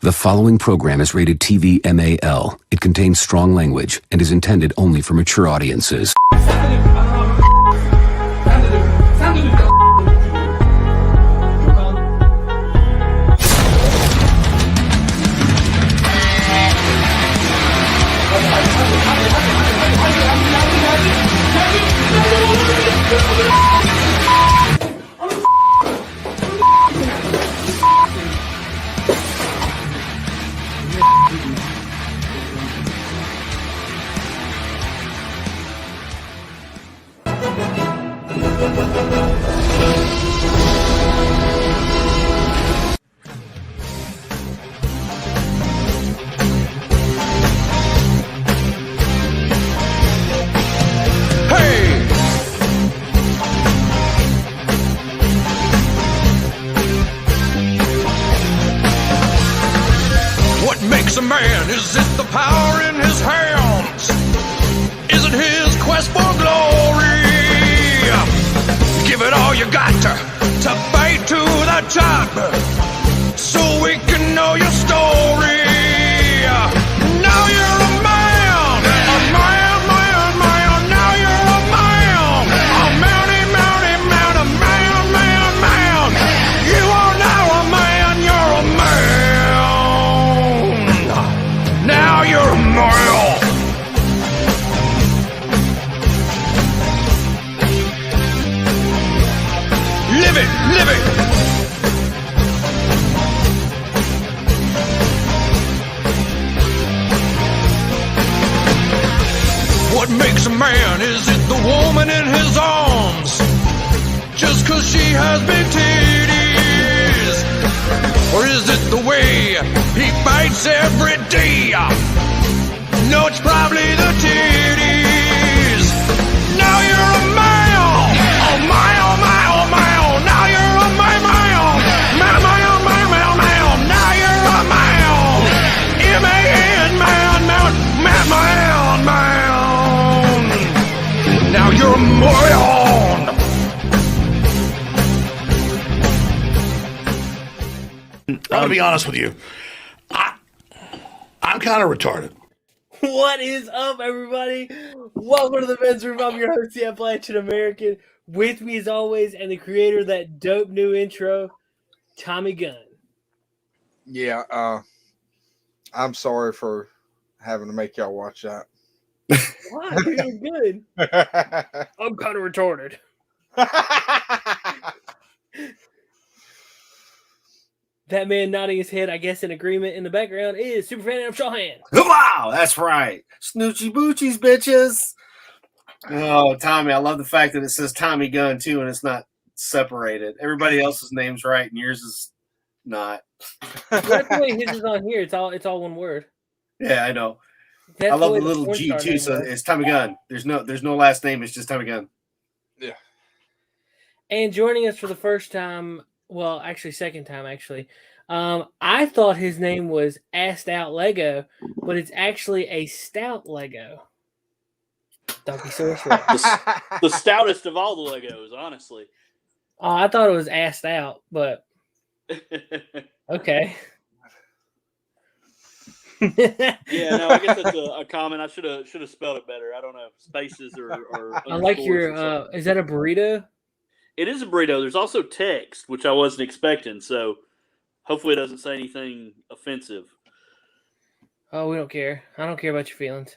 The following program is rated TV MAL. It contains strong language and is intended only for mature audiences. A man, is it the power in his hands? Is it his quest for glory? Give it all you got to fight to the top, so we can know your story. Now you're a man, man. Now you're a man, man. You are now a man, you're a man. Now you're a man. Live it, live it. What makes a man? Is it the woman in his arms? Just 'cause she has big titties? Or is it the way he fights every day? No, it's probably the titties. Now you're a man. Oh my, oh my, oh my, oh. Now you're a man. Man. Now you're a man. M-A-N, man. Now you're a man. I'm gonna be honest with you. I'm kind of retarded. What is up, everybody? Welcome to the men's room. I'm your host, the Appalachian American. With me, as always, and the creator of that dope new intro, Tommy Gunn. Yeah, I'm sorry for having to make y'all watch that. Why? You're good. I'm kind of retarded. That man nodding his head, I guess in agreement in the background, is Superfan of Shawhan. Wow, that's right. Snoochie boochies, bitches. Oh, Tommy, I love the fact that it says Tommy Gunn, too, and it's not separated. Everybody else's name's right, and yours is not. That's the way his is on here. It's all one word. Yeah, I know. That's I love the way little porn G, star too, name so was. it's Tommy Gunn. There's no last name. It's just Tommy Gunn. Yeah. And joining us for the first time, well, actually, second time, actually. I thought his name was Assed Out Lego, but it's actually a stout Lego. Donkey Sorcerer. The stoutest of all the Legos, honestly. Oh, I thought it was Assed Out, but okay. Yeah, no, I guess that's a comment. I should have spelled it better. I don't know, spaces or I like your. Is that a burrito? It is a burrito. There's also text, which I wasn't expecting. So hopefully it doesn't say anything offensive. Oh, we don't care. I don't care about your feelings.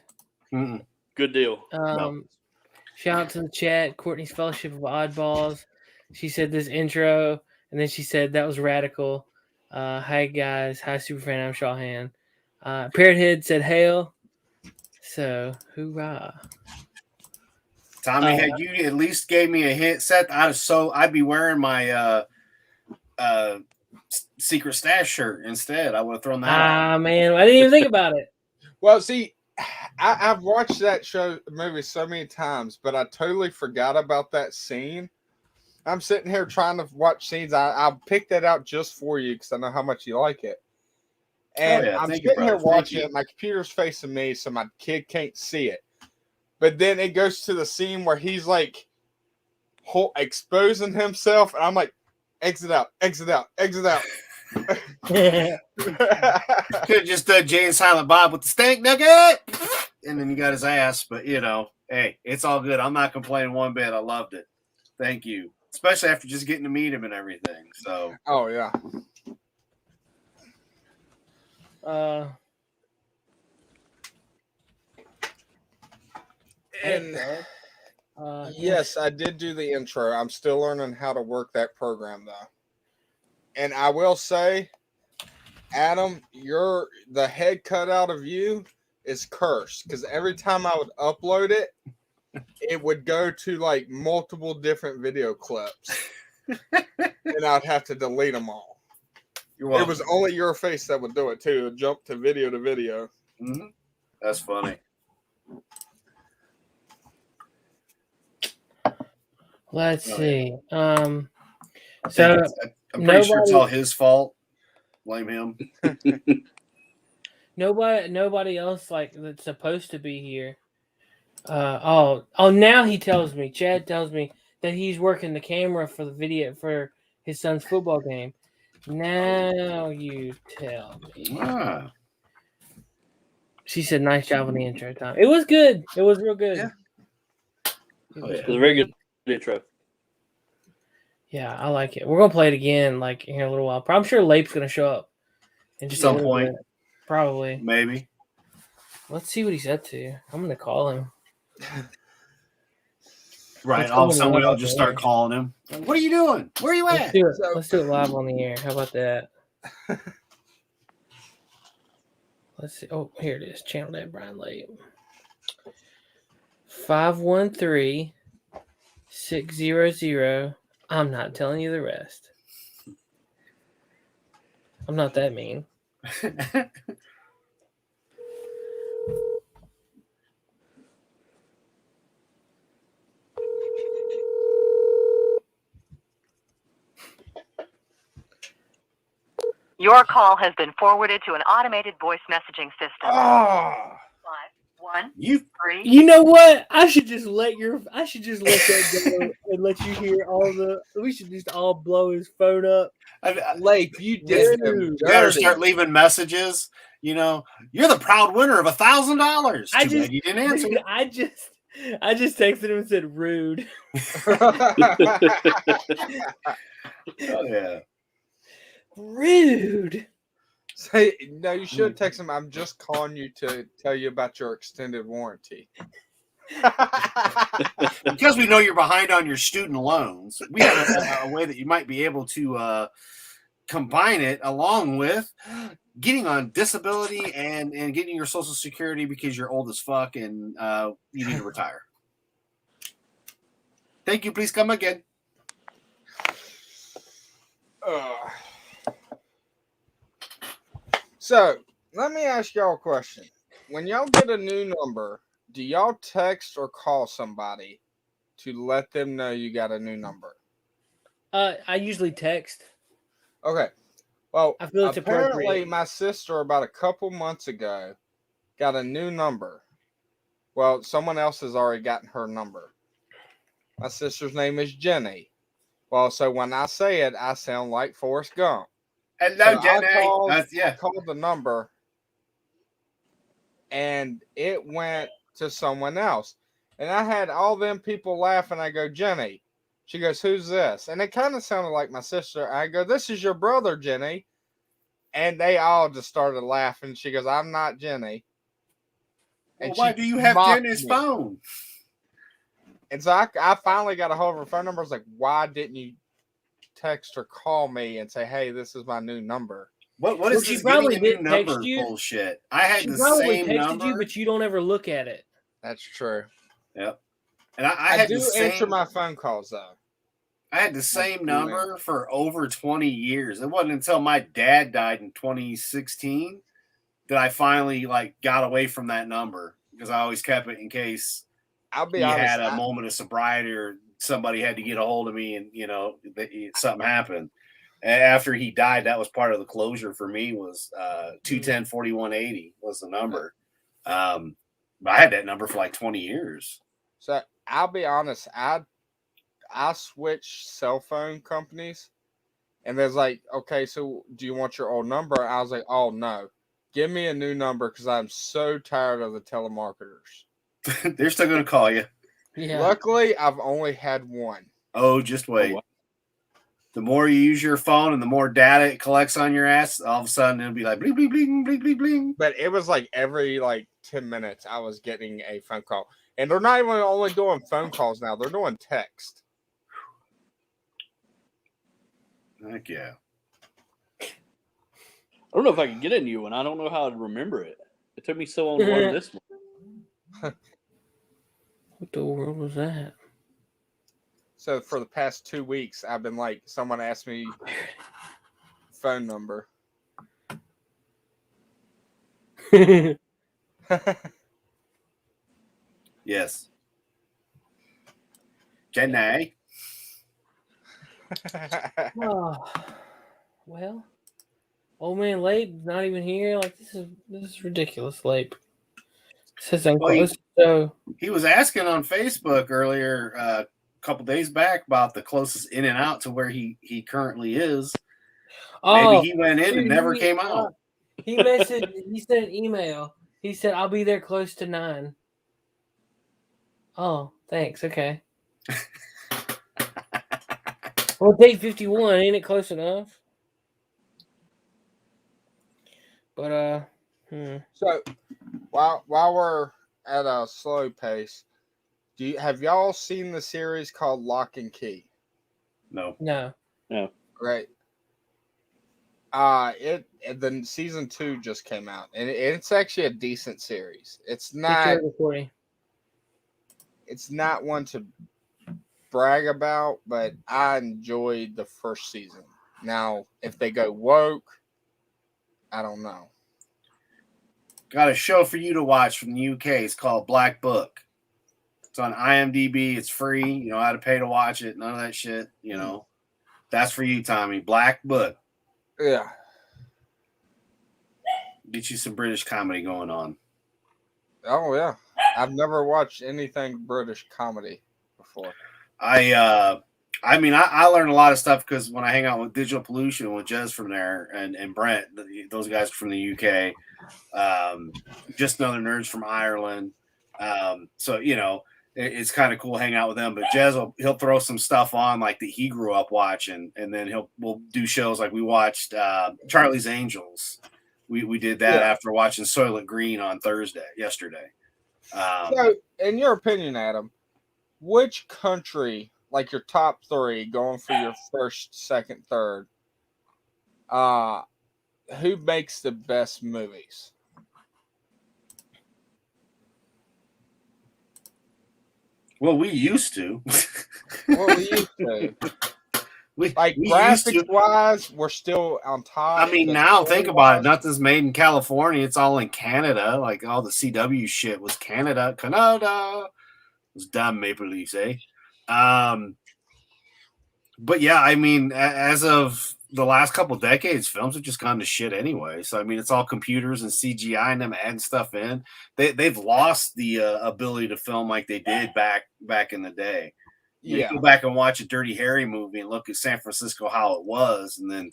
Mm-mm. Good deal. Shout out to the chat. Courtney's Fellowship of Oddballs. She said this intro, and then she said that was radical. Hi guys. Hi Superfan. I'm Shawhan. Parrothead said hail. So hoorah. Tommy, had you at least gave me a hint set, I'd be wearing my secret stash shirt instead. I would have thrown that out. Man, I didn't even think about it. Well, see, I've watched that movie so many times, but I totally forgot about that scene. I'm sitting here trying to watch scenes. I picked that out just for you because I know how much you like it. And I'm sitting here watching it. My computer's facing me, so my kid can't see it. But then it goes to the scene where he's like exposing himself, and I'm like, exit out, exit out, exit out. Could have just done Jay and Silent Bob with the stank nugget, and then you got his ass. But hey, it's all good. I'm not complaining one bit. I loved it. Thank you, especially after just getting to meet him and everything. So, oh yeah. And yes, I did do the intro. I'm still learning how to work that program though. And I will say, Adam, the head cutout of you is cursed because every time I would upload it, it would go to like multiple different video clips, and I'd have to delete them all. It was only your face that would do it too. It would jump to video. Mm-hmm. That's funny. Let's see. I'm So pretty sure it's all his fault. Blame him. Nobody else like that's supposed to be here. Now he tells me. Chad tells me that he's working the camera for the video for his son's football game. Now you tell me. Ah. She said, "Nice job on the intro, Tom. It was good. It was real good. Yeah. It was a very good intro. Yeah, I like it. We're gonna play it again, like in a little while. I'm sure Lape's gonna show up in just Some a little point. bit. Probably. Maybe. Let's see what he's up to. I'm gonna call him. Right. All of a sudden, we all just start calling him. What are you doing? Where are you at? Let's do it live on the air. How about that? Let's see. Oh, here it is. Channel that Brian Lape. 513-600. I'm not telling you the rest. I'm not that mean. Your call has been forwarded to an automated voice messaging system. Oh. 5, 1, You 3. You know what? I should just let that go and let you hear all the. We should just all blow his phone up. Lape, you did. You better start leaving messages. You're the proud winner of $1,000. I Too bad you didn't answer. Dude, I just texted him and said rude. Oh yeah. Rude. Say no. You should text him. I'm just calling you to tell you about your extended warranty. Because we know you're behind on your student loans, we have a way that you might be able to combine it along with getting on disability and getting your Social Security because you're old as fuck and you need to retire. Thank you. Please come again. So let me ask y'all a question. When y'all get a new number, do y'all text or call somebody to let them know you got a new number? I usually text. Okay. Well, I feel it's apparently appropriate. my sister about a couple months ago got a new number. Well, someone else has already gotten her number. My sister's name is Jenny. Well, so when I say it, I sound like Forrest Gump. Hello, So Jenny. I called the number, and it went to someone else. And I had all them people laughing. I go, Jenny. She goes, who's this? And it kind of sounded like my sister. I go, this is your brother, Jenny. And they all just started laughing. She goes, I'm not Jenny. Well, And why do you have Jenny's phone? And so I finally got a hold of her phone number. I was like, why didn't you text or call me and say, hey, this is my new number? What is She this probably getting a new did text number you. bullshit? I had She the probably same texted number. you, but you don't ever look at it. That's true. Yep. And I I had do the same, answer my phone calls, though. I had the same number for over 20 years. It wasn't until my dad died in 2016 that I finally got away from that number because I always kept it in case I'll be he honest. had a moment of sobriety or somebody had to get a hold of me and something happened. And after he died, that was part of the closure for me was 210-4180 was the number. But I had that number for 20 years. So I'll be honest. I switched cell phone companies, And there's like, okay, so do you want your old number? I was like, oh no, give me a new number because I'm so tired of the telemarketers. They're still going to call you. Yeah. Luckily, I've only had one. Oh, just wait. wow. The more you use your phone and the more data it collects on your ass, all of a sudden it'll be like bling, bling, bling, bling, bling, bling. But it was like every 10 minutes I was getting a phone call. And they're not even only doing phone calls now, they're doing text. Heck yeah. I don't know if I can get a new one. I don't know how to remember it. It took me so long to learn this one. What the world was that? So for the past 2 weeks, I've been like, someone asked me phone number. Yes. Can I? Oh, well, old man Lape's not even here. Like this is ridiculous, Lape. Says I'm close. So He was asking on Facebook earlier, a couple days back, about the closest in and out to where he currently is. Maybe he went in and never came out. He messaged. He sent an email. He said, "I'll be there close to 9." Oh, thanks. Okay. Well, take 51. Ain't it close enough? But So while we're at a slow pace, have y'all seen the series called Lock and Key? No. no. Right. The season 2 just came out, and it's actually a decent series. It's not one to brag about, but I enjoyed the first season. Now, if they go woke, I don't know. Got a show for you to watch from the UK. It's called Black Book. It's on IMDb. It's free. You know how to pay to watch it. None of that shit. You know, that's for you, Tommy. Black Book. Yeah. Get you some British comedy going on. Oh yeah. I've never watched anything British comedy before. I learned a lot of stuff because when I hang out with Digital Pollution with Jez from there and Brent, those guys from the UK, just another nerds from Ireland. So you know, it's kind of cool hanging out with them. But Jez he'll throw some stuff on like that he grew up watching, and then we'll do shows like we watched Charlie's Angels. We did that after watching Soylent Green on yesterday. So, in your opinion, Adam, which country, like your top 3, going for your first, second, third, who makes the best movies? Well, we used to. Graphics wise, we're still on top. I mean, now think about it. Nothing's made in California. It's all in Canada. Like all the CW shit was Canada. It was dumb Maple Leafs, eh? But yeah, I mean, as of the last couple decades, films have just gone to shit anyway. So I mean, it's all computers and CGI and them adding stuff in. They've lost the ability to film like they did back in the day. You go back and watch a Dirty Harry movie and look at San Francisco how it was, and then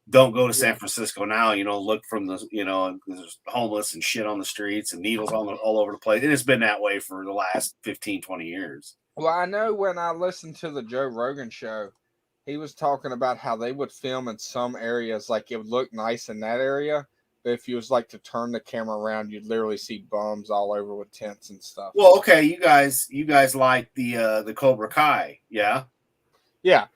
don't go to San Francisco now. You know, look from there's homeless and shit on the streets and needles all over the place. And it's been that way for the last 15, 20 years. Well, I know when I listened to the Joe Rogan show, he was talking about how they would film in some areas, like it would look nice in that area. But if you was like to turn the camera around, you'd literally see bums all over with tents and stuff. Well, okay, you guys like the Cobra Kai, yeah? Yeah.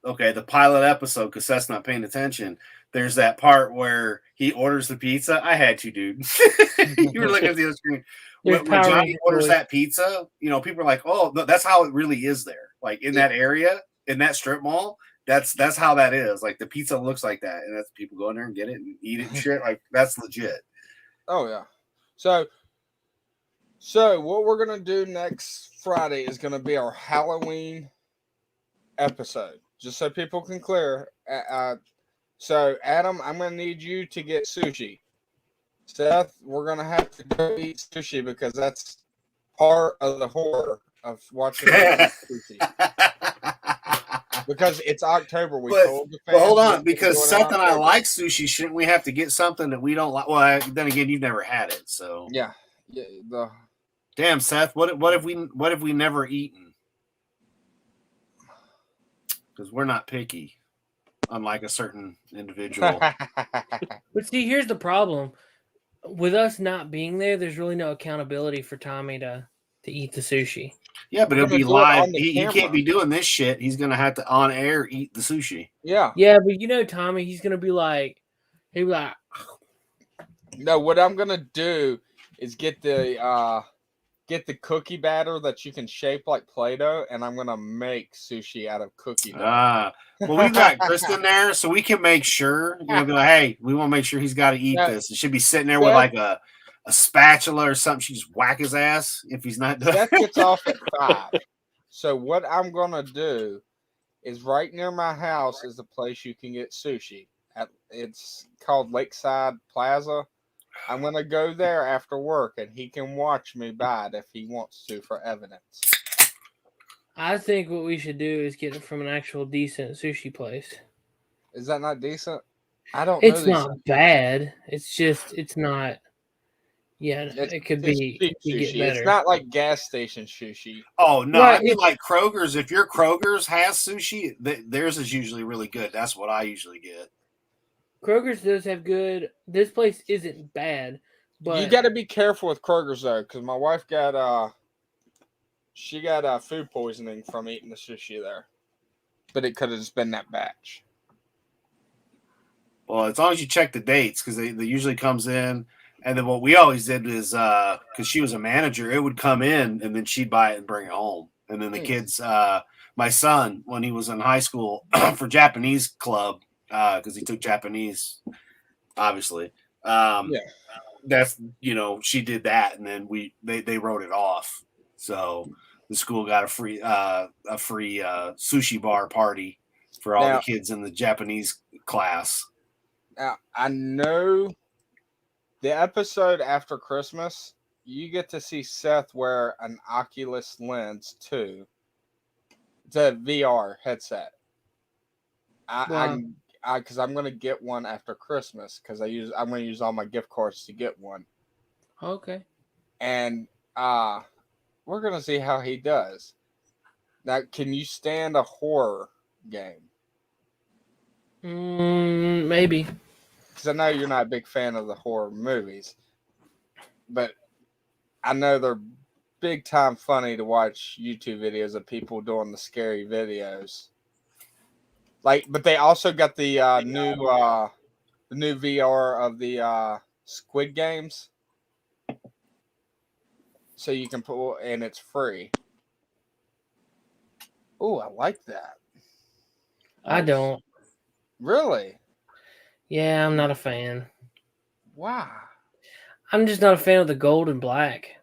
Okay, the pilot episode, because that's not paying attention. There's that part where he orders the pizza. I had to, dude. You were looking at the other screen. When Johnny orders that pizza, you know, people are like, "Oh, that's how it really is there." Like in that area, in that strip mall, that's how that is. Like the pizza looks like that, and that's people go in there and get it and eat it and shit. Like that's legit. Oh yeah. So what we're gonna do next Friday is gonna be our Halloween episode, just so people can clear. So Adam, I'm gonna need you to get sushi. Seth, we're gonna have to go eat sushi because that's part of the horror of watching sushi. Because it's October. We But, told the fans. well, hold on, we're because doing it Seth in and I October. like sushi. Shouldn't we have to get something that we don't like? Well, then again, you've never had it, so Yeah. damn, Seth. What have we never eaten? Because we're not picky, unlike a certain individual. But see, here's the problem. With us not being there, there's really no accountability for Tommy to eat the sushi. Yeah, but We're it'll be gonna do it live. on the He camera. can't be doing this shit. He's gonna have to on air eat the sushi. Yeah. Yeah, but you know, Tommy, he'll be like, No, what I'm gonna do is get the cookie batter that you can shape like Play-Doh, and I'm gonna make sushi out of cookie dough. Well, we've got Kristen there, so we can make sure. Be like, hey, we want to make sure he's got to eat this. It should be sitting there with like a spatula or something. She just whack his ass if he's not done. That gets off at 5. So what I'm gonna do is right near my house is a place you can get sushi. It's called Lakeside Plaza. I'm gonna go there after work, and he can watch me buy it if he wants to for evidence. I think what we should do is get it from an actual decent sushi place. Is that not decent? I don't. It's know not bad. It's just it's not. Yeah, it could be sushi. Get better. It's not like gas station sushi. Oh no, Right, I mean like Kroger's. If your Kroger's has sushi, theirs is usually really good. That's what I usually get. Kroger's does have good. This place isn't bad, but You got to be careful with Kroger's though, because my wife got she got food poisoning from eating the sushi there, but it could have just been that batch. Well, as long as you check the dates, because they usually comes in, and then what we always did is because she was a manager, it would come in and then she'd buy it and bring it home, and then the kids, my son, when he was in high school for Japanese club, because he took Japanese, obviously. That's she did that, and then they wrote it off. So the school got a free sushi bar party for all the kids in the Japanese class. Now I know the episode after Christmas, you get to see Seth wear an Oculus lens too. It's a VR headset. Because I'm gonna get one after Christmas because I'm gonna use all my gift cards to get one. Okay. And we're gonna see how he does. Now, can you stand a horror game? Maybe. Because I know you're not a big fan of the horror movies, but I know they're big time funny to watch YouTube videos of people doing the scary videos. But they also got the new VR of the Squid Games, so you can pull, and it's free. Oh, I like that. I don't. Really? Yeah, I'm not a fan. Wow. I'm just not a fan of the gold and black.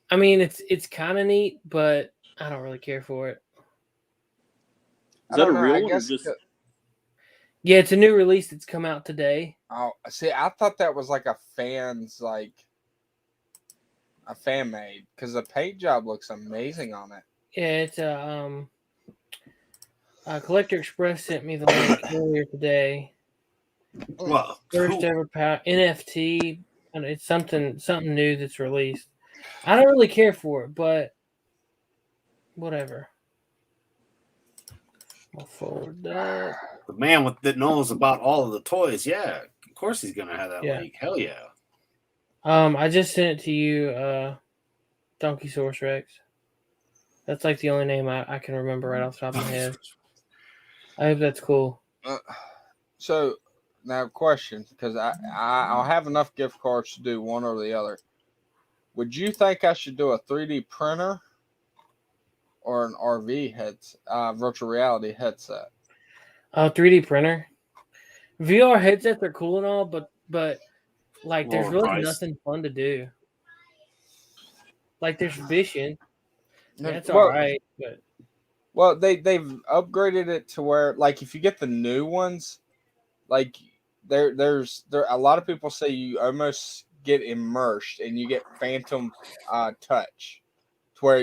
I mean, it's kind of neat, but I don't really care for it. Is that a real one? Yeah, it's a new release that's come out today. Oh, see, I thought that was like a fan made, because the paint job looks amazing on it. Yeah, it's CollectorExpress sent me the link earlier today. Well, First ever NFT, and it's something new that's released. I don't really care for it, but whatever. I'll forward that. The man that knows about all of the toys, yeah, of course he's gonna have that link. Hell yeah. I just sent it to you, Donkey Source Rex. That's like the only name I can remember right off the top of my head. I hope that's cool. So now, question, because I'll have enough gift cards to do one or the other. Would you think I should do a 3D printer or an RV virtual reality headset? 3D printer. VR headsets are cool and all, but like there's really nothing fun to do. Like there's fishing. That's all right, but well, they've upgraded it to where, like, if you get the new ones, like there's a lot of people say you almost get immersed and you get phantom touch, to where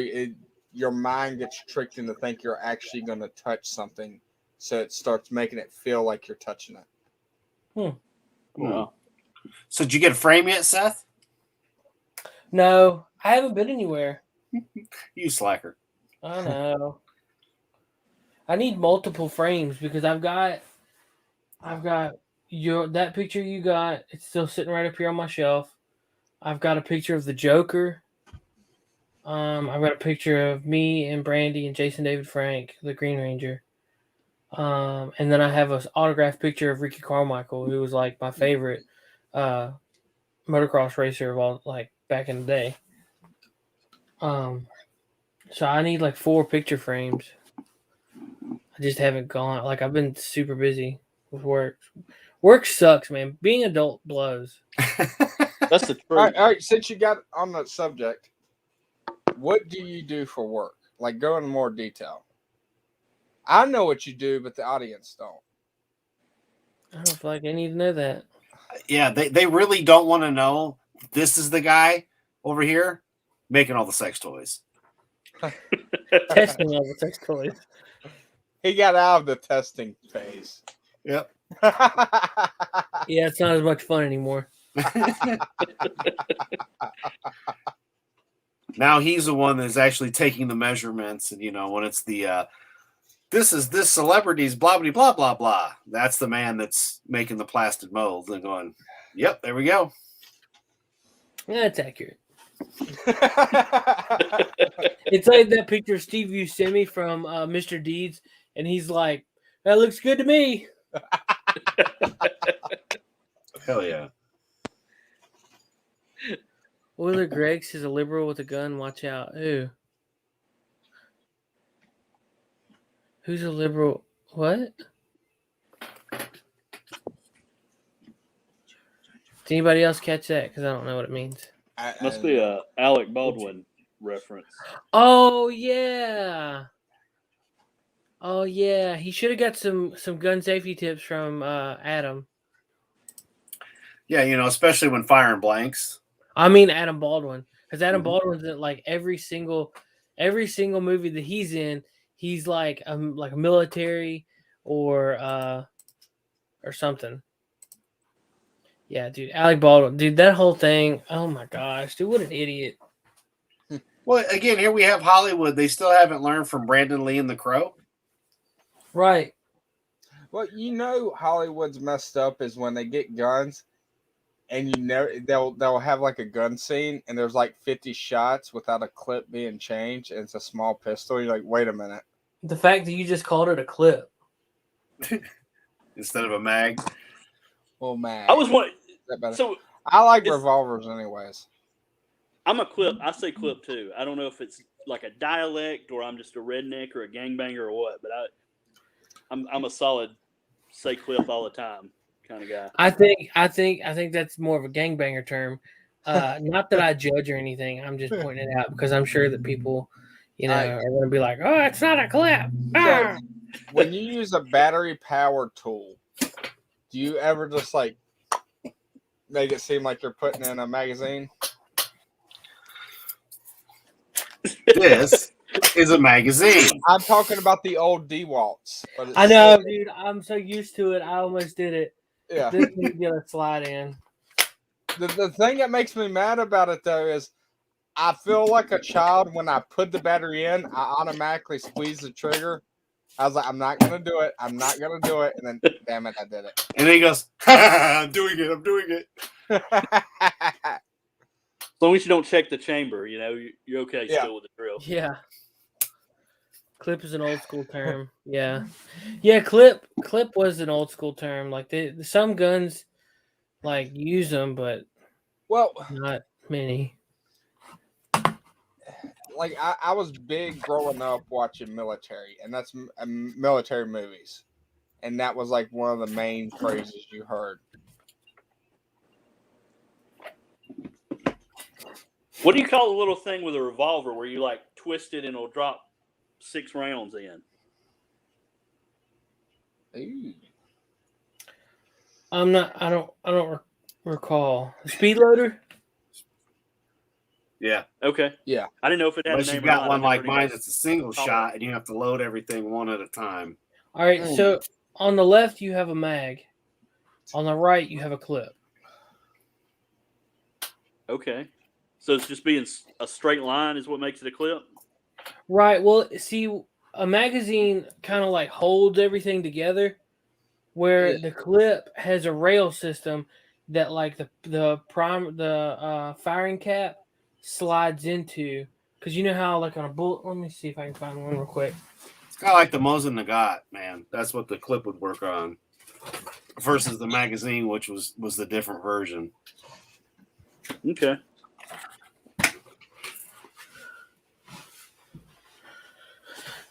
your mind gets tricked into think you're actually going to touch something, so it starts making it feel like you're touching it. No. So did you get a frame yet, Seth? No, I haven't been anywhere. You slacker. I know. I need multiple frames because I've got that picture you got. It's still sitting right up here on my shelf. I've got a picture of the Joker. I've got a picture of me and Brandy and Jason David Frank, the Green Ranger. And then I have an autographed picture of Ricky Carmichael, who was like my favorite motocross racer of all, like back in the day. So I need like 4 picture frames. I just haven't gone. Like I've been super busy with work. Work sucks, man. Being adult blows. That's the truth. All right, since you got on the subject, what do you do for work? Like, go into more detail. I know what you do, but the audience don't. I don't feel like I need to know that. Yeah, they really don't want to know. This is the guy over here making all the sex toys. Testing all the sex toys. He got out of the testing phase. Yep. Yeah, it's not as much fun anymore. Now he's the one that's actually taking the measurements, and when it's the this celebrity's blah blah blah blah blah. That's the man that's making the plastic molds and going, yep, there we go. Yeah, that's accurate. It's like that picture of Steve Buscemi from Mr. Deeds, and he's like, "That looks good to me." Hell yeah. Wheeler Greggs is a liberal with a gun. Watch out. Who's a liberal? What? Did anybody else catch that? Because I don't know what it means. Must be a Alec Baldwin reference. Oh yeah. Oh yeah. He should have got some gun safety tips from Adam. Yeah, especially when firing blanks. I mean Adam Baldwin, because Adam Baldwin's in like every single movie that he's in. He's like a military or something. Yeah, dude, Alec Baldwin, dude, that whole thing. Oh my gosh, dude, what an idiot. Well, again, here we have Hollywood. They still haven't learned from Brandon Lee and The Crow. Right. Well, Hollywood's messed up is when they get guns, and they'll have like a gun scene, and there's like 50 shots without a clip being changed, and it's a small pistol. You're like, wait a minute. The fact that you just called it a clip instead of a mag. Well, man, I was wondering. better? So I like revolvers, anyways. I'm a clip. I say clip too. I don't know if it's like a dialect or I'm just a redneck or a gangbanger or what, but I'm a solid say clip all the time kind of guy. I think that's more of a gangbanger term. Not that I judge or anything. I'm just pointing it out because I'm sure that people, are going to be like, "Oh, it's not a clip." Ah! When you use a battery powered tool, do you ever just like make it seem like you're putting in a magazine? This is a magazine. I'm talking about the old DeWalt's. I know, dude. I'm so used to it. I almost did it. Yeah. This needs to get a slide in. The thing that makes me mad about it, though, is I feel like a child when I put the battery in, I automatically squeeze the trigger. I was like, I'm not going to do it. I'm not going to do it. And then, damn it, I did it. And then he goes, I'm doing it. As long as you don't check the chamber, you're okay still with the drill. Yeah. Clip is an old school term. Yeah. Yeah, clip was an old school term. Like some guns like use them, but not many. Like I was big growing up watching military, and that's military movies. And that was like one of the main phrases you heard. What do you call the little thing with a revolver where you like twist it and it'll drop 6 rounds in? Ooh. I don't recall. Speed loader? Yeah. Okay. Yeah. I didn't know if it had Unless a name you've or got not. one I never like knew mine guys that's a single call it. shot and you have to load everything one at a time. All right, so on the left you have a mag. On the right you have a clip. Okay. So it's just being a straight line is what makes it a clip? Right. Well, see, a magazine kind of like holds everything together, where the clip has a rail system that like the firing cap slides into. Because you know how like on a bullet. Let me see if I can find one real quick. It's kind of like the Mosin Nagant, man. That's what the clip would work on. Versus the magazine, which was the different version. Okay.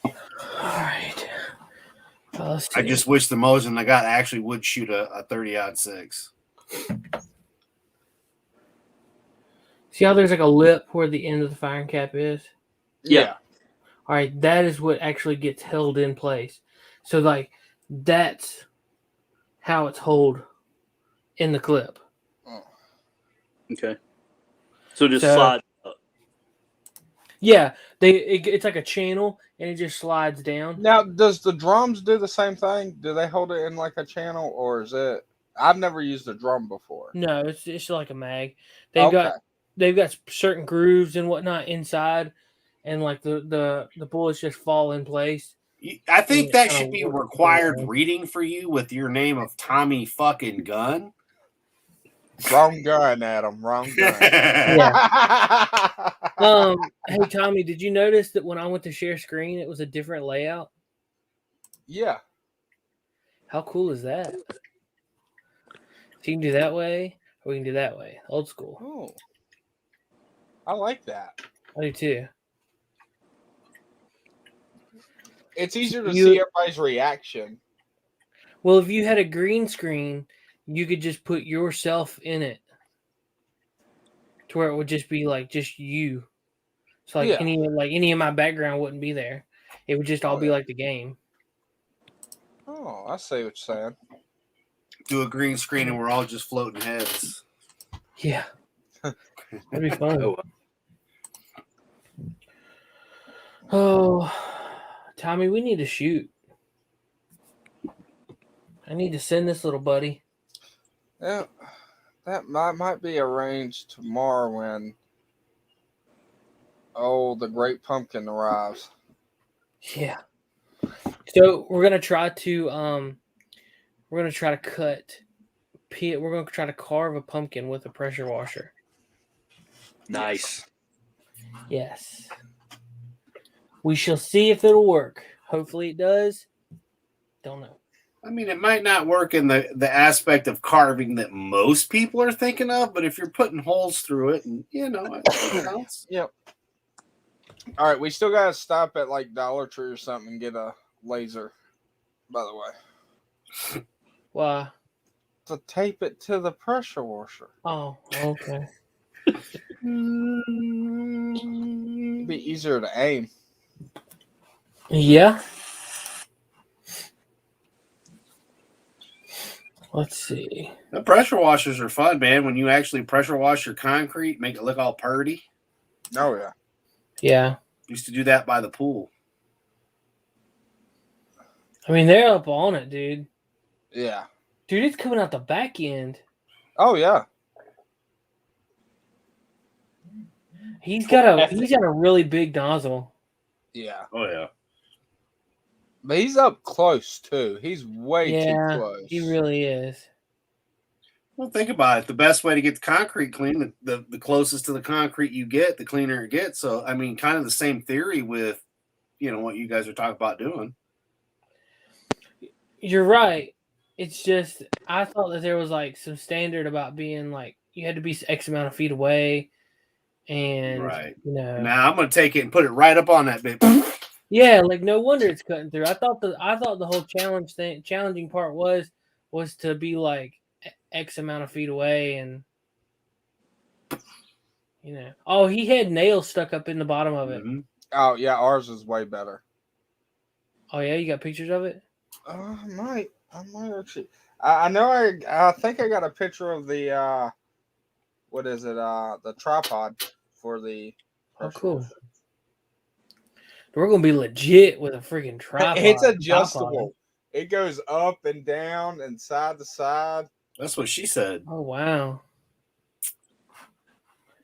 All right. I just wish the Mosin Nagant actually would shoot a 30-06. See how there's like a lip where the end of the firing cap is? Yeah. All right, that is what actually gets held in place. So like that's how it's held in the clip. Okay. So just slide up. Yeah, it's like a channel and it just slides down. Now, does the drums do the same thing? Do they hold it in like a channel, or is it? I've never used a drum before. No, it's like a mag. They've got certain grooves and whatnot inside, and like the bullets just fall in place. I think that should be required reading for you with your name of Tommy fucking Gun. Wrong gun, Adam. Wrong gun. Hey Tommy, did you notice that when I went to share screen, it was a different layout? Yeah. How cool is that? So you can do that way, or we can do that way. Old school. Oh, I like that. I do too. It's easier to see everybody's reaction. Well, if you had a green screen, you could just put yourself in it to where it would just be like just you. So like any of my background wouldn't be there. It would just all be like the game. Oh, I see what you're saying. Do a green screen and we're all just floating heads. Yeah. That'd be fun. Oh, Tommy, we need to shoot. I need to send this little buddy. Yeah, that might be arranged tomorrow when the great pumpkin arrives. Yeah. So we're gonna try to carve a pumpkin with a pressure washer. Nice. Yes. We shall see if it'll work. Hopefully it does. Don't know. I mean, it might not work in the aspect of carving that most people are thinking of, but if you're putting holes through it, and it counts. Yep. All right, we still gotta stop at like Dollar Tree or something and get a laser. By the way, why? To tape it to the pressure washer. Oh, okay. It'd be easier to aim. Yeah. Let's see. The pressure washers are fun, man. When you actually pressure wash your concrete, make it look all purty. Oh, yeah. Yeah. Used to do that by the pool. I mean, they're up on it, dude. Yeah. Dude, it's coming out the back end. Oh, yeah. He's got a really big nozzle. Yeah. Oh, yeah. But he's up close, too. He's way too close. He really is. Well, think about it. The best way to get the concrete clean, the closest to the concrete you get, the cleaner it gets. So, I mean, kind of the same theory with, what you guys are talking about doing. You're right. It's just, I thought that there was like some standard about being like, you had to be X amount of feet away. And, right. Now I'm going to take it and put it right up on that bit. Yeah, like no wonder it's cutting through. I thought the whole challenging part was to be like X amount of feet away, and Oh, he had nails stuck up in the bottom of it. Mm-hmm. Oh yeah, ours is way better. Oh yeah, you got pictures of it? I might actually. I know. I think I got a picture of the what is it? The tripod. for the. Oh, cool. We're gonna be legit with a freaking tripod. It's adjustable. It goes up and down and side to side. That's what she said. Oh wow.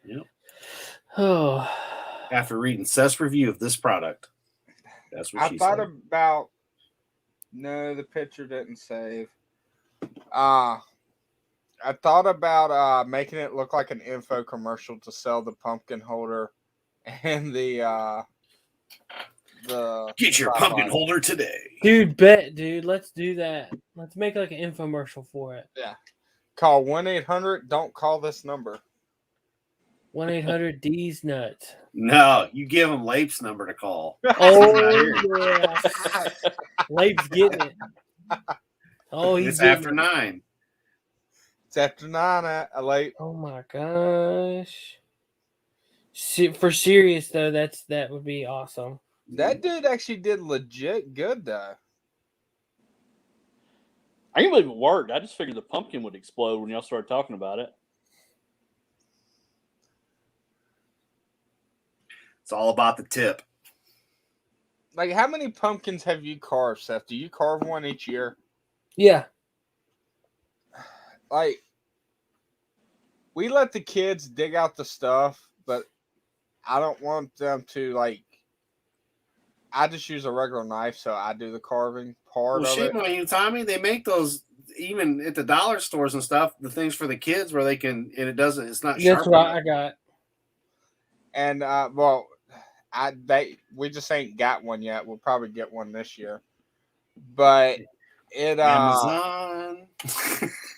Yep. Oh. After reading Seth's review of this product, that's what she said. About. No, the picture didn't save. I thought about making it look like an info commercial to sell the pumpkin holder and the get your pumpkin holder today, dude. Dude. Let's do that. Let's make like an infomercial for it. Yeah. Call 1-800. Don't call this number. 1-800-D's nuts. No, you give him Lape's number to call. Oh yeah, Lape's getting it. Oh, it's after 9. It's after 9 at Lape. Oh my gosh. For serious though, that would be awesome. That dude actually did legit good though. I can't believe it worked. I just figured the pumpkin would explode when y'all started talking about it. It's all about the tip. Like, how many pumpkins have you carved, Seth? Do you carve one each year? Yeah. Like, we let the kids dig out the stuff, but I don't want them to, like, I just use a regular knife, so I do the carving part of it. Shame on you, Tommy. They make those even at the dollar stores and stuff, the things for the kids where they can, and it's not sharp. That's what I got. And, we just ain't got one yet. We'll probably get one this year. But it Amazon.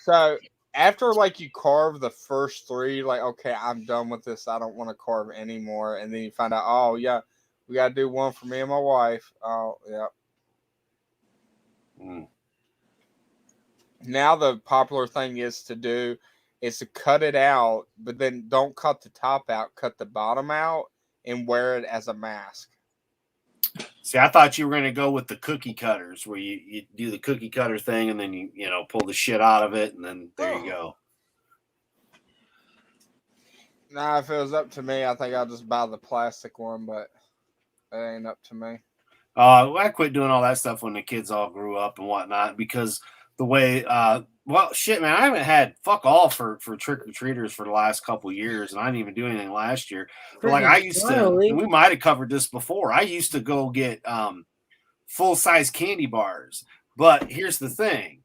So after like you carve the first 3, like, okay, I'm done with this. I don't want to carve anymore. And then you find out, oh yeah, we gotta do one for me and my wife. Oh yeah. Now the popular thing is to cut it out, but then don't cut the top out, cut the bottom out and wear it as a mask. See, I thought you were going to go with the cookie cutters where you do the cookie cutter thing and then you pull the shit out of it and then there you go. Nah, if it was up to me, I think I'll just buy the plastic one, but it ain't up to me. I quit doing all that stuff when the kids all grew up and whatnot because the way well, shit, man, I haven't had fuck all for trick-or-treaters for the last couple years, and I didn't even do anything last year. But like I used to, and we might have covered this before, I used to go get full-size candy bars. But here's the thing.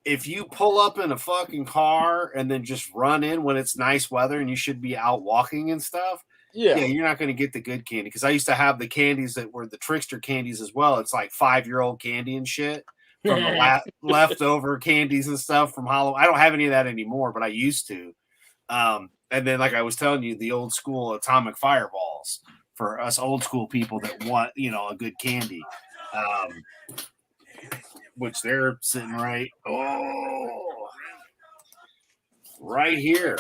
If you pull up in a fucking car and then just run in when it's nice weather and you should be out walking and stuff, yeah you're not going to get the good candy. Because I used to have the candies that were the trickster candies as well. It's like 5-year-old candy and shit. From the leftover candies and stuff from Halloween. I don't have any of that anymore, but I used to. And then, like I was telling you, the old school atomic fireballs for us old school people that want, a good candy. Which they're sitting right here.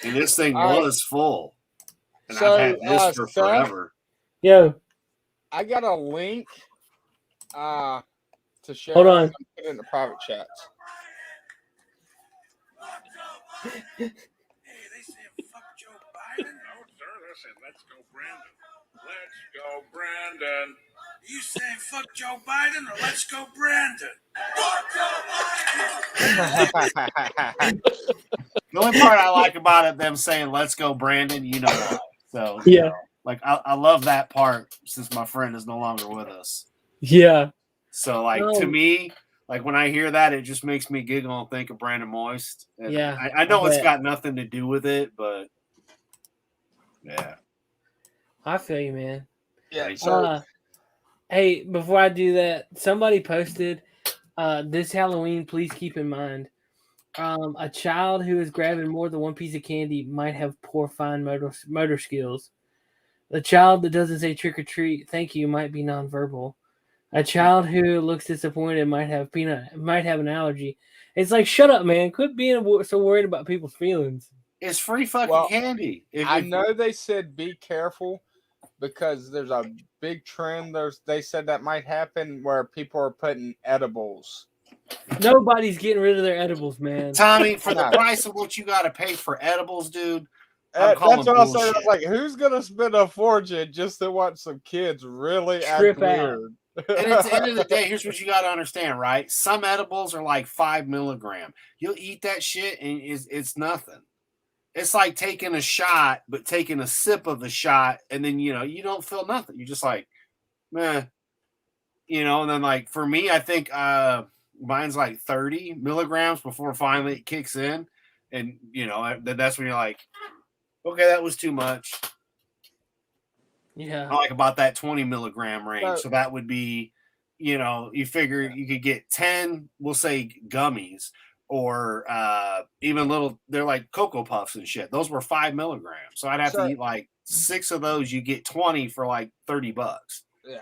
And this thing was full. And I've had this for forever. Yo. I got a link to share. Hold on. Put it in the private chats. Hey, they saying fuck Joe Biden? No, sir. They're saying let's go Brandon. Let's go Brandon. You saying fuck Joe Biden or let's go Brandon? Fuck Joe Biden. The only part I like about it, them saying let's go Brandon, you know why. So yeah. Like, I love that part since my friend is no longer with us. Yeah. So, like, to me, like, when I hear that, it just makes me giggle and think of Brandon Moist. And yeah. I know it's got nothing to do with it, but, yeah. I feel you, man. Yeah. Hey, before I do that, somebody posted this Halloween, please keep in mind, a child who is grabbing more than one piece of candy might have poor fine motor skills. The child that doesn't say trick or treat, thank you, might be nonverbal. A child who looks disappointed might have an allergy. It's like, shut up, man. Quit being so worried about people's feelings. It's free fucking candy. I know they said be careful because there's a big trend. They said that might happen where people are putting edibles Nobody's getting rid of their edibles, man. Tommy, for the No. price of what you got to pay for edibles, dude, I'm That's calling what I was saying. I bullshit. was like, who's gonna spend a fortune just to watch some kids really Trip act out. weird? And at the end of the day, here's what you got to understand, right? Some edibles are like 5 milligram. You'll eat that shit and it's nothing. It's like taking a shot, but taking a sip of the shot, and then you don't feel nothing. You're just like, meh. And then like for me, I think mine's like 30 milligrams before finally it kicks in. And that's when you're like, okay, that was too much. Yeah. I like about that 20 milligram range. So that would be, you figure you could get 10, we'll say gummies, or even little, they're like Cocoa Puffs and shit. Those were 5 milligrams. So I'd have to eat like 6 of those. You get 20 for like $30. Yeah.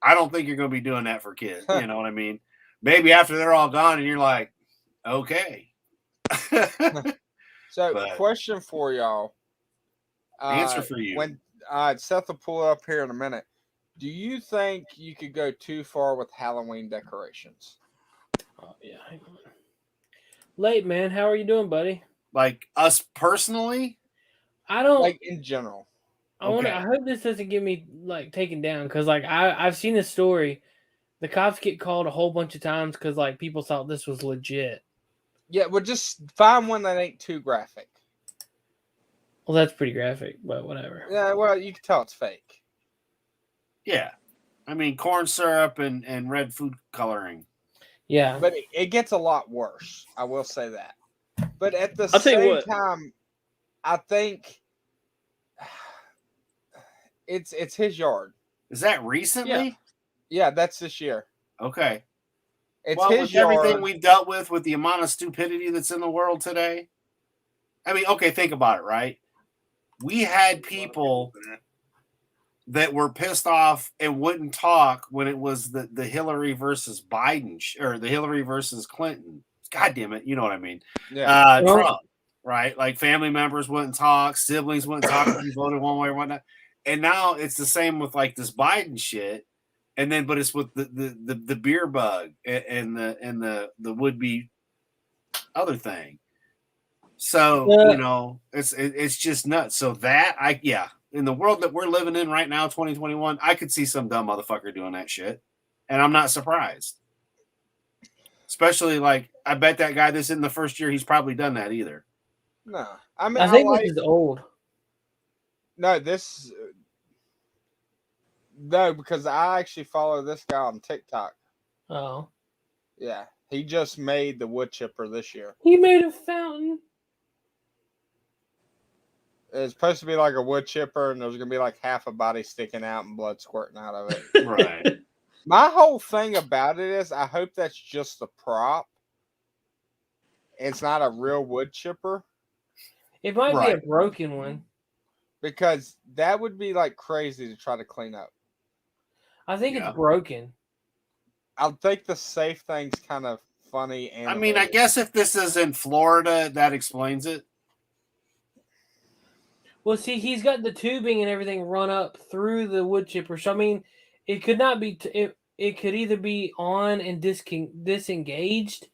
I don't think you're going to be doing that for kids. You know what I mean? Maybe after they're all gone and you're like, okay. So question for y'all. Answer for you. When Seth will pull it up here in a minute. Do you think you could go too far with Halloween decorations? Oh, yeah. Hang on. Late, man. How are you doing, buddy? Like us personally? I don't like in general. I hope this doesn't get me like taken down because like I've seen this story. The cops get called a whole bunch of times because like people thought this was legit. Yeah, well, just find one that ain't too graphic. Well, that's pretty graphic, but whatever. Yeah, well, you can tell it's fake. Yeah. I mean, corn syrup and red food coloring. Yeah. But it gets a lot worse. I will say that. But at the I'll tell you same what. time, I think it's his yard. Is that recently? Yeah, that's this year. Okay. It's well, his with yard. everything we've dealt with the amount of stupidity that's in the world today. I mean, okay, think about it, right? We had people that were pissed off and wouldn't talk when it was the Hillary versus Biden or the Hillary versus Clinton. God damn it, you know what I mean? Yeah. Trump, right? Like family members wouldn't talk, siblings wouldn't talk if you voted one way or whatnot. And now it's the same with like this Biden shit. And then, but it's with the beer bug and the would be other thing. So it's just nuts. So in the world that we're living in right now, 2021, I could see some dumb motherfucker doing that shit, and I'm not surprised. Especially like I bet that guy that's in the first year, he's probably done that either. No, I mean I think this is old. No, no, because I actually follow this guy on TikTok. Oh. Yeah, he just made the wood chipper this year. He made a fountain. It's supposed to be like a wood chipper, and there's gonna be like half a body sticking out and blood squirting out of it. Right. My whole thing about it is, I hope that's just a prop. It's not a real wood chipper. It might be a broken one. Because that would be like crazy to try to clean up. I think it's broken. I think the safe thing's kind of funny. And I mean, I guess if this is in Florida, that explains it. Well, see, he's got the tubing and everything run up through the wood chipper. So, I mean, it could not be. It could either be on and disengaged,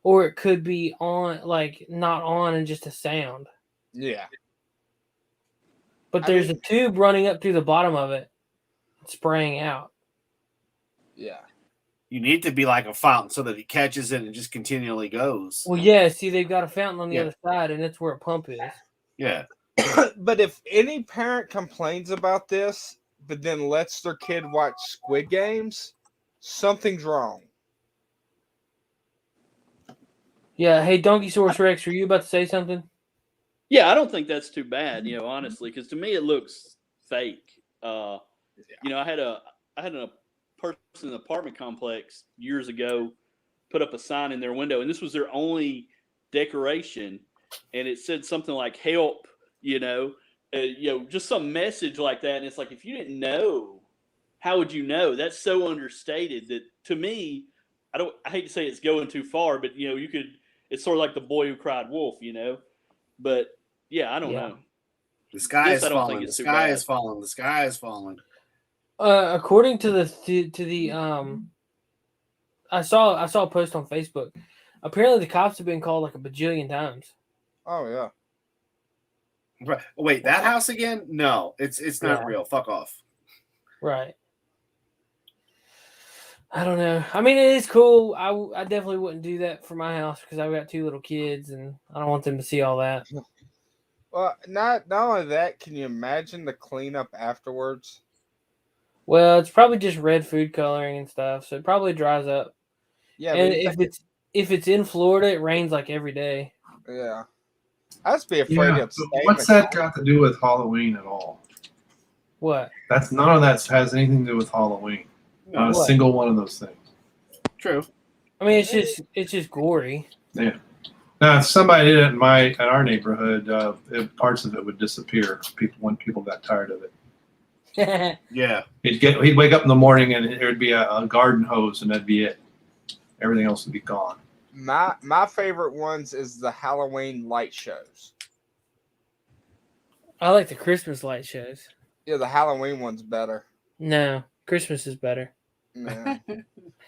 or it could be on, like not on and just a sound. Yeah. But there's a tube running up through the bottom of it, spraying out. Yeah. You need to be like a fountain so that it catches it and just continually goes. Well, yeah. See, they've got a fountain on the other side, and that's where a pump is. Yeah. But if any parent complains about this, but then lets their kid watch Squid Games, something's wrong. Yeah. Hey, Donkey Source Rex, were you about to say something? Yeah, I don't think that's too bad, honestly, because to me it looks fake. I had a person in the apartment complex years ago put up a sign in their window, and this was their only decoration, and it said something like "help," just some message like that, and it's like, if you didn't know, how would you know? That's so understated that to me, I hate to say it's going too far, but it's sort of like the boy who cried wolf, but yeah, I don't know. The sky is falling. The sky is falling. The sky is falling. According to the I saw a post on Facebook. Apparently, the cops have been called like a bajillion times. Oh yeah. Right. Wait, that house again? No, it's not Yeah. real. Fuck off. Right. I don't know. I mean, it is cool. I definitely wouldn't do that for my house because I've got 2 little kids and I don't want them to see all that. Well, not only that, can you imagine the cleanup afterwards? Well, it's probably just red food coloring and stuff, so it probably dries up. Yeah, And but if it's in Florida, it rains like every day. yeah. I'd just be afraid Yeah, of but staying what's that got to do with Halloween at all? What? That's none of that has anything to do with Halloween. Not a What? single one of those things. True. I mean, it's just gory. Yeah. Now, if somebody did it in our neighborhood, parts of it would disappear. When people got tired of it, Yeah. he'd wake up in the morning and there would be a garden hose and that'd be it. Everything else would be gone. My favorite ones is the Halloween light shows. I like the Christmas light shows. Yeah, the Halloween one's better. No, Christmas is better. Yeah.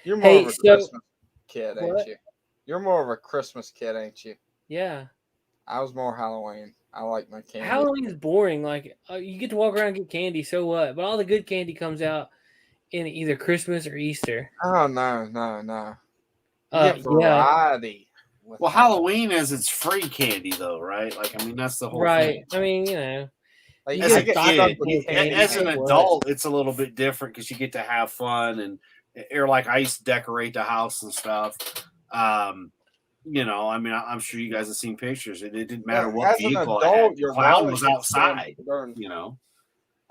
You're more Hey, of a so- Christmas kid, ain't What? you? You're more of a Christmas kid, ain't you? Yeah. I was more Halloween. I like my candy. Halloween is boring. Like you get to walk around and get candy, so what? But all the good candy comes out in either Christmas or Easter. Oh no. You get Yeah. variety. with Well, it. Halloween is it's free candy though, right? Like, I mean, that's the whole Right. thing. I mean, you know. Like, You As I a get stocked stuck kid, with candy. as an so what? adult, it's a little bit different because you get to have fun and or like I used to decorate the house and stuff. You know, I mean, I'm sure you guys have seen pictures. It didn't matter what As an vehicle adult, it had. The your clown wallet was gets outside. burned. You know.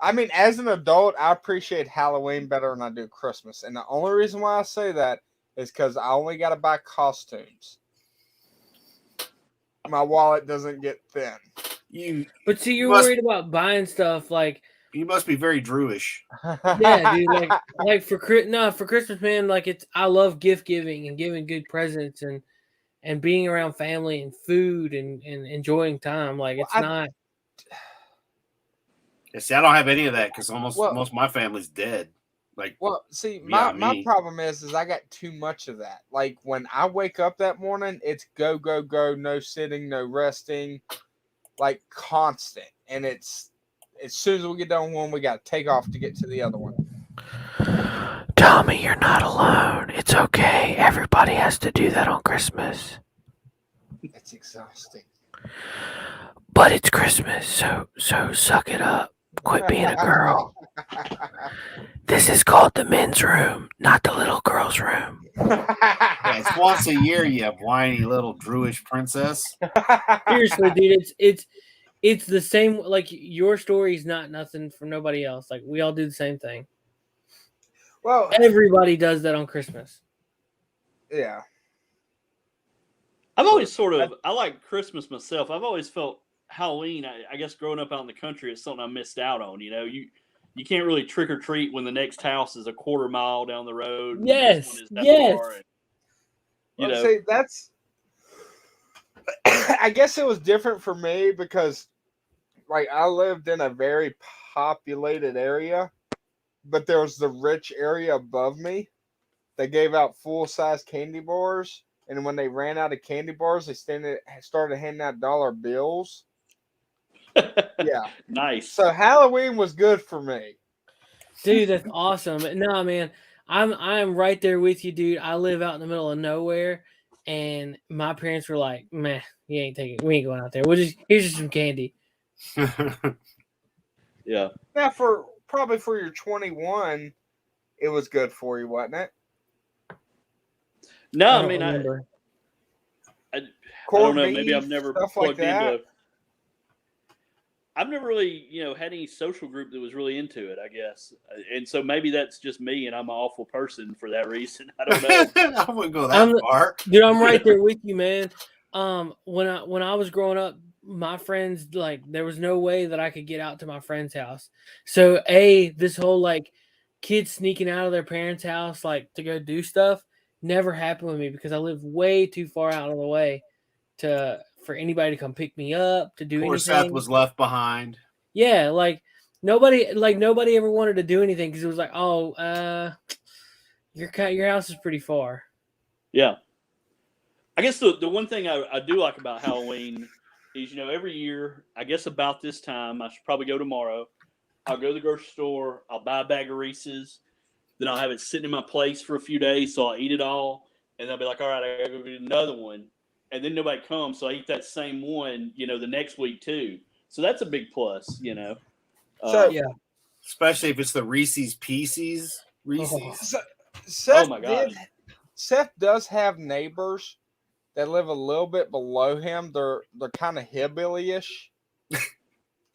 I mean, as an adult, I appreciate Halloween better than I do Christmas, and the only reason why I say that is because I only got to buy costumes. My wallet doesn't get thin. But see, you're must- worried about buying stuff like You must be very Drewish. yeah, dude. Like for Christmas, man. Like I love gift giving and giving good presents and being around family and food and enjoying time. Like it's not. Yeah, see, I don't have any of that because most of my family's dead. Like, Well, see, Yeah, my me. problem is I got too much of that. Like when I wake up that morning, it's go, no sitting, no resting, like constant. And it's as soon as we get done one, we got to take off to get to the other one. Tommy, you're not alone. It's okay. Everybody has to do that on Christmas. It's exhausting. But it's Christmas, so suck it up. Quit being a girl. This is called the men's room, not the little girl's room. yeah, it's once a year, you whiny little Drewish princess. Seriously, dude, it's the same. Like your story's not nothing from nobody else. Like we all do the same thing. Well, Everybody does that on Christmas. yeah. I've always I like Christmas myself. I've always felt Halloween, I guess growing up out in the country is something I missed out on. You know, you can't really trick or treat when the next house is a quarter mile down the road. and Yes, this one is that yes. far, and, you Well, know, see, that's. I guess it was different for me because, like, I lived in a very populated area, but there was the rich area above me. They gave out full-size candy bars, and when they ran out of candy bars, they started handing out dollar bills. Yeah. nice. So Halloween was good for me. Dude, that's awesome. No, man, I'm right there with you, dude. I live out in the middle of nowhere, and my parents were like, "Meh, we ain't going out there. Here's just some candy." Yeah. Now, probably for your 21, it was good for you, wasn't it? No, I don't mean, I remember. don't know. Corned Maybe beef, I've never stuff plugged like that. into. I've never really, had any social group that was really into it, I guess. And so maybe that's just me, and I'm an awful person for that reason. I don't know. I wouldn't go that far. Dude, I'm right there with you, man. When I was growing up, my friends, like, there was no way that I could get out to my friend's house. So this whole like kids sneaking out of their parents' house like to go do stuff never happened with me because I live way too far out of the way for anybody to come pick me up to do Poor anything. Seth was left behind. Yeah, like nobody ever wanted to do anything because it was like, oh, your house is pretty far. Yeah. I guess the one thing I do like about Halloween is, every year, I guess about this time, I should probably go tomorrow. I'll go to the grocery store. I'll buy a bag of Reese's. Then I'll have it sitting in my place for a few days, so I'll eat it all. And I'll be like, all right, I got to go get another one. And then nobody comes, so I eat that same one, the next week too. So that's a big plus, So Yeah. Especially if it's the Reese's Pieces. Seth my God. Seth does have neighbors that live a little bit below him. They're kind of hillbilly-ish,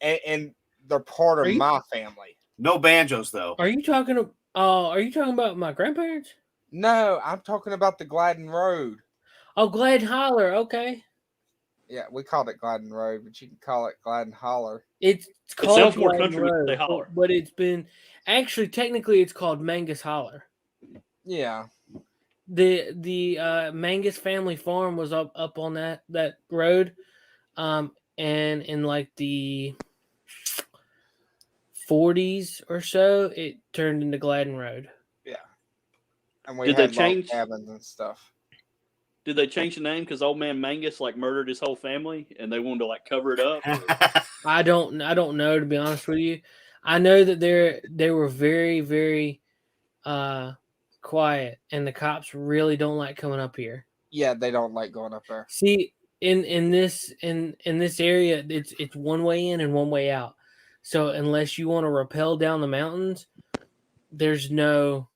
and they're part of my family. No banjos though. Are you talking about my grandparents? No, I'm talking about the Gladden Road. Oh, Gladden Holler. Okay. Yeah, we called it Gladden Road, but you can call it Gladden Holler. It's It called sounds more Gladden country when you say Road, holler. but it's been technically it's called Mangus Holler. Yeah. The Mangus family farm was up on that road, and in like the 40s or so, it turned into Gladden Road. Yeah. And we Did they had log change- cabins and stuff. Did they change the name because old man Mangus murdered his whole family and they wanted to cover it up? I don't know, to be honest with you. I know that they were very, very quiet, and the cops really don't like coming up here. Yeah, they don't like going up there. See, in this area, it's one way in and one way out. So unless you want to rappel down the mountains, there's no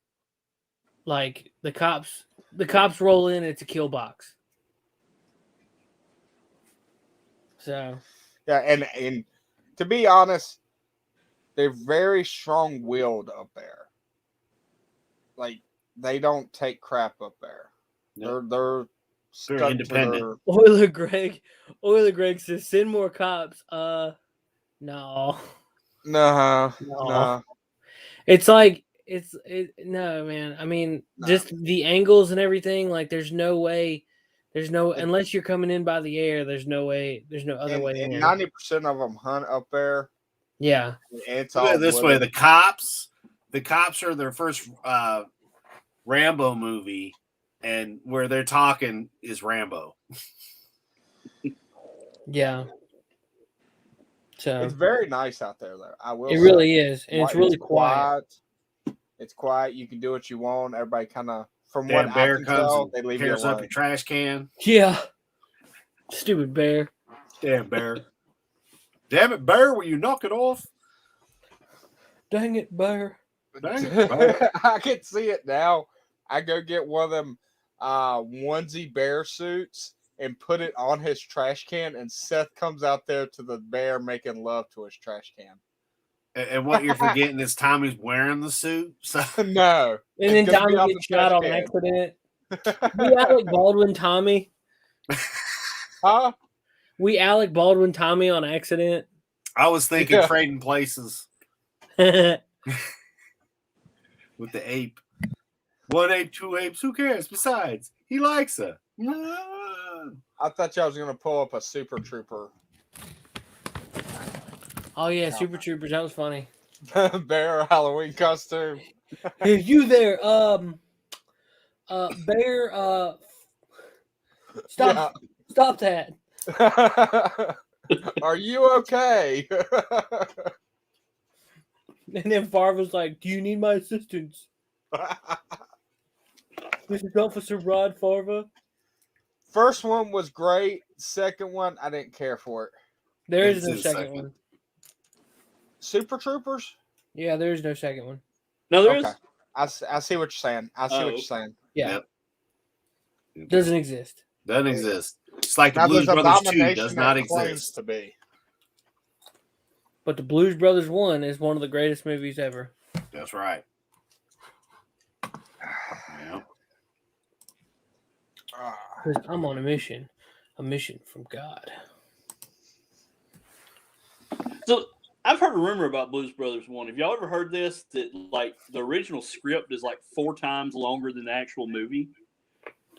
the cops roll in, it's a kill box. So Yeah, and to be honest, they're very strong-willed up there. Like, they don't take crap up there. No. They're stuck to independent. their- Oiler Greg says send more cops. No. No. It's no, man. I mean, just the angles and everything. Like, there's no way. There's no, unless you're coming in by the air. There's no way. There's no other way in. 90% of them hunt up there. Yeah. It's Look at all it this way: wooded. the cops are their first Rambo movie, and where they're talking is Rambo. Yeah. So It's very nice out there, though. I will. it say. really is, and it's really quiet. It's quiet. You can do what you want. Everybody kind of, from Damn what bear I can comes tell, and they leave you tears up alone. your trash can. Yeah. Stupid bear. Damn bear. Damn it, bear! Will you knock it off? Dang it, bear. Dang it, bear. I can see it now. I go get one of them onesie bear suits and put it on his trash can, and Seth comes out there to the bear making love to his trash can. And what you're forgetting is Tommy's wearing the suit. So No. And then It's gonna Tommy be off gets the trash shot on can. accident. We Alec Baldwin Tommy. Huh? We Alec Baldwin Tommy on accident. I was thinking Yeah. trading places Yeah. with the ape. One ape, two apes. Who cares? Besides, he likes her. I thought y'all was going to pull up a Super Trooper Oh yeah, Super Troopers. That was funny. bear Halloween costume. Hey, you there? Bear. Stop! Stop that! Are you okay? And then Farva's like, "Do you need my assistance, This is Officer Rod Farva?" First one was great. Second one, I didn't care for it. There is It's no the second second. one. Super Troopers? Yeah, there is no second one. No, there is. Okay. I see what you're saying. I see what you're saying. Yeah, Yep. doesn't exist. Doesn't exist. It's like the Now, Blues there's Brothers 2 Abomination does not that claims exist. to be. But the Blues Brothers 1 is one of the greatest movies ever. That's right. Yeah. 'Cause I'm on a mission from God. So I've heard a rumor about Blues Brothers 1. Have y'all ever heard this? That the original script is 4 times longer than the actual movie,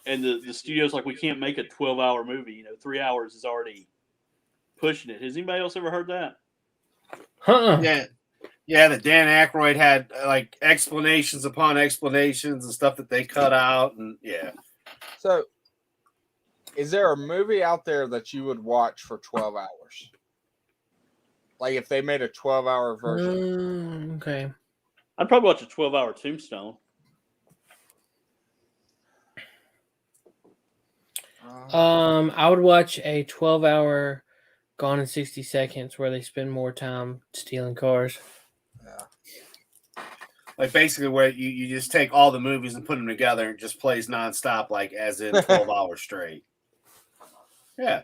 and the studio's we can't make a 12-hour movie. 3 hours is already pushing it. Has anybody else ever heard that? Yeah, that Dan Aykroyd had explanations upon explanations and stuff that they cut out, and yeah. So, is there a movie out there that you would watch for 12 hours? Like if they made a 12-hour version. Okay. I'd probably watch a 12-hour Tombstone. I would watch a 12-hour Gone in 60 Seconds where they spend more time stealing cars. Yeah. Like basically where you just take all the movies and put them together and it just plays nonstop, like as in 12 hours straight. Yeah.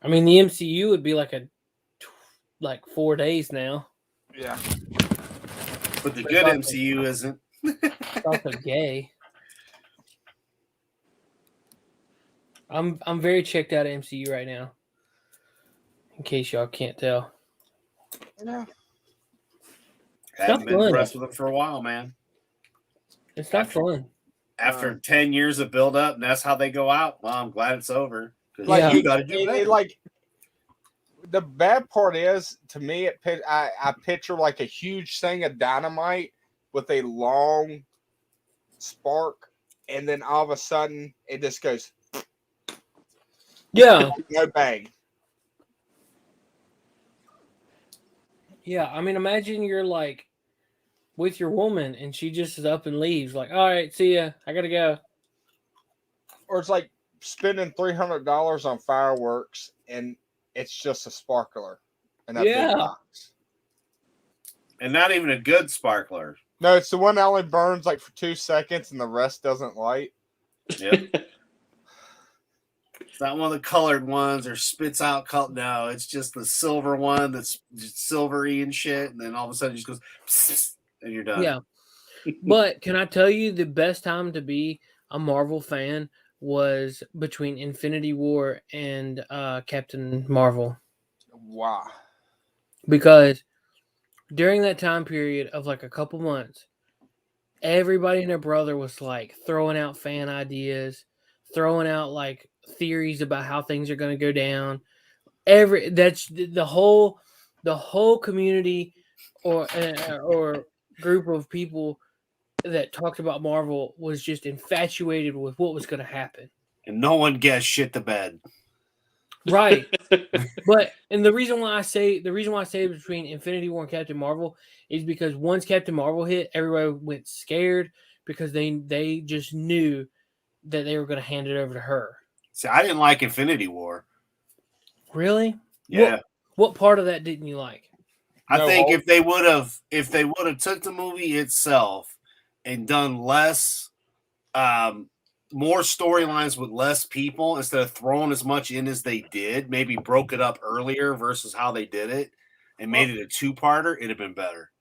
I mean, the MCU would be like 4 days now. Yeah. But the good MCU isn't. It's also gay. I'm very checked out of MCU right now. In case y'all can't tell. Yeah. Haven't been impressed with them for a while, man. It's not fun. After 10 years of build up, and that's how they go out. Well, I'm glad it's over. Like you got to do better. Like the bad part is, to me, I picture like a huge thing of dynamite with a long spark, and then all of a sudden it just goes. Yeah. No bang. Yeah, I mean, imagine you're like with your woman and she just is up and leaves. Like, all right, see ya. I gotta go. Or it's like spending $300 on fireworks and it's just a sparkler. And that big box. And not even a good sparkler. No, it's the one that only burns like for 2 seconds and the rest doesn't light. Yep. It's not one of the colored ones or spits out color. No, it's just the silver one that's just silvery and shit. And then all of a sudden it just goes, psst, and you're done. Yeah. But can I tell you the best time to be a Marvel fan was between Infinity War and Captain Marvel. Wow. Because during that time period of like a couple months, everybody and their brother was like throwing out fan ideas, throwing out like theories about how things are going to go down. That's the whole community or group of people that talked about Marvel was just infatuated with what was going to happen. And no one guessed shit to bed. Right. And the reason why I say between Infinity War and Captain Marvel is because once Captain Marvel hit, everybody went scared because they just knew that they were going to hand it over to her. See, I didn't like Infinity War. Really? Yeah. What part of that didn't you like? I think if they would have took the movie itself and done less, more storylines with less people instead of throwing as much in as they did, maybe broke it up earlier versus how they did it and made it a two-parter, it'd have been better.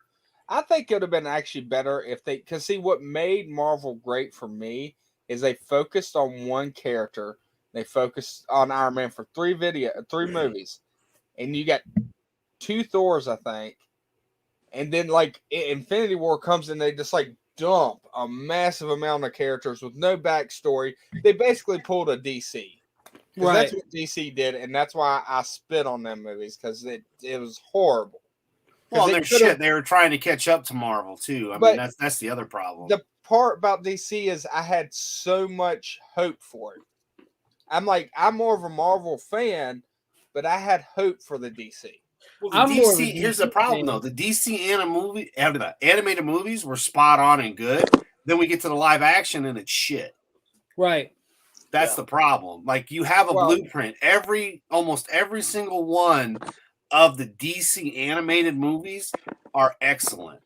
I think it would have been actually better if they, because see, what made Marvel great for me is they focused on one character. They focused on Iron Man for three movies, and you got 2 Thors, I think, and then like Infinity War comes and they just like dump a massive amount of characters with no backstory. They basically pulled a DC. Right. That's what DC did, and that's why I spit on them movies, because it was horrible. Well, they're shit. They were trying to catch up to Marvel too. I mean, that's the other problem. The part about DC is I had so much hope for it. I'm more of a Marvel fan, but I had hope for the DC. Well, DC, here's the problem though. The DC animated movies were spot on and good. Then we get to the live action and it's shit. Right. That's the problem. Like you have a blueprint. Almost every single one of the DC animated movies are excellent.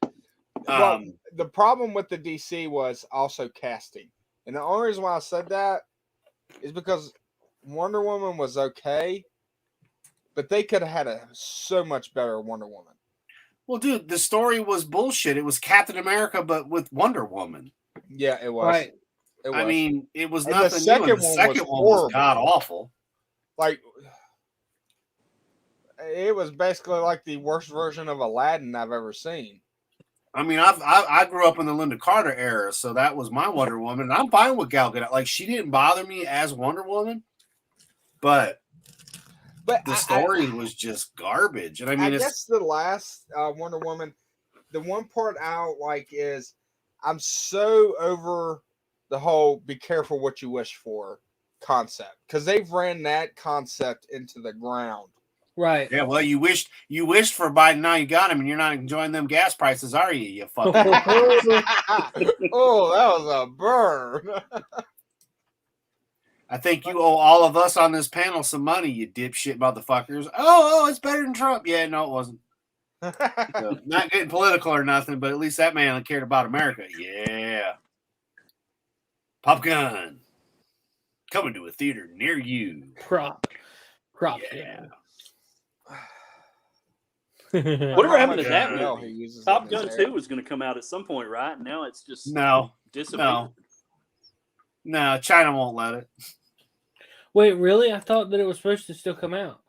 The problem with the DC was also casting. And the only reason why I said that is because Wonder Woman was okay, but they could have had a so much better Wonder Woman. Well, dude, the story was bullshit. It was Captain America, but with Wonder Woman. Yeah, it was. Right. It was. I mean, it was nothing new. The second one was god awful. Like, it was basically like the worst version of Aladdin I've ever seen. I mean, I grew up in the Linda Carter era, so that was my Wonder Woman, and I'm fine with Gal Gadot. Like, she didn't bother me as Wonder Woman, but the story was just garbage. And I mean, I guess the last Wonder Woman, the one part I don't like is I'm so over the whole "be careful what you wish for" concept, because they've ran that concept into the ground. Right. Yeah, well, you wished for Biden, now you got him, and you're not enjoying them gas prices, are you? You fucking. Oh, that was a burn. I think you owe all of us on this panel some money, you dipshit motherfuckers. Oh, it's better than Trump. Yeah, no, it wasn't. So, not getting political or nothing, but at least that man cared about America. Yeah. Pop Gun. Coming to a theater near you. Prop. Yeah. Whatever happened to that Hell, movie? he uses Top it in Gun his 2 was going to come out at some point, right? Now it's just disappeared. No, China won't let it. Wait, really? I thought that it was supposed to still come out.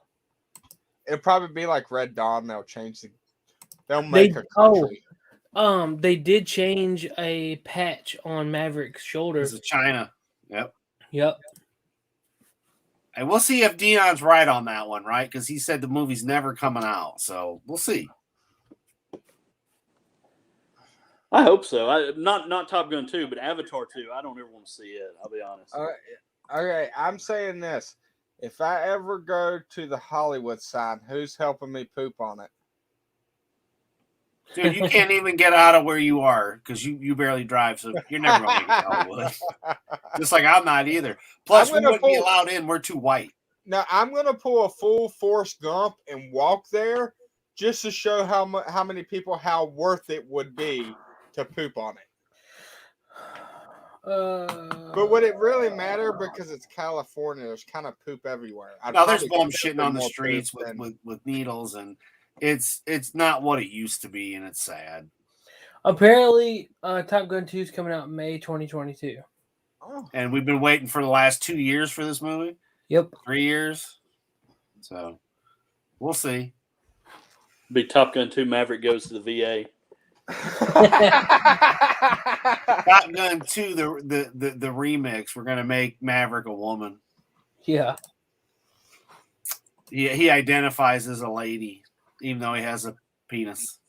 It'll probably be like Red Dawn. They'll make a country. They did change a patch on Maverick's shoulder. This is China. Yep. And we'll see if Dion's right on that one, right? Because he said the movie's never coming out. So we'll see. I hope so. Not Top Gun 2, but Avatar 2. I don't ever want to see it. I'll be honest. Okay, I'm saying this. If I ever go to the Hollywood sign, who's helping me poop on it? Dude, you can't even get out of where you are because you barely drive, so you're never going to make it to Hollywood. Just like I'm not either. Plus, we wouldn't be allowed in. We're too white. Now, I'm going to pull a full Forrest Gump and walk there just to show how many people, how worth it would be to poop on it. But would it really matter because it's California? There's kind of poop everywhere. No, there's bum shitting on the streets with needles, and it's not what it used to be, and it's sad. Apparently, Top Gun 2 is coming out in May 2022. Oh. And we've been waiting for the last 2 years for this movie. Yep. 3 years. So we'll see. Be Top Gun 2 Maverick goes to the VA. Top Gun 2, the remix. We're gonna make Maverick a woman. Yeah. He identifies as a lady, even though he has a penis.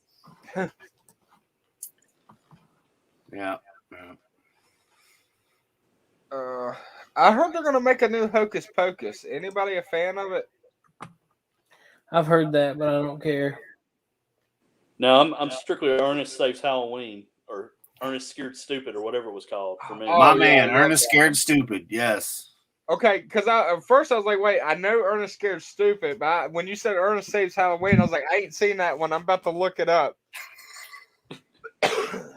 Yeah. I heard they're gonna make a new Hocus Pocus. Anybody a fan of it? I've heard that, but I don't care. No, I'm strictly Ernest Saves Halloween or Ernest Scared Stupid or whatever it was called for me. Ernest Scared Stupid. Yes. Okay, because at first I was like, wait, I know Ernest Scared Stupid, but when you said Ernest Saves Halloween, I was like, I ain't seen that one. I'm about to look it up. Oh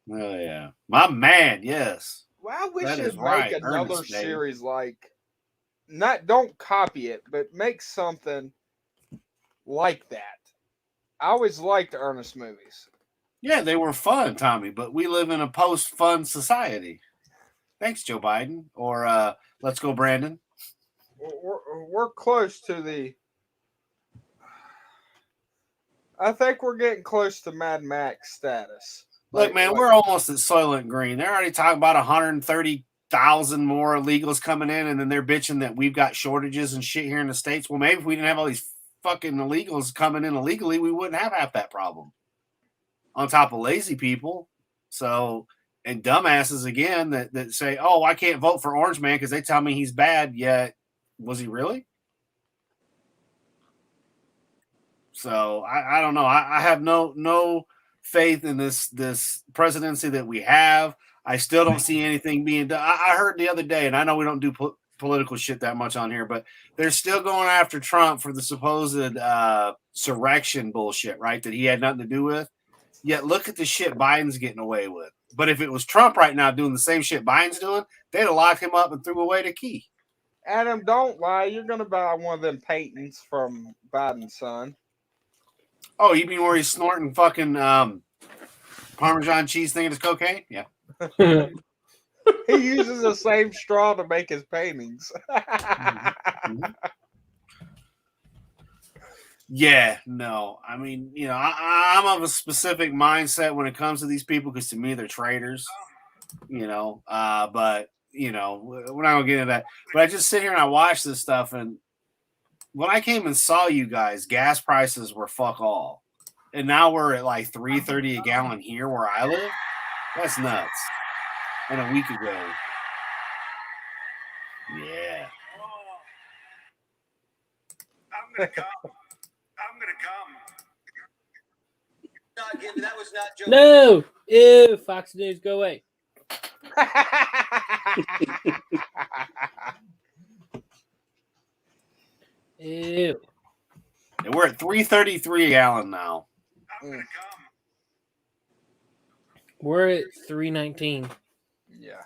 yeah, my man. Yes. Well, I wish That they'd is make right, another Ernest, baby. series don't copy it, but make something like that. I always liked Ernest movies. Yeah, they were fun, Tommy, but we live in a post-fun society. Thanks, Joe Biden. Or let's go, Brandon. We're close to the... I think we're getting close to Mad Max status. Look, man, we're almost at Soylent Green. They're already talking about 130,000 more illegals coming in, and then they're bitching that we've got shortages and shit here in the States. Well, maybe if we didn't have all these fucking illegals coming in illegally, we wouldn't have half that problem. On top of lazy people. So, and dumbasses again that say, oh, I can't vote for Orange Man because they tell me he's bad. Yet, was he really? So I don't know. I have no faith in this presidency that we have. I still don't see anything being done. I heard the other day, and I know we don't do political shit that much on here, but they're still going after Trump for the supposed surrection bullshit, right? That he had nothing to do with. Yet look at the shit Biden's getting away with. But if it was Trump right now doing the same shit Biden's doing, they'd have locked him up and threw away the key. Adam, don't lie. You're going to buy one of them paintings from Biden's son. Oh, you mean where he's snorting fucking Parmesan cheese thinking it's cocaine? Yeah. He uses the same straw to make his paintings. Mm-hmm. Yeah, no. I mean, you know, I'm of a specific mindset when it comes to these people because to me they're traitors. You know, but you know, we're not gonna get into that. But I just sit here and I watch this stuff, and when I came and saw you guys, gas prices were fuck all, and now we're at like $3.30 a gallon here where I live. That's nuts. and a week ago. Yeah. I'm gonna come. I'm gonna come. That was not joking. No. Ew. Fox News, go away. Ew. And we're at $3.33 a gallon now. I'm gonna come. We're at $3.19. Yeah.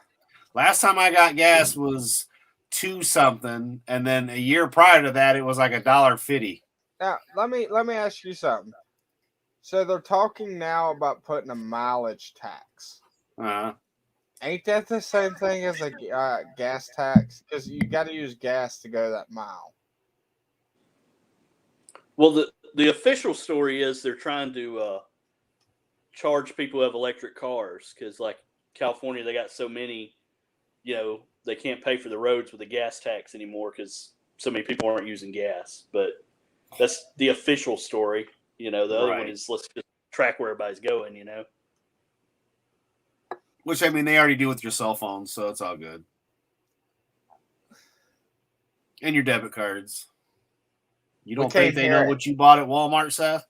Last time I got gas was $2 something, and then a year prior to that, it was like $1.50. Now let me ask you something. So they're talking now about putting a mileage tax. Ain't that the same thing as a gas tax? Because you got to use gas to go that mile. Well, the official story is they're trying to charge people who have electric cars because, like California, they got so many, they can't pay for the roads with a gas tax anymore because so many people aren't using gas. But that's the official story. The other one is let's just track where everybody's going. Which, I mean, they already do with your cell phone, so it's all good. And your debit cards. You don't think they know what you bought at Walmart, Seth?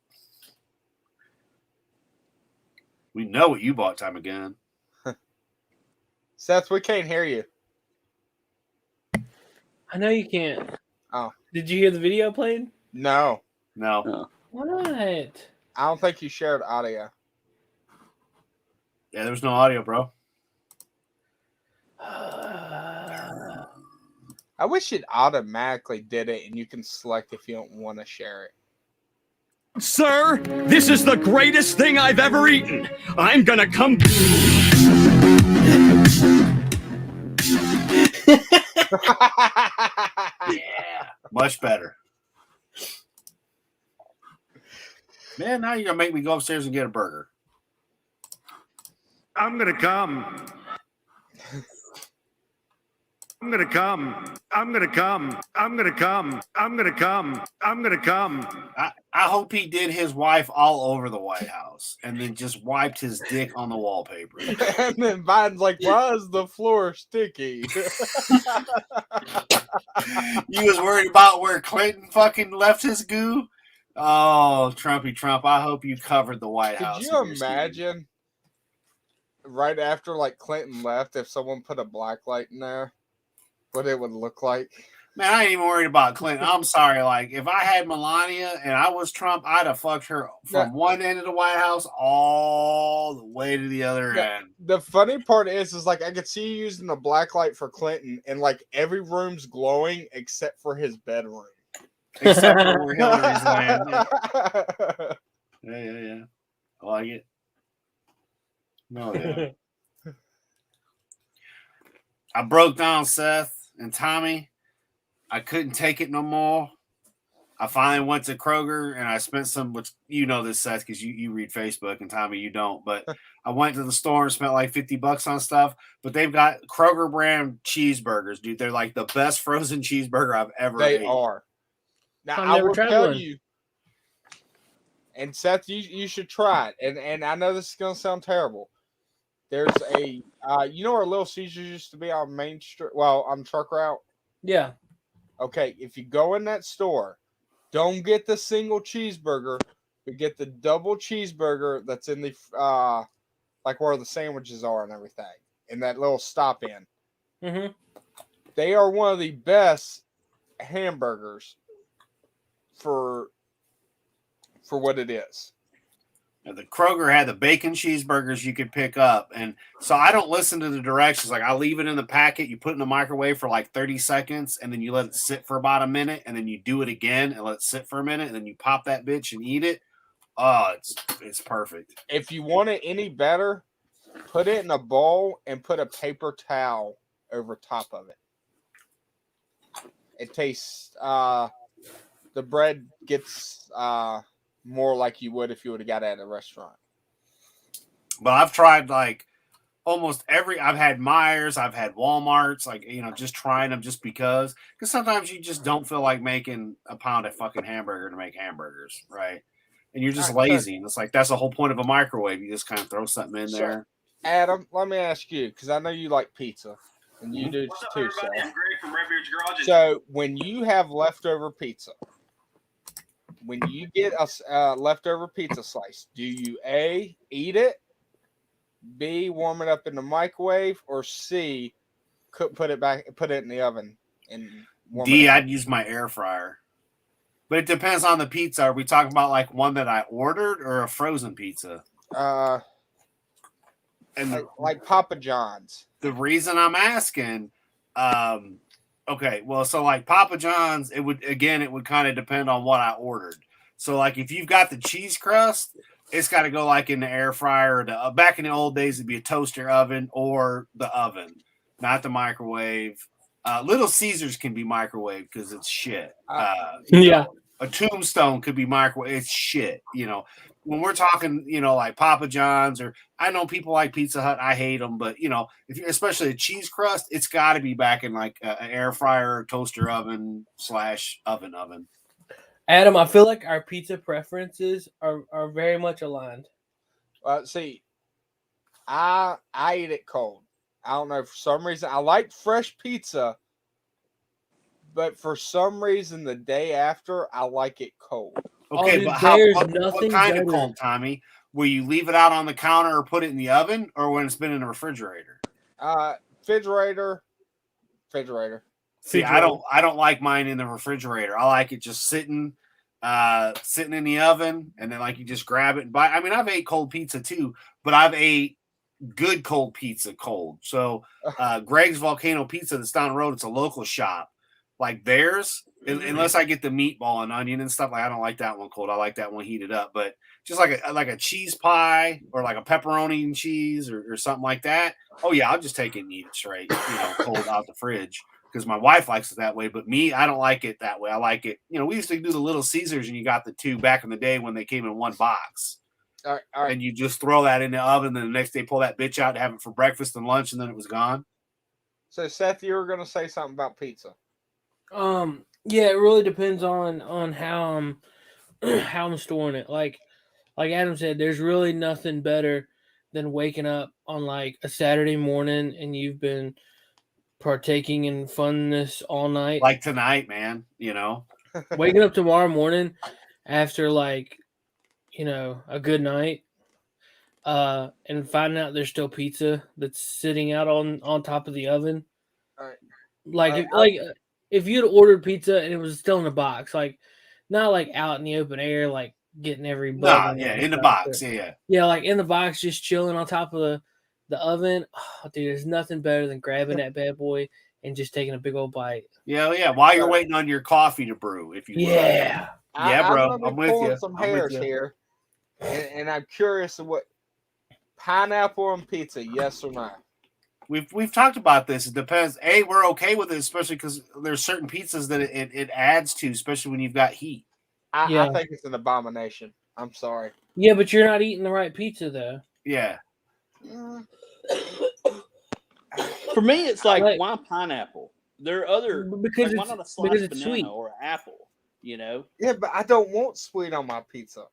We know what you bought time again. Seth, we can't hear you. I know you can't. Oh. Did you hear the video playing? No. What? I don't think you shared audio. Yeah, there was no audio, bro. I wish it automatically did it and you can select if you don't want to share it. Sir, this is the greatest thing I've ever eaten. I'm gonna come. Yeah, much better. Man, now you're going to make me go upstairs and get a burger. I'm gonna come. I'm gonna come. I'm gonna come. I'm gonna come. I'm gonna come. I'm gonna come. I hope he did his wife all over the White House and then just wiped his dick on the wallpaper. And then Biden's like, why is the floor sticky? You was worried about where Clinton fucking left his goo? Oh, Trumpy Trump, I hope you covered the White House. Could you imagine right after like Clinton left if someone put a black light in there? What it would look like. Man, I ain't even worried about Clinton. I'm sorry. Like, if I had Melania and I was Trump, I'd have fucked her from one end of the White House all the way to the other end. The funny part is like I could see you using a black light for Clinton, and like every room's glowing except for his bedroom. Except for where Hillary's laying. Yeah. I like it. No, yeah. I broke down Seth and Tommy. I couldn't take it no more. I finally went to Kroger and I spent some, which you know this, Seth, because you read Facebook, and Tommy, you don't. But I went to the store and spent like $50 on stuff. But they've got Kroger brand cheeseburgers, dude. They're like the best frozen cheeseburger I've ever ate. They are. Now, I will tell you, and Seth, you should try it. And I know this is going to sound terrible. There's a, you know where Little Caesars used to be on Main Street? Well, on Truck Route? Yeah. Okay, if you go in that store, don't get the single cheeseburger, but get the double cheeseburger that's in the, like where the sandwiches are and everything, in that little stop in. Mm-hmm. They are one of the best hamburgers for what it is. The Kroger had the bacon cheeseburgers you could pick up. And so I don't listen to the directions. Like, I leave it in the packet. You put it in the microwave for like 30 seconds, and then you let it sit for about a minute, and then you do it again and let it sit for a minute, and then you pop that bitch and eat it. Oh, it's perfect. If you want it any better, put it in a bowl and put a paper towel over top of it. It tastes, the bread gets, more like you would if you would have got it at a restaurant. But I've tried like almost every, I've had Myers, I've had Walmart's, like, you know, just trying them just because sometimes you just don't feel like making a pound of fucking hamburger to make hamburgers, right? And you're just lazy. And it's like, that's the whole point of a microwave. You just kind of throw something in there. Adam, let me ask you, because I know you like pizza, and you do What's up, too, everybody? Seth. I'm Greg from Redbeard's Garage. So when you have leftover pizza, when you get a leftover pizza slice, do you A, eat it, B, warm it up in the microwave, or C, put it in the oven and warm it D, up? I'd use my air fryer. But it depends on the pizza. Are we talking about like one that I ordered or a frozen pizza? And like Papa John's. The reason I'm asking, okay, well, so like Papa John's, it would kind of depend on what I ordered. So like if you've got the cheese crust, it's got to go like in the air fryer. Or back in the old days, it'd be a toaster oven or the oven, not the microwave. Little Caesars can be microwave because it's shit. Yeah. A Tombstone could be microwave. It's shit. When we're talking, like Papa John's, or I know people like Pizza Hut. I hate them, but if you're especially a cheese crust, it's got to be back in like an air fryer, toaster oven / oven. Adam, I feel like our pizza preferences are very much aligned. See, I eat it cold. I don't know, for some reason I like fresh pizza, but for some reason the day after I like it cold. Okay, but what kind of cold, Tommy? Will you leave it out on the counter or put it in the oven, or when it's been in the refrigerator? Refrigerator. See, I don't like mine in the refrigerator. I like it just sitting in the oven, and then like you just grab it and buy. I mean, I've ate cold pizza too, but I've ate good cold pizza cold. So Greg's Volcano Pizza that's down the road, it's a local shop. Like theirs, unless I get the meatball and onion and stuff, like I don't like that one cold. I like that one heated up. But just like a cheese pie or like a pepperoni and cheese or something like that. Oh yeah, I'll just take it and eat it straight, cold out the fridge. Because my wife likes it that way, but me, I don't like it that way. I like it. We used to do the Little Caesars, and you got the two back in the day when they came in one box. All right. And you just throw that in the oven, then the next day pull that bitch out and have it for breakfast and lunch, and then it was gone. So Seth, you were going to say something about pizza. Yeah, it really depends on how I'm storing it. Like Adam said, there's really nothing better than waking up on like a Saturday morning and you've been partaking in funness all night. Like tonight, man, Waking up tomorrow morning after like, a good night, and finding out there's still pizza that's sitting out on top of the oven. All right. If you'd ordered pizza and it was still in the box, like not like out in the open air, like getting every bug. In the box, yeah. Yeah, like in the box, just chilling on top of the oven. Oh, dude, there's nothing better than grabbing that bad boy and just taking a big old bite. Yeah. While you're waiting on your coffee to brew, if you yeah, bro, I'm with you. Some hairs here, and I'm curious of what pineapple on pizza, yes or no? We've talked about this. It depends. We're okay with it, especially because there's certain pizzas that it adds to, especially when you've got heat. I think it's an abomination. I'm sorry. Yeah, but you're not eating the right pizza though. Yeah. For me, it's like why pineapple? There are other because why not a sliced it's banana sweet or an apple? Yeah, but I don't want sweet on my pizza.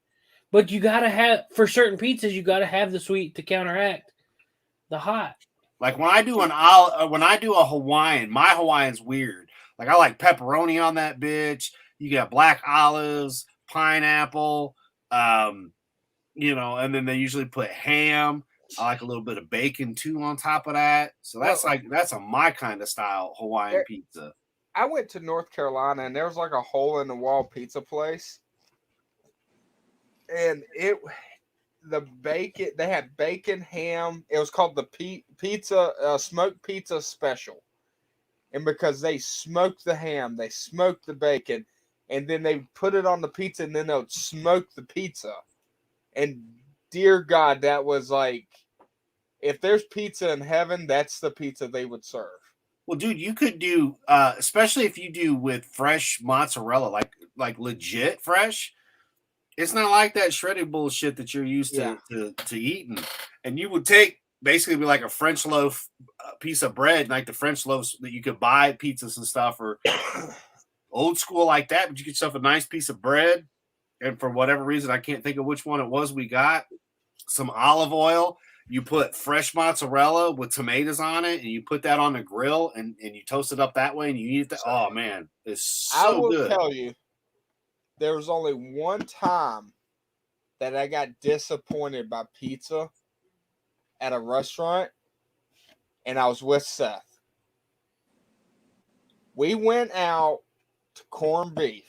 But you gotta have for certain pizzas, you gotta have the sweet to counteract the hot. Like when I do a Hawaiian, my Hawaiian's weird. Like I like pepperoni on that bitch. You got black olives, pineapple, and then they usually put ham. I like a little bit of bacon too on top of that. So that's my kind of style Hawaiian pizza. I went to North Carolina and there was like a hole in the wall pizza place. And they had bacon, ham. It was called the pizza smoked pizza special. And because they smoked the ham, they smoked the bacon, and then they put it on the pizza, and then they would smoke the pizza. And dear God, that was like, if there's pizza in heaven, that's the pizza they would serve. Well, dude, you could do, especially if you do with fresh mozzarella, like legit fresh. It's not like that shredded bullshit that you're used to eating. And you would take basically be like a French loaf piece of bread, like the French loaves that you could buy at pizzas and stuff, or old school like that. But you get yourself a nice piece of bread, and for whatever reason, I can't think of which one it was we got, some olive oil. You put fresh mozzarella with tomatoes on it, and you put that on the grill, and you toast it up that way, and you eat it. Oh man, it's so I will good. tell you, there was only one time that I got disappointed by pizza at a restaurant, and I was with Seth. We went out to corned beef,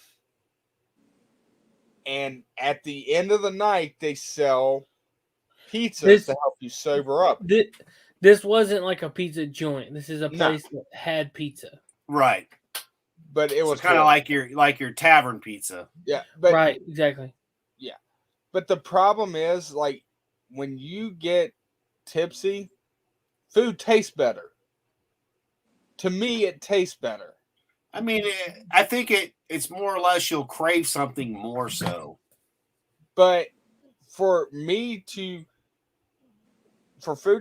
and at the end of the night, they sell pizzas to help you sober up. This wasn't like a pizza joint. This is a place that had pizza. Right. But it was kind of like your tavern pizza. Yeah. But, right. Exactly. Yeah. But the problem is, like, when you get tipsy, food tastes better. To me, it tastes better. I mean, I think it's more or less you'll crave something more so. But for food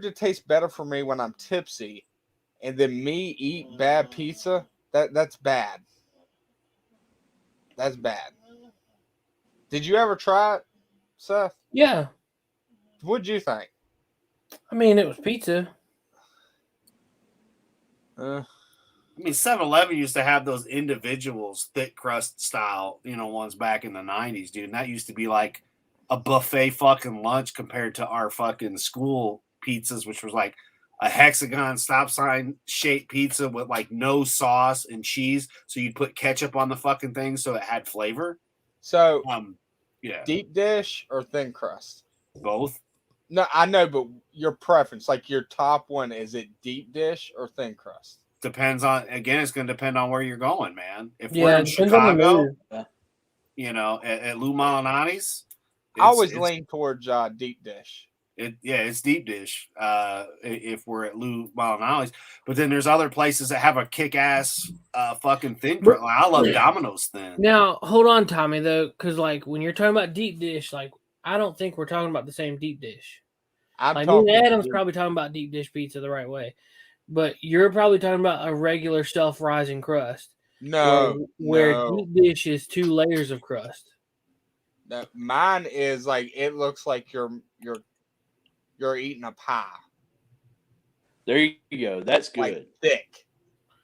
to taste better for me when I'm tipsy, and then me eat bad pizza, that's bad. That's bad. Did you ever try it, Seth? Yeah. What'd you think? I mean, it was pizza. I mean, 7-Eleven used to have those individuals, thick crust style, ones back in the 90s, dude. And that used to be like a buffet fucking lunch compared to our fucking school pizzas, which was like a hexagon stop sign shaped pizza with like no sauce and cheese. So you'd put ketchup on the fucking thing so it had flavor. So, yeah. Deep dish or thin crust? Both. No, I know, but your preference, like your top one, is it deep dish or thin crust? Depends on, again, it's going to depend on where you're going, man. If Yeah, we're in it depends Chicago, on the mood. at Lou Malinati's, I always lean towards deep dish. It's deep dish if we're at Lou Malinati's. But then there's other places that have a kick-ass fucking thin crust. Like, I love Domino's thin. Now, hold on, Tommy, though, because, like, when you're talking about deep dish, like, I don't think we're talking about the same deep dish. Like, me and Adam's probably talking about deep dish pizza the right way. But you're probably talking about a regular stuffed rising crust. No. Where deep dish is 2 layers of crust. No, mine is like, it looks like you're eating a pie. There you go. That's good. Like thick.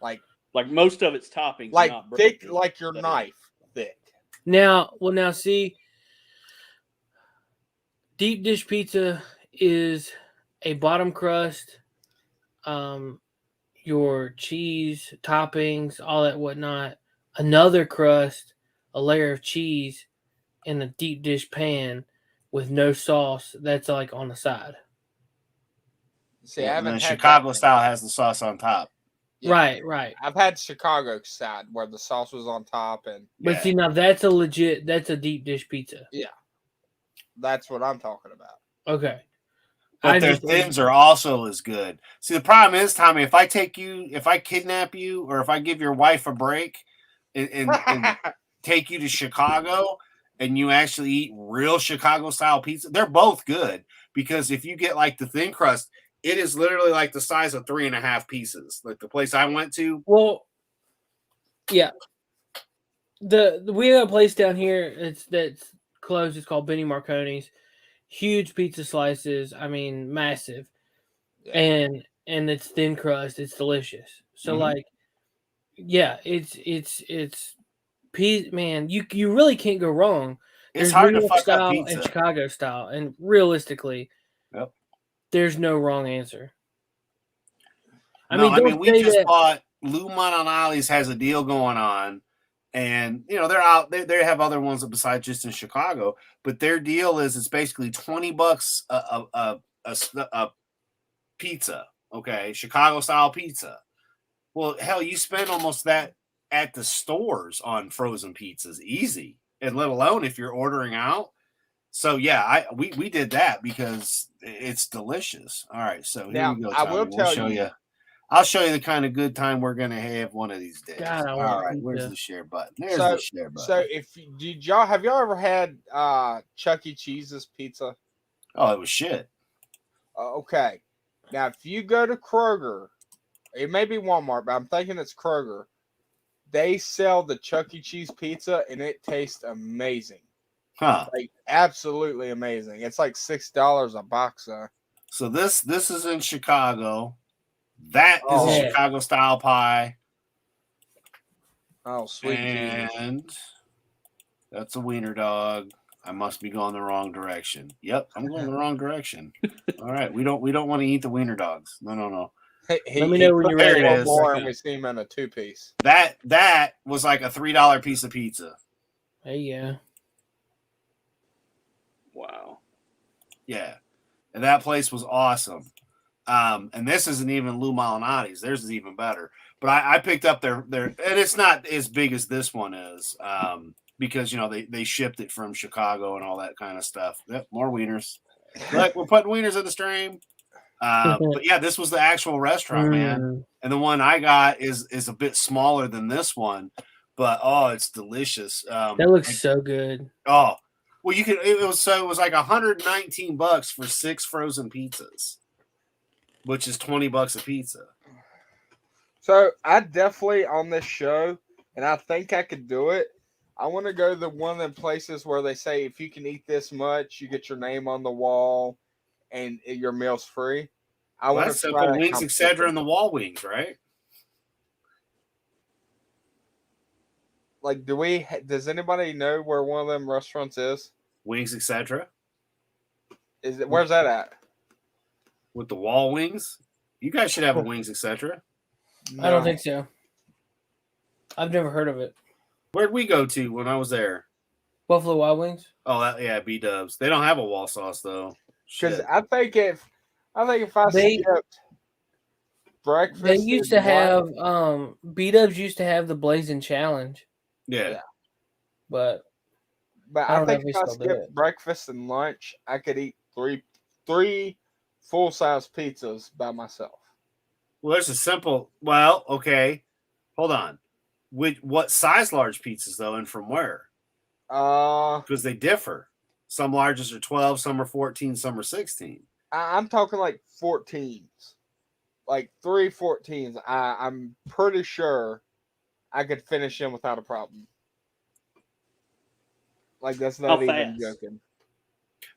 Like most of its toppings. Like not thick, broken. like your knife thick. Now see, deep dish pizza is a bottom crust, your cheese, toppings, all that whatnot, another crust, a layer of cheese in a deep dish pan with no sauce. That's like on the side. See, I haven't had Chicago style has the sauce on top. Yeah. Right. I've had Chicago side where the sauce was on top, But see, now that's a deep dish pizza. Yeah, that's what I'm talking about. Okay. But their thins are also as good. See, the problem is, Tommy, if I kidnap you, or if I give your wife a break and take you to Chicago and you actually eat real Chicago style pizza, they're both good. Because if you get like the thin crust, it is literally like the size of 3.5 pieces. Like the place I went to. Well, yeah. We have a place down here that's closed. It's called Benny Marconi's. Huge pizza slices. I mean, massive. Yeah. And it's thin crust. It's delicious. So like, yeah, it's man, you really can't go wrong. It's hard to fuck style up pizza. And Chicago style, and realistically, there's no wrong answer. I mean, we just bought Lou Malinati's has a deal going on, and they're out. They have other ones besides just in Chicago, but their deal is it's basically $20 a pizza. Okay, Chicago style pizza. Well, hell, you spend almost that at the stores on frozen pizzas, easy, and let alone if you're ordering out. So yeah, we did that because it's delicious. All right, so here we go. Tommy. I will tell you. I'll show you the kind of good time we're gonna have one of these days. God, all right, where's the share button? There's the share button. So have y'all ever had Chuck E. Cheese's pizza? Oh, it was shit. Okay, now if you go to Kroger, it may be Walmart, but I'm thinking it's Kroger. They sell the Chuck E. Cheese pizza, and it tastes amazing. Huh? Like absolutely amazing. It's like $6 a box. So this is in Chicago. That is a Yeah. Chicago style pie. Oh, sweet Jesus. And that's a wiener dog. I must be going the wrong direction. Yep, I'm going the wrong direction. All right, we don't want to eat the wiener dogs. No. Let me know when you're There ready. it is. More and we see him in a 2-piece. That was like a $3 piece of pizza. There you go. Wow. Yeah, and that place was awesome. And this isn't even Lou Malinati's. Theirs is even better. But I picked up their, and it's not as big as this one is, because they shipped it from Chicago and all that kind of stuff. Yep, more wieners. Like we're putting wieners in the stream. But yeah, this was the actual restaurant, man. And the one I got is a bit smaller than this one, but it's delicious. That looks so good. Oh, well, you could. It was like $119 for 6 frozen pizzas, which is $20 a pizza. So I definitely on this show, and I think I could do it. I want to go to one of them places where they say if you can eat this much, you get your name on the wall, and your meal's free. I want to simple wings, etc. And the wall wings, right? Like, does anybody know where one of them restaurants is? Wings, etc. Where's that at? With the wall wings? You guys should have a wings, etc. I don't think so. I've never heard of it. Where'd we go to when I was there? Buffalo Wild Wings. Oh, B-dubs. They don't have a wall sauce though. Because I think if I skipped breakfast, they used to have B-dubs used to have the Blazing Challenge. Yeah. But I think if I skipped breakfast and lunch, I could eat three full-size pizzas by myself. Well, there's a simple. Well, okay, hold on. What size large pizzas though, and from where? Because they differ. Some larges are 12, some are 14, some are 16. I'm talking like 14s, like 3 14s. I'm pretty sure I could finish them without a problem. Like that's not even joking.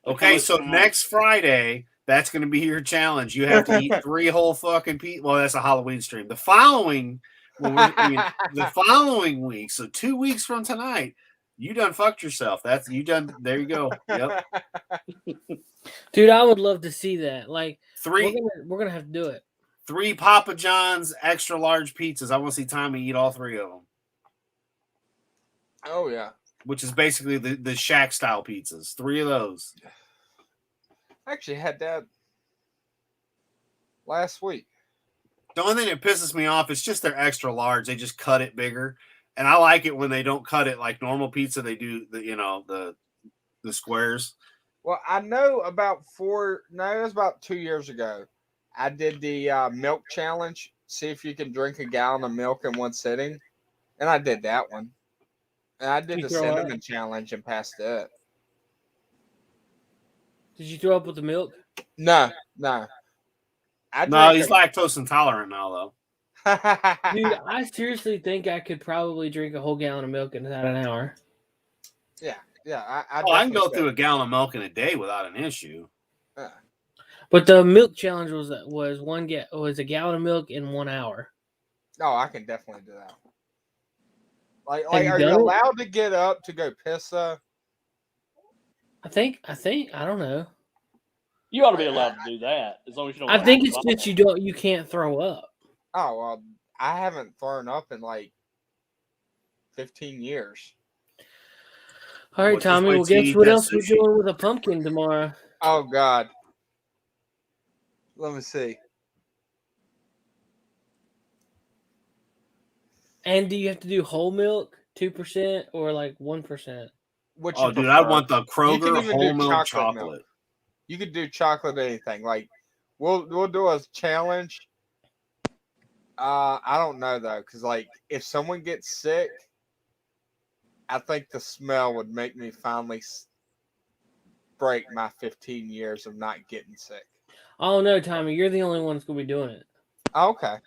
Okay, so next Friday, that's going to be your challenge. You have to eat 3 whole fucking pizzas. Well, that's a Halloween stream. The following week, so 2 weeks from tonight, you done fucked yourself. That's you done. There you go. Yep. Dude, I would love to see that. Like 3. We're gonna have to do it. 3 Papa John's extra large pizzas. I want to see Tommy eat all 3 of them. Oh yeah. Which is basically the Shack style pizzas. 3 of those. I actually had that last week. The only thing that pisses me off is just they're extra large. They just cut it bigger. And I like it when they don't cut it like normal pizza. They do the squares. Well, I know it was about 2 years ago. I did the milk challenge. See if you can drink a gallon of milk in one sitting. And I did that one. And I did the cinnamon challenge and passed it. Did you throw up with the milk? No. No, he's lactose intolerant now, though. Dude, I seriously think I could probably drink a whole gallon of milk in about an hour. Yeah. I can go through a gallon of milk in a day without an issue. But the milk challenge was a gallon of milk in 1 hour. Oh, I can definitely do that. Like are you allowed to get up to go piss? I think I don't know. You ought to be allowed to do that as long as you don't. I think it's just you can't throw up. Oh well, I haven't thrown up in like 15 years. All right, Tommy. Well, guess what else we're doing with a pumpkin tomorrow? Oh God. Let me see. And do you have to do whole milk, 2% or like 1%? Dude, I want the Kroger whole milk chocolate. You could do chocolate anything. Like we'll do a challenge. I don't know though, because like if someone gets sick, I think the smell would make me finally break my 15 years of not getting sick. Oh no, Tommy, you're the only one that's gonna be doing it. Oh, okay.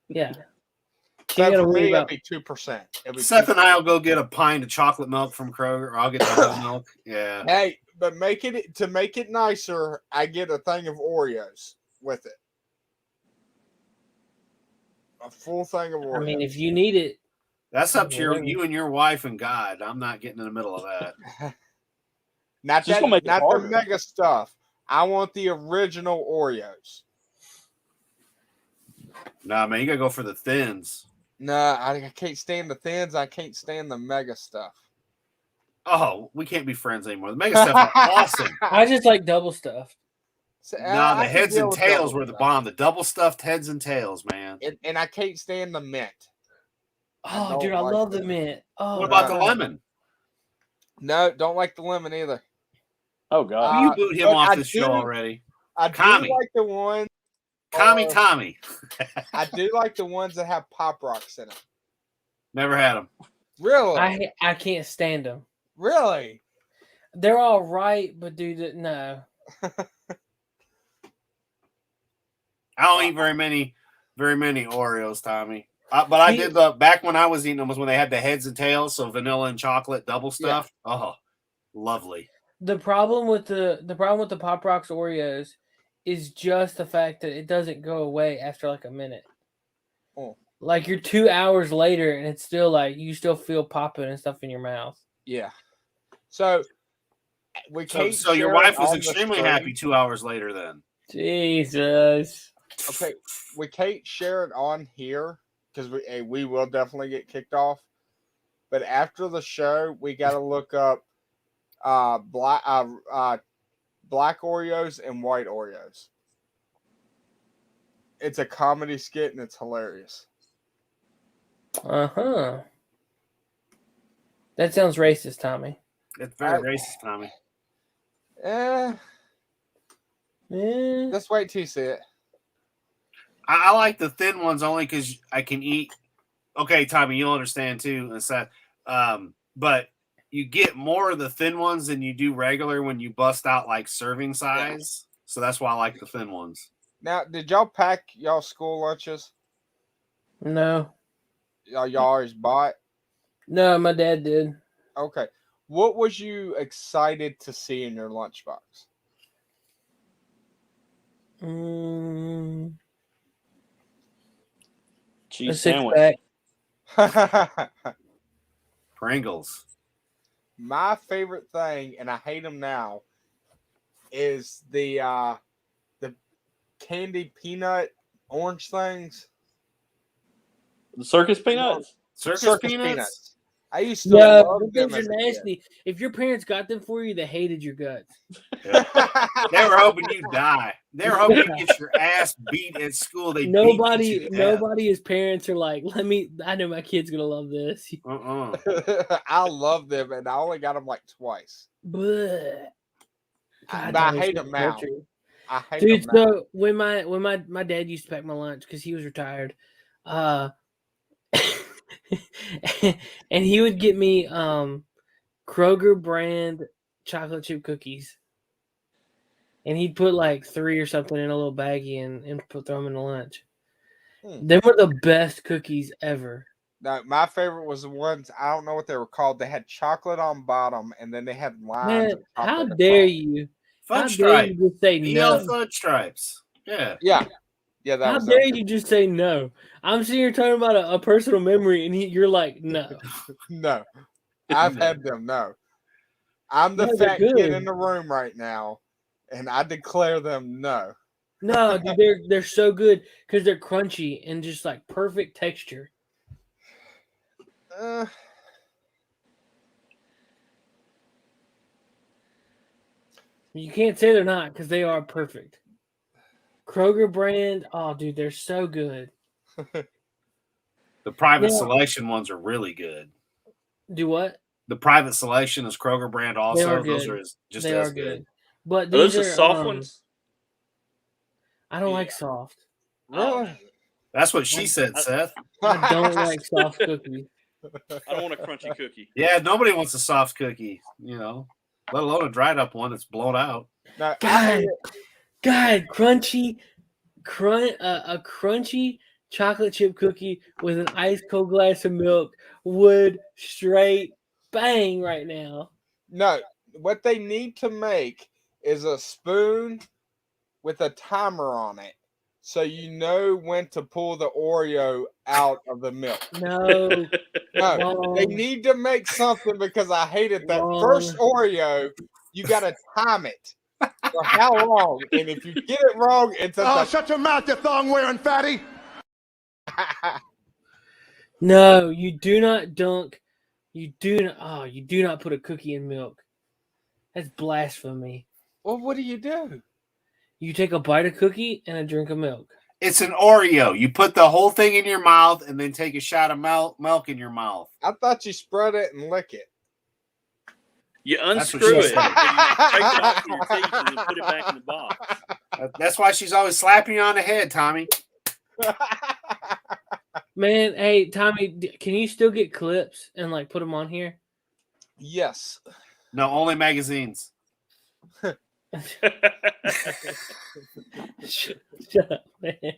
Yeah. So for me, it'd be 2%. Seth and I will go get a pint of chocolate milk from Kroger, or I'll get the whole milk. Yeah. Hey, But make it nicer, I get a thing of Oreos with it. A full thing of Oreos. I mean, if you need it, That's up to you and your wife and God. I'm not getting in the middle of that. not Just gonna make it the harder. mega stuff. I want the original Oreos. Nah, man, you gotta go for the thins. Nah, I can't stand the thins. I can't stand the mega stuff. Oh, we can't be friends anymore. The mega stuff are awesome. I just like double stuffed. So, Nah, the I can heads deal and with tails double were the stuff. bomb. The double stuffed heads and tails, man. And I can't stand the mint. Oh, dude, I like love that. the mint. Oh, What about the God. lemon? No, don't like the lemon either. Oh God. You boot him but off I this show do- already. I do Tommy. like the one. Tommy. I do like the ones that have Pop Rocks in them. Never had them. Really? I can't stand them. Really? They're all right, but dude, no. I don't eat very many Oreos, Tommy. But I did back when I was eating them was when they had the heads and tails, so vanilla and chocolate double stuff. Yeah. Oh, lovely. The problem with the Pop Rocks Oreos is just the fact that it doesn't go away after like a minute. Oh. Like you're 2 hours later and it's still like you still feel popping and stuff in your mouth. Yeah. So So your wife was extremely happy 2 hours later then. Jesus. Okay, we can't share it on here because we will definitely get kicked off. But after the show, we got to look up black Oreos and white Oreos. It's a comedy skit and it's hilarious. Uh-huh. That sounds racist, Tommy. It's very racist, Tommy. Let's wait till you see it. I like the thin ones only because I can eat. Okay, Tommy, you'll understand too. And Seth, but you get more of the thin ones than you do regular when you bust out like serving size. Yeah. So that's why I like the thin ones. Now, did y'all pack y'all school lunches? No. Y'all always bought? No, my dad did. Okay. What was you excited to see in your lunchbox? Cheese sandwich. Pringles. My favorite thing, and I hate them now, is the candy peanut orange things. The circus peanuts. Circus peanuts. I used to love them. Those are nasty. If your parents got them for you, they hated your guts. Yeah. They were hoping you'd die. They were hoping you'd get your ass beat at school. Nobody as parents are like, I know my kid's gonna love this. I love them, and I only got them like twice. But I hate them now. I hate Dude, them now. so when my dad used to pack my lunch because he was retired, and he would get me Kroger brand chocolate chip cookies. And he'd put like 3 or something in a little baggie and throw them in the lunch. They were the best cookies ever. No, my favorite was the ones, I don't know what they were called. They had chocolate on bottom, and then they had lines. Man, how dare you? Fudge How dare stripe. you just say no? Fudge stripes. Yeah. Yeah. Yeah, how dare you just say no? I'm sitting here talking about a personal memory, and you're like, no. No. I've had them, no. I'm the fat kid in the room right now, and I declare them no. No, dude, they're so good because they're crunchy and just like perfect texture. You can't say they're not because they are perfect. Kroger brand, oh dude, they're so good. The private selection ones are really good. Do what? The private selection is Kroger brand also. They are Those good. are just they as are good. But those these are soft ones. I don't like soft. Really? That's what she said, Seth. I don't like soft cookies. I don't want a crunchy cookie. Yeah, nobody wants a soft cookie, let alone a dried up one that's blown out. No, God, crunchy, a crunchy chocolate chip cookie with an ice cold glass of milk would straight bang right now. No, what they need to make is a spoon with a timer on it, so you know when to pull the Oreo out of the milk. No, No, they need to make something because I hated that first Oreo. You got to time it for how long, and if you get it wrong, it's shut your mouth, you thong-wearing fatty. No, you do not dunk. You do not. Oh, you do not put a cookie in milk. That's blasphemy. Well, what do? You take a bite of cookie and a drink of milk. It's an Oreo. You put the whole thing in your mouth and then take a shot of milk in your mouth. I thought you spread it and lick it. You unscrew it, and you take it off your teeth, and then put it back in the box. That's why she's always slapping you on the head, Tommy. Man, hey Tommy, can you still get clips and like put them on here? Yes. No, only magazines. Shut up, man.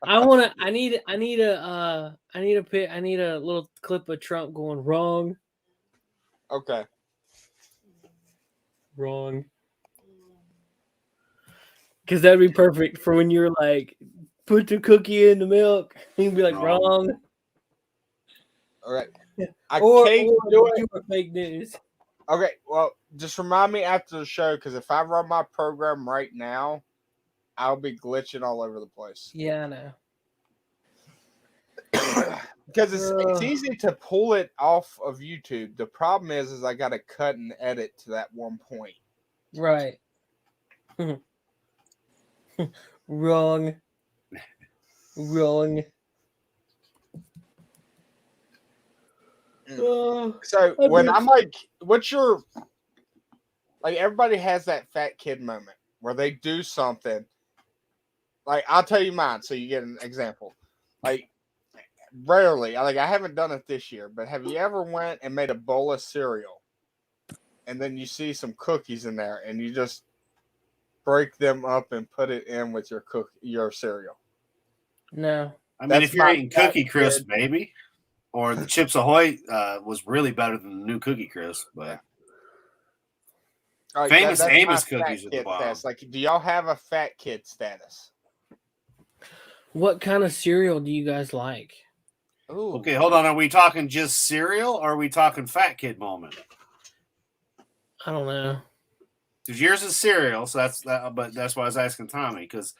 I need a little clip of Trump going wrong. Okay. Wrong. Because that'd be perfect for when you're like, put the cookie in the milk. You'd be like, wrong. All right. Or do it. Fake news. Okay, well, just remind me after the show, because if I run my program right now, I'll be glitching all over the place. Yeah, I know. Because it's easy to pull it off of YouTube. The problem is I got to cut and edit to that one point. Right. Wrong. So when I'm like, what's your, like, everybody has that fat kid moment where they do something. Like, I'll tell you mine so you get an example. Like, rarely, I haven't done it this year, but have you ever went and made a bowl of cereal and then you see some cookies in there and you just break them up and put it in with your cereal? No. I mean, if you're eating Cookie Crisp, maybe. Or the Chips Ahoy was really better than the new Cookie Crisp, but Famous Amos cookies are the bomb. Like, do y'all have a fat kid status? What kind of cereal do you guys like? Ooh. Okay, hold on. Are we talking just cereal, or are we talking fat kid moment? I don't know. Because yours is cereal, so but that's why I was asking Tommy. Because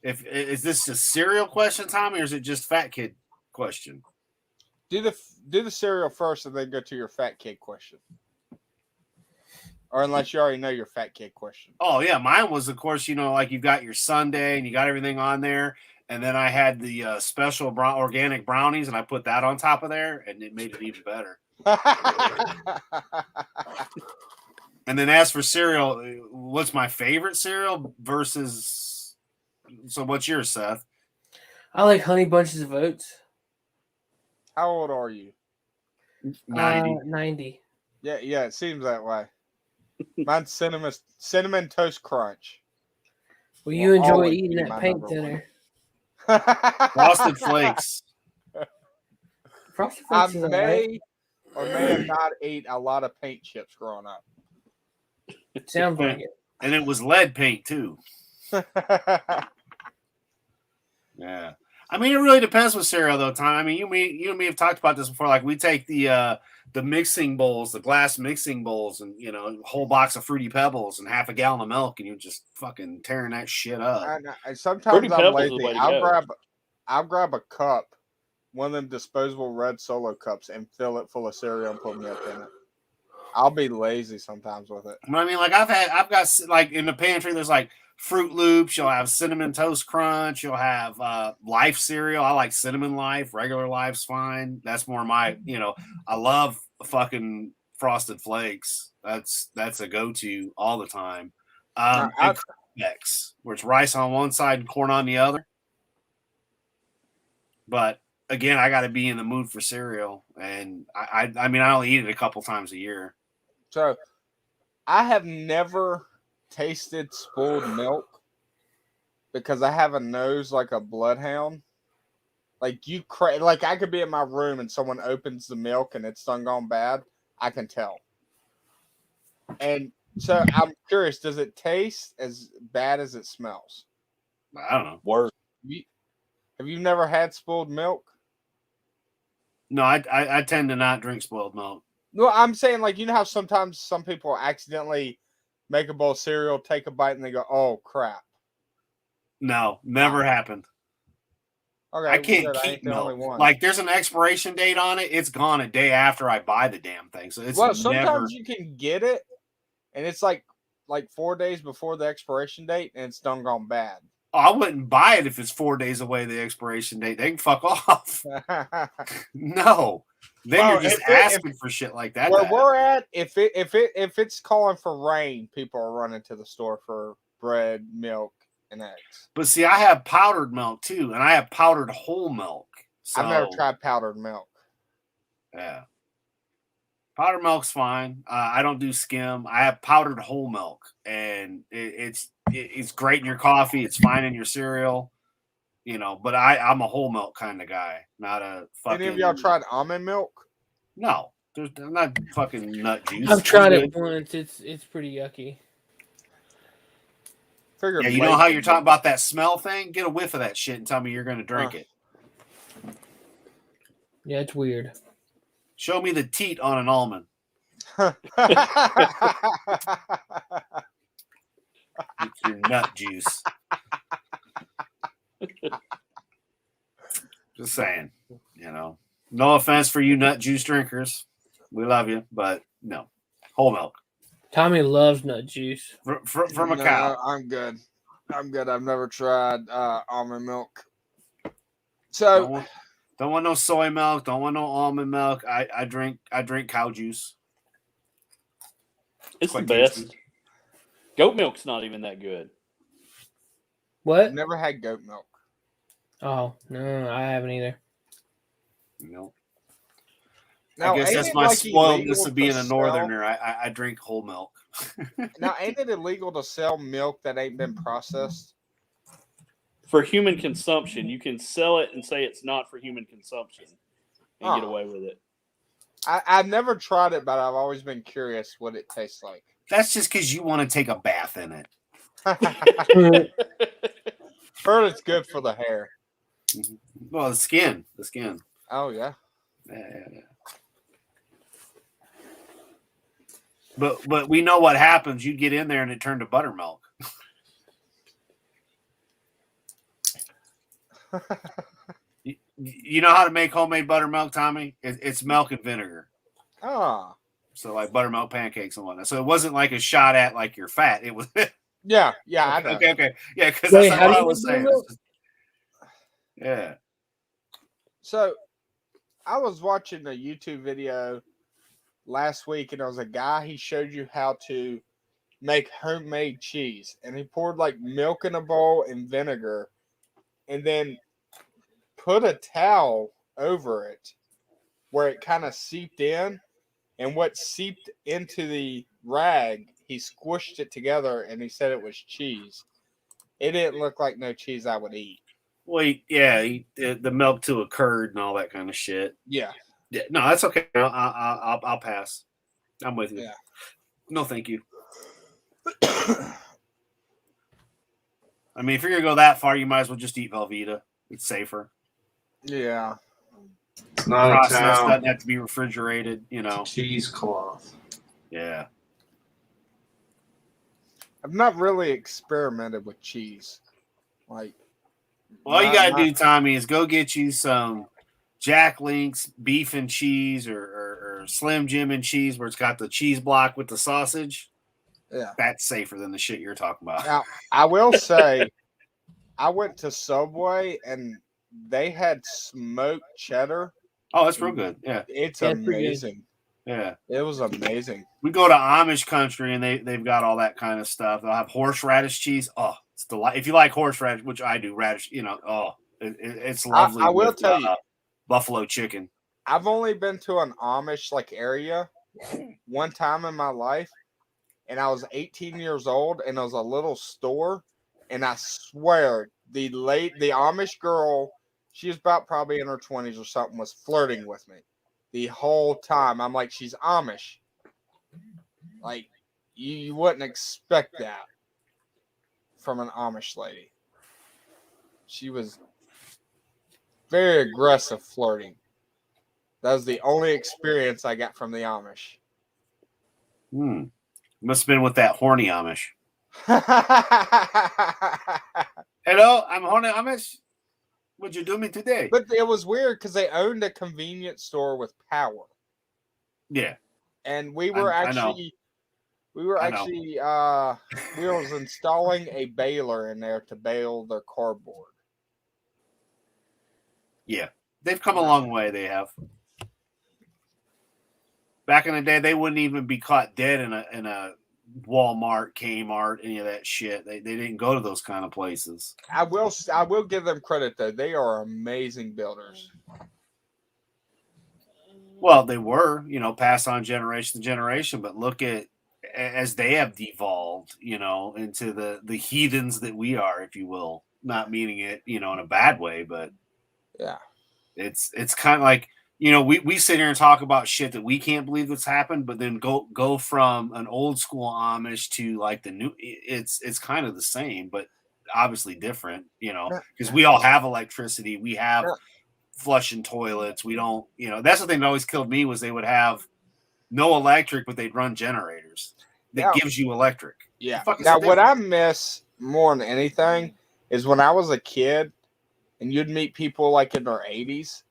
is this a cereal question, Tommy, or is it just fat kid question? Do the cereal first, and then go to your fat kid question. Or unless you already know your fat kid question. Oh yeah, mine was, of course, like you've got your sundae and you got everything on there, and then I had the special organic brownies, and I put that on top of there, and it made it even better. And then as for cereal, what's my favorite cereal versus? So what's yours, Seth? I like Honey Bunches of Oats. How old are you? 90. 90. Yeah, it seems that way. Mine's cinnamon toast crunch. Well, you enjoy eating that paint thinner. Frosted Flakes. Frosted Flakes is may have not ate a lot of paint chips growing up. Sounds like it. And it was lead paint too. Yeah. I mean, it really depends with cereal, though, Tom. I mean, you and me have talked about this before. Like, we take the mixing bowls, the glass mixing bowls, and a whole box of Fruity Pebbles and half a gallon of milk, and you're just fucking tearing that shit up. And sometimes I'm lazy. I'll grab a cup, one of them disposable red Solo cups, and fill it full of cereal and put milk in it. I'll be lazy sometimes with it. But I mean, like I've got like in the pantry, there's like Fruit Loops. You'll have Cinnamon Toast Crunch. You'll have Life cereal. I like Cinnamon Life. Regular Life's fine. That's more my, I love fucking Frosted Flakes. That's a go-to all the time. And X, where it's rice on one side and corn on the other. But again, I got to be in the mood for cereal, and I mean, I only eat it a couple times a year. So, I have never tasted spoiled milk because I have a nose like a bloodhound. Like like I could be in my room and someone opens the milk and it's done gone bad. I can tell. And so I'm curious, does it taste as bad as it smells? I don't know. Worse. Have you never had spoiled milk? No, I tend to not drink spoiled milk. No, I'm saying like you know how sometimes some people accidentally make a bowl of cereal, take a bite, and they go, "Oh crap!" No, never happened. Okay, I can't good. I keep ain't the only milk. one. Like there's an expiration date on it. It's gone a day after I buy the damn thing. So it's well, never. sometimes you can get it, and it's like 4 days before the expiration date, and it's done gone bad. Oh, I wouldn't buy it if it's 4 days away the expiration date. They can fuck off. No, then Well, you're just if it- asking for shit like that. Where to we're at, if it's calling for rain, people are running to the store for bread, milk, and eggs. But see, I have powdered milk too, and I have powdered whole milk. So, I've never tried powdered milk. Yeah, powdered milk's fine. I don't do skim. I have powdered whole milk, and it's great in your coffee. It's fine in your cereal, you know. But I'm a whole milk kind of guy, not a fucking. Any of y'all tried almond milk? No, there's not fucking nut juice. I've tried it once. It's pretty yucky. Yeah, you know how you're talking about that smell thing? Get a whiff of that shit and tell me you're going to drink it. Yeah, it's weird. Show me the teat on an almond. It's your nut juice. Just saying, you know. No offense for you nut juice drinkers. We love you, but no. Whole milk. Tommy loves nut juice. From a cow. I'm good. I'm good. I've never tried almond milk. So don't want no soy milk. Don't want no almond milk. I drink cow juice. It's the best. Goat milk's not even that good. What? I've never had goat milk. Oh no, I haven't either. No. Now, I guess ain't that's it my like spoiledness illegal of being to a northerner. I drink whole milk. Now, ain't it illegal to sell milk that ain't been processed? For human consumption, you can sell it and say it's not for human consumption and get away with it. I've never tried it, but I've always been curious what it tastes like. That's just because you want to take a bath in it. Heard it's good for the hair. Well, the skin. Oh yeah. Yeah. But we know what happens. You get in there and it turned to buttermilk. You know how to make homemade buttermilk, Tommy? It's milk and vinegar. Oh. So like buttermilk pancakes and whatnot. So it wasn't like a shot at like your fat. It was. Yeah. I know. Okay. Yeah, because that's not what I was saying. Yeah. So I was watching a YouTube video last week, and there was a guy, he showed you how to make homemade cheese, and he poured like milk in a bowl and vinegar and then put a towel over it where it kind of seeped in, and what seeped into the rag, he squished it together, and he said it was cheese. It didn't look like no cheese I would eat. Well, yeah, the milk to a curd and all that kind of shit. Yeah. No, that's okay. I'll pass. I'm with you. Yeah. No, thank you. I mean, if you're gonna go that far, you might as well just eat Velveeta. It's safer. Yeah. It's not a Process towel. doesn't have to be refrigerated. You know, cheesecloth. Yeah. I've not really experimented with cheese. Like, All you gotta do, Tommy, is go get you some Jack Link's beef and cheese or Slim Jim and cheese, where it's got the cheese block with the sausage. Yeah, that's safer than the shit you're talking about. Now, I will say, I went to Subway and they had smoked cheddar. Oh, that's real good. Yeah, it's Yeah, it's pretty good. amazing. Yeah, it was amazing. we go to Amish country and they've got all that kind of stuff. They'll have horseradish cheese. Oh, it's delightful. If you like horseradish, which I do, radish, it's lovely. I will with, tell you, buffalo chicken. I've only been to an Amish like area one time in my life, and I was 18 years old, and it was a little store, and I swear the Amish girl, she was about probably in her 20s or something, was flirting with me the whole time. I'm like, she's Amish. Like, you wouldn't expect that from an Amish lady. She was very aggressive flirting. That was the only experience I got from the Amish. Must have been with that horny Amish. Hello, I'm horny Amish. What'd you do me today? But it was weird because they owned a convenience store with power. Yeah. And we were we was installing a baler in there to bale their cardboard. Yeah. They've come a long way, they have. Back in the day, they wouldn't even be caught dead in a Walmart, Kmart, any of that shit. They didn't go to those kind of places. I will give them credit though. They are amazing builders. Well, they were, passed on generation to generation, but look at as they have devolved, into the heathens that we are, if you will. Not meaning it, in a bad way, but yeah. It's kind of like, we sit here and talk about shit that we can't believe that's happened, but then go from an old school Amish to like the new. It's kind of the same, but obviously different, because we all have electricity. We have flushing toilets. We don't, that's the thing that always killed me was they would have no electric, but they'd run generators that gives you electric. Yeah. Now, what I miss more than anything is when I was a kid and you'd meet people like in their 80s.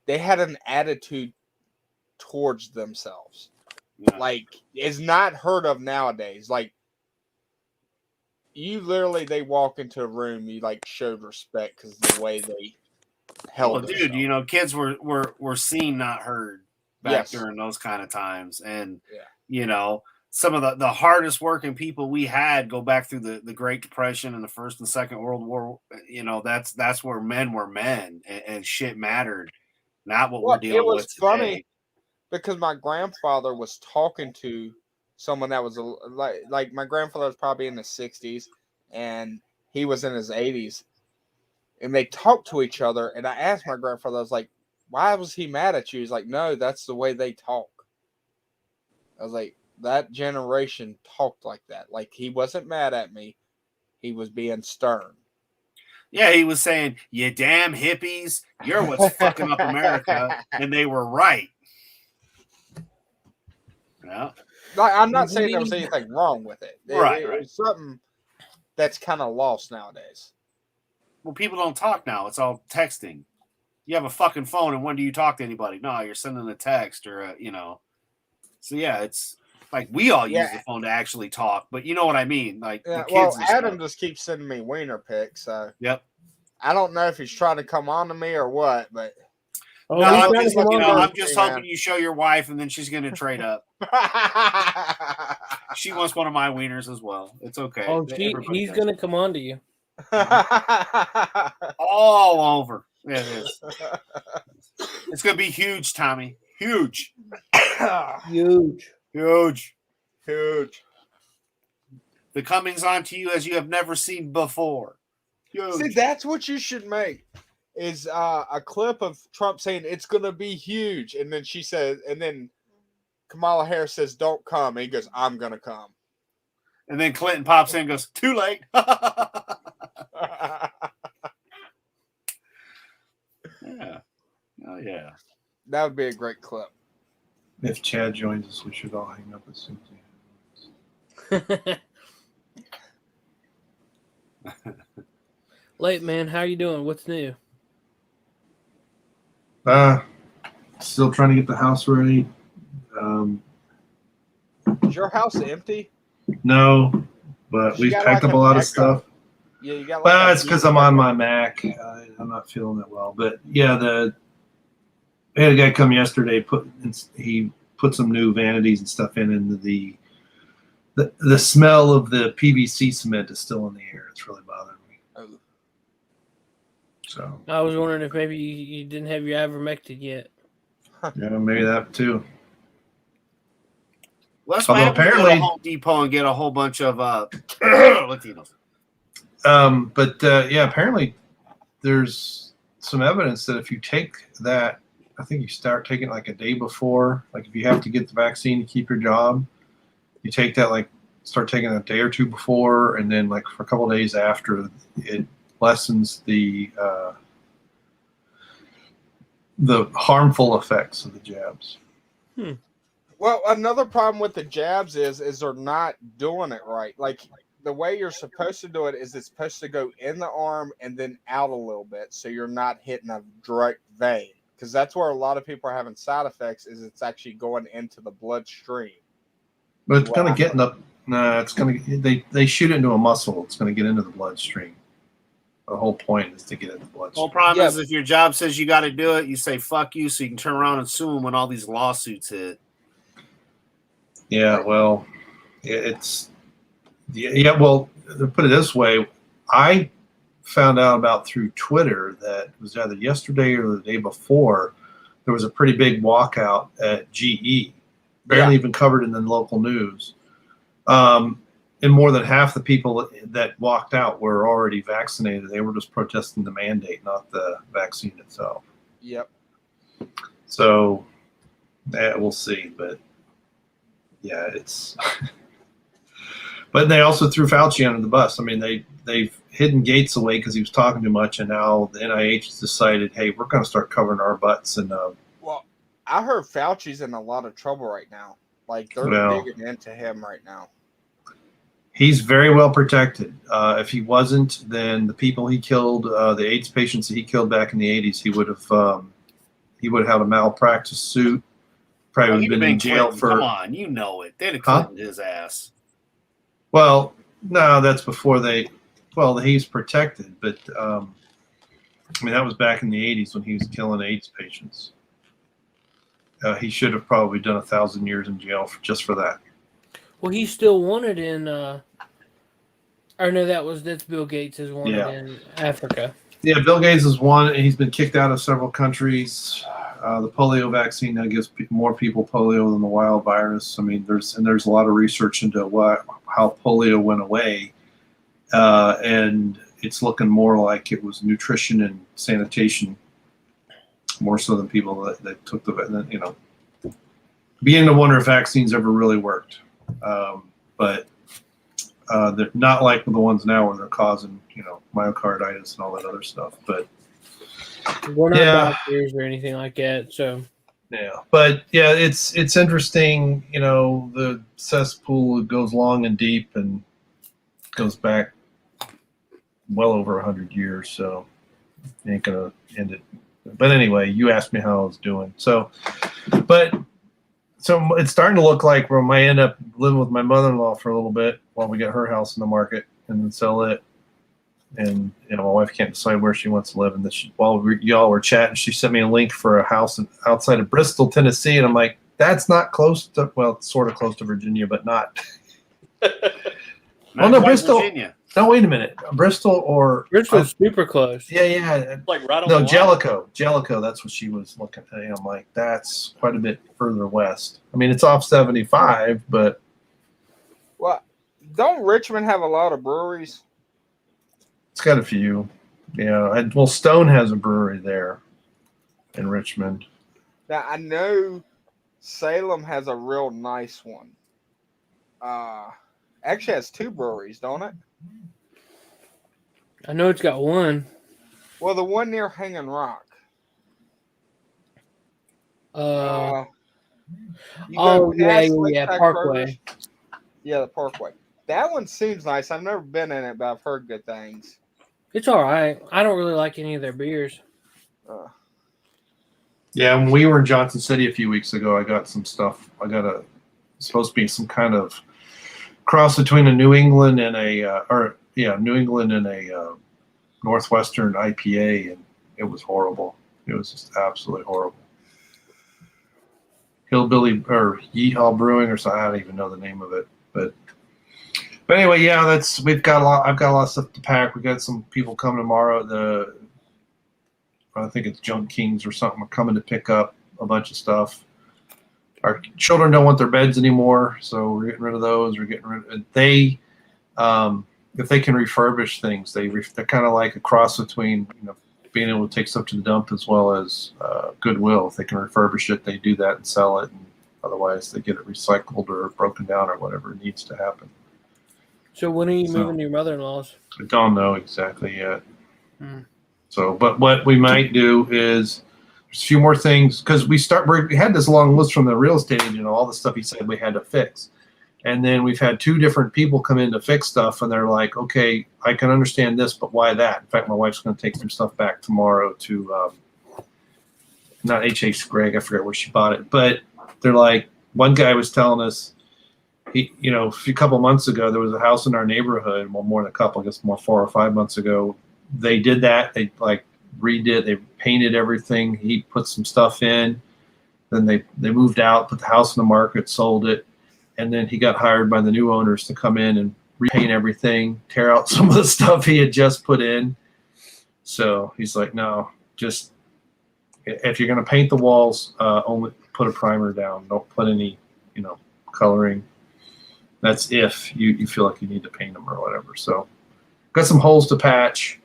They had an attitude towards themselves. Yeah. Like, it's not heard of nowadays. Like, they walk into a room, you like showed respect because of the way they held themselves. Dude, kids were seen, not heard back during those kind of times. And, some of the hardest working people we had go back through the Great Depression and the First and Second World War. That's where men were men and shit mattered. Not what we're dealing with today. It was funny because my grandfather was talking to someone that was like my grandfather was probably in the 60s and he was in his 80s. And they talked to each other. And I asked my grandfather, I was like, why was he mad at you? He's like, no, that's the way they talk. I was like, that generation talked like that. Like, he wasn't mad at me. He was being stern. Yeah, he was saying, you damn hippies, you're what's fucking up America. And they were right. Yeah. Like, I'm not saying there was anything wrong with it. Right. It's something that's kind of lost nowadays. Well, people don't talk now. It's all texting. You have a fucking phone, and when do you talk to anybody? No, you're sending a text or, So, yeah, it's like we all use the phone to actually talk, but you know what I mean? Like, the kids Adam just keeps sending me wiener pics, so yep. I don't know if he's trying to come on to me or what, but I'm just hoping you show your wife, and then she's going to trade up. She wants one of my wieners as well. It's okay. Oh, he's going to come on to you. All over. Yeah, it is. It's going to be huge, Tommy. Huge. Huge. The comings on to you as you have never seen before. Huge. See, that's what you should make. Is a clip of Trump saying it's going to be huge, and then she says, and then Kamala Harris says, "Don't come," and he goes, "I'm going to come," and then Clinton pops in and goes, "Too late." Yeah, oh yeah, that would be a great clip. If Chad joins us, we should all hang up as soon as he Late man, how you doing? What's new? Still trying to get the house ready. Is your house empty? No, but we've packed up a lot of stuff. Yeah, you got. Well, it's because I'm on my Mac. I'm not feeling that well, but yeah, I had a guy come yesterday. He put some new vanities and stuff in, and the smell of the PVC cement is still in the air. It's really bothering me. Oh. So I was wondering if maybe you didn't have your ivermectin yet. Yeah, maybe that too. Let's go to Home Depot and get a whole bunch of Latinos. Yeah, apparently there's some evidence that if you take that, I think you start taking it like a day before. Like if you have to get the vaccine to keep your job, you take that like start taking it a day or two before, and then like for a couple of days after, it lessens the harmful effects of the jabs. Well, another problem with the jabs is they're not doing it right. Like the way you're supposed to do it is it's supposed to go in the arm and then out a little bit, so you're not hitting a direct vein. Because that's where a lot of people are having side effects. Is it's actually going into the bloodstream. But it's going to get in the. Nah, it's going to. They shoot it into a muscle. It's going to get into the bloodstream. The whole point is to get into the bloodstream. Whole problem is if your job says you got to do it, you say fuck you, so you can turn around and sue them when all these lawsuits hit. Yeah, well, it's. Yeah, well, to put it this way, I found out about through Twitter that it was either yesterday or the day before there was a pretty big walkout at GE, barely even covered in the local news. And more than half the people that walked out were already vaccinated. They were just protesting the mandate, not the vaccine itself. Yep. So we'll see, but yeah, it's. But they also threw Fauci under the bus. I mean, they've hidden Gates away because he was talking too much, and now the NIH has decided, hey, we're going to start covering our butts. And well, I heard Fauci's in a lot of trouble right now. Like they're digging into him right now. He's very well protected. If he wasn't, then the people he killed, the AIDS patients that he killed back in the 80s, he would have had a malpractice suit. Probably would have been in jail for. Come on, you know it. They'd have Clintoned his ass. Well, no, that's before they. Well, he's protected, but I mean that was back in the 80s when he was killing AIDS patients. He should have probably done 1,000 years in jail just for that. Well, he's still wanted in. Or no, that's Bill Gates is wanted in Africa. Yeah, Bill Gates is one. He's been kicked out of several countries. The polio vaccine now gives more people polio than the wild virus. I mean, there's a lot of research into how polio went away, and it's looking more like it was nutrition and sanitation, more so than people that took beginning to wonder if vaccines ever really worked, but they're not like the ones now where they're causing myocarditis and all that other stuff, but. We're not doctors or anything like that, so. Yeah, but yeah, it's interesting. The cesspool goes long and deep and goes back well over 100 years. So ain't gonna end it. But anyway, you asked me how I was doing. So it's starting to look like we might end up living with my mother-in-law for a little bit while we get her house in the market and then sell it. And my wife can't decide where she wants to live. And while y'all were chatting, she sent me a link for a house outside of Bristol, Tennessee, and I'm like, that's not close to. Well, it's sort of close to Virginia, but not. No, Bristol. Virginia. No, wait a minute, Bristol's super close. Yeah. Like right on. No, Jellicoe. That's what she was looking at. I'm like, that's quite a bit further west. I mean, it's off 75, but. Well, don't Richmond have a lot of breweries? It's got a few. Yeah. Well, Stone has a brewery there in Richmond. Now, I know Salem has a real nice one. Actually has two breweries, don't it? I know it's got one. Well, the one near Hanging Rock. Yeah, Parkway. Brothers. Yeah, the Parkway. That one seems nice. I've never been in it, but I've heard good things. It's all right. I don't really like any of their beers. Yeah, when we were in Johnson City a few weeks ago, I got some stuff. Supposed to be some kind of cross between a New England and a Northwestern IPA, and it was horrible. It was just absolutely horrible. Hillbilly or Yeehaw Brewing or something. I don't even know the name of it, but anyway, yeah, we've got a lot. I've got a lot of stuff to pack. We got some people coming tomorrow. I think it's Junk Kings or something are coming to pick up a bunch of stuff. Our children don't want their beds anymore, so we're getting rid of those. We're getting rid of they. If they can refurbish things, they're kind of like a cross between being able to take stuff to the dump as well as Goodwill. If they can refurbish it, they do that and sell it. And otherwise, they get it recycled or broken down or whatever needs to happen. So when are you So- moving to your mother-in-law's? I don't know exactly yet. Hmm. So, but what we might do is there's a few more things because we had this long list from the real estate agent, all the stuff he said we had to fix. And then we've had 2 different people come in to fix stuff, and they're like, okay, I can understand this, but why that? In fact, my wife's going to take some stuff back tomorrow to, not H.H. Gregg, I forget where she bought it, but they're like, one guy was telling us, a couple months ago, there was a house in our neighborhood, well, more than a couple, I guess more 4 or 5 months ago. They did that. They they painted everything. He put some stuff in. Then they moved out, put the house on the market, sold it. And then he got hired by the new owners to come in and repaint everything, tear out some of the stuff he had just put in. So he's like, no, just if you're going to paint the walls, only put a primer down. Don't put any, coloring. That's if you feel like you need to paint them or whatever. So got some holes to patch,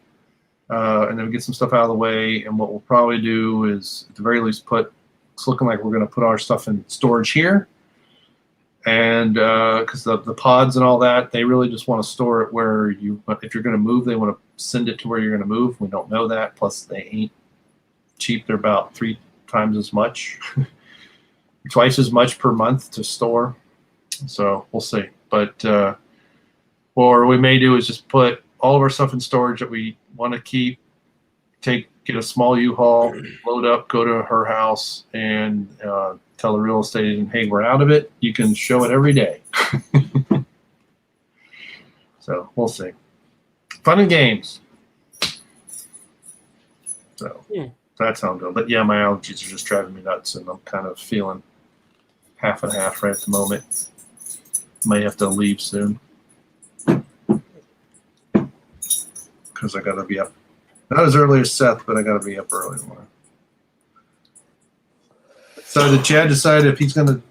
and then we get some stuff out of the way. And what we'll probably do is, at the very least, it's looking like we're going to put our stuff in storage here. And because the pods and all that, they really just want to store it where if you're going to move, they want to send it to where you're going to move. We don't know that. Plus, they ain't cheap. They're about 3 times as much, twice as much per month to store. So we'll see. But what we may do is just put all of our stuff in storage that we want to keep, get a small U-Haul, load up, go to her house, and tell the real estate agent, hey, we're out of it. You can show it every day. So we'll see. Fun and games. So that's how I'm doing. But yeah, my allergies are just driving me nuts, and I'm kind of feeling half and half right at the moment. May have to leave soon because I got to be up. Not as early as Seth, but I got to be up early tomorrow. So did Chad decide if he's going to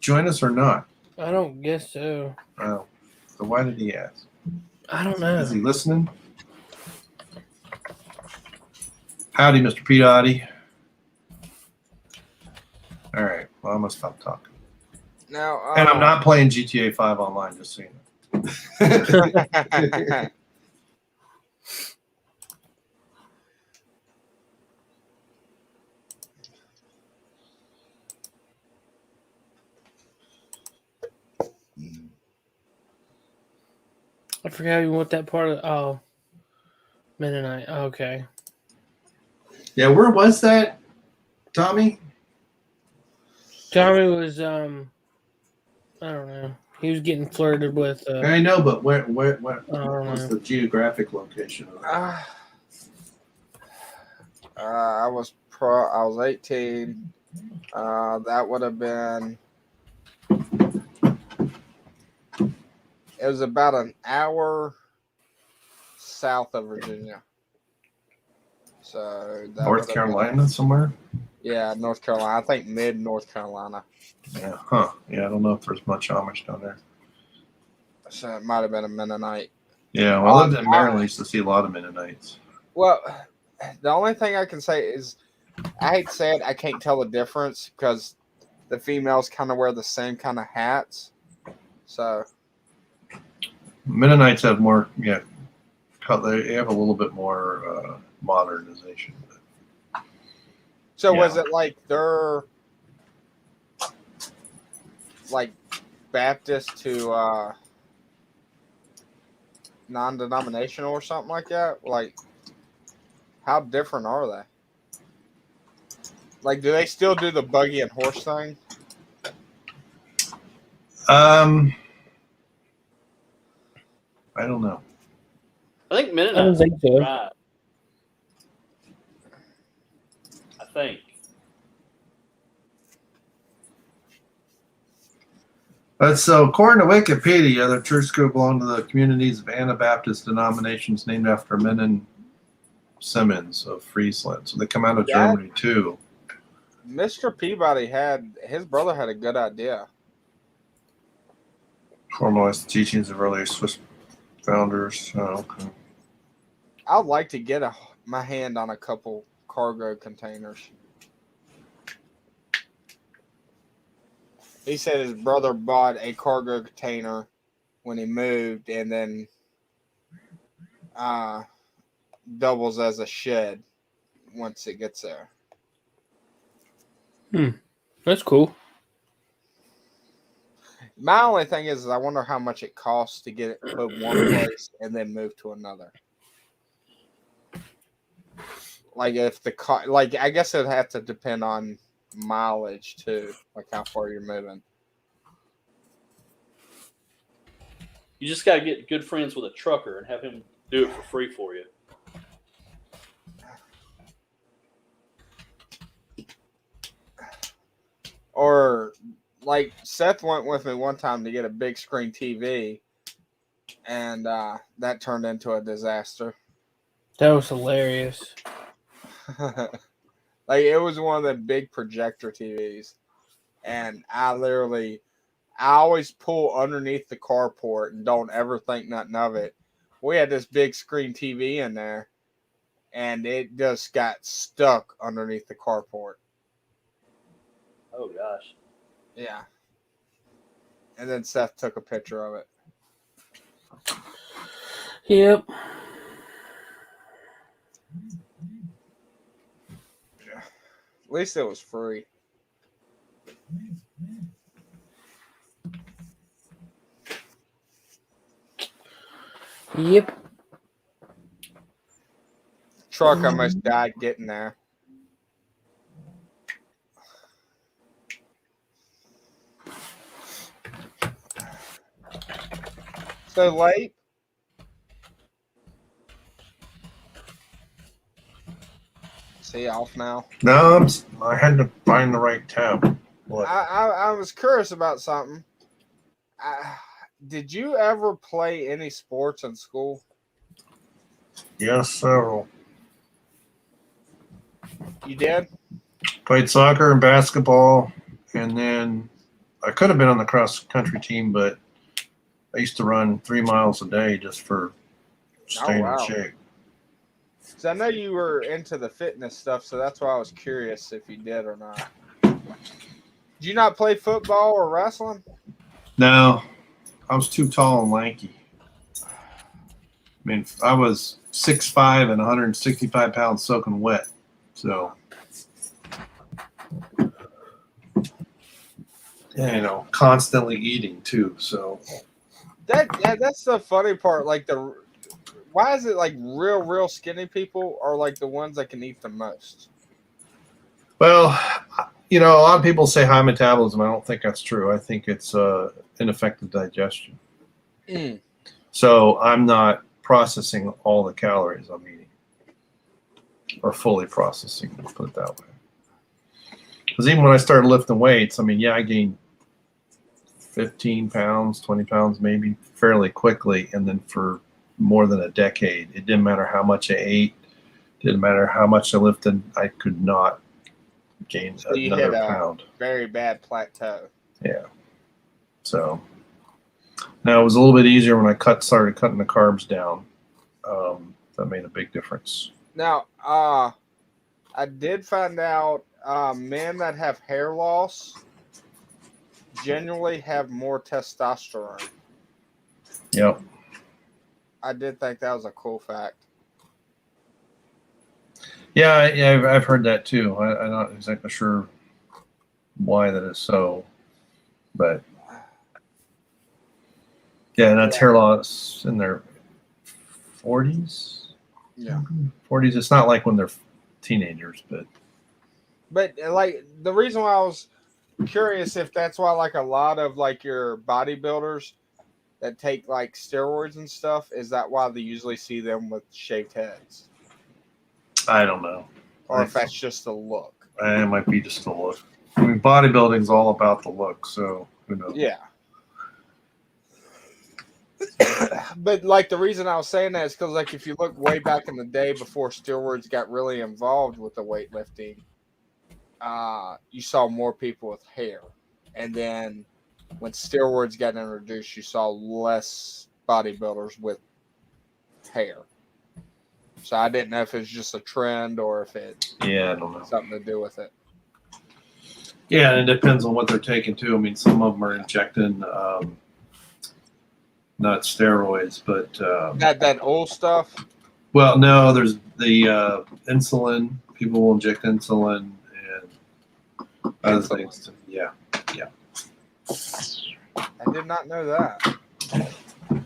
join us or not? I don't guess so. Oh, so why did he ask? I don't know. Is he listening? Howdy, Mr. Peabody. All right. Well, I'm going to stop talking. Now, And I'm not playing GTA 5 online, just so you know. I forgot even what that part of. Mennonite. Okay. Yeah, where was that, Tommy? Tommy was I don't know. He was getting flirted with. I know, but where I don't was know. the geographic location of that? I was 18. That would have been. It was about an hour south of Virginia. So that North Carolina somewhere? Yeah, North Carolina. I think mid North Carolina. Yeah, huh. Yeah, I don't know if there's much Amish down there. So it might have been a Mennonite. Yeah, well, I lived in Maryland. I used to see a lot of Mennonites. Well, the only thing I can say is, I hate to say it, I can't tell the difference because the females kind of wear the same kind of hats. So Mennonites have more, they have a little bit more modernization. So was it like they're like Baptist to non-denominational or something like that? Like, how different are they? Like, do they still do the buggy and horse thing? I don't know. I think Mennonites. I don't think so. Right. I think. So, according to Wikipedia, the church group belonged to the communities of Anabaptist denominations named after Menon Simmons of Friesland. So they come out of Germany too. Mr. Peabody his brother had a good idea. Formalized the teachings of earlier Swiss founders. Oh, okay. I'd like to get my hand on a couple cargo containers. He said his brother bought a cargo container when he moved, and then doubles as a shed once it gets there. That's cool. My only thing is I wonder how much it costs to get it put one place and then move to another. Like if the like I guess it'd have to depend on mileage too, like how far you're moving. You just got to get good friends with a trucker and have him do it for free for you. Or like Seth went with me one time to get a big screen TV, and that turned into a disaster. That was hilarious. Like it was one of the big projector TVs, and I always pull underneath the carport and don't ever think nothing of it. We had this big screen TV in there, and it just got stuck underneath the carport. Oh gosh. Yeah. And then Seth took a picture of it. Yep. At least it was free. Yep. Truck almost died getting there. So late. See off now. No, I had to find the right tab. What? I was curious about something. Did you ever play any sports in school? Yes, several. You did? Played soccer and basketball, and then I could have been on the cross country team, but I used to run 3 miles a day just for staying in shape. So I know you were into the fitness stuff, so that's why I was curious if you did or not. Did you not play football or wrestling? No, I was too tall and lanky. I mean, I was 6'5" and 165 pounds soaking wet. So, constantly eating too. So that's the funny part. Like why is it like real skinny people are like the ones that can eat the most? Well, a lot of people say high metabolism. I don't think that's true. I think it's ineffective digestion. So I'm not processing all the calories I'm eating, or fully processing, let's put it that way. Because even when I started lifting weights, I gained 15 pounds, 20 pounds maybe fairly quickly. And then for more than a decade, it didn't matter how much I ate, didn't matter how much I lifted, I could not gain another pound. Very bad plateau. Yeah. So now it was a little bit easier when I started cutting the carbs down. That made a big difference. Now, I did find out men that have hair loss generally have more testosterone. Yep. I did think that was a cool fact. Yeah, I've heard that too. I'm not exactly sure why that is so, but yeah, and that's hair loss in their 40s. Yeah, 40s. It's not like when they're teenagers, but like the reason why I was curious if that's why like a lot of like your bodybuilders that take like steroids and stuff, is that why they usually see them with shaved heads? I don't know. Or if that's just a look. It might be just a look. I mean, bodybuilding's all about the look, so who knows? Yeah. But like the reason I was saying that is because like if you look way back in the day before steroids got really involved with the weightlifting, you saw more people with hair. And then when steroids got introduced, you saw less bodybuilders with hair. So I didn't know if it's just a trend or if it I don't know. Something to do with it. Yeah, and it depends on what they're taking too. I mean, some of them are injecting not steroids, but that old stuff. well, no, there's the insulin. People will inject insulin and other things. Yeah. I did not know that. It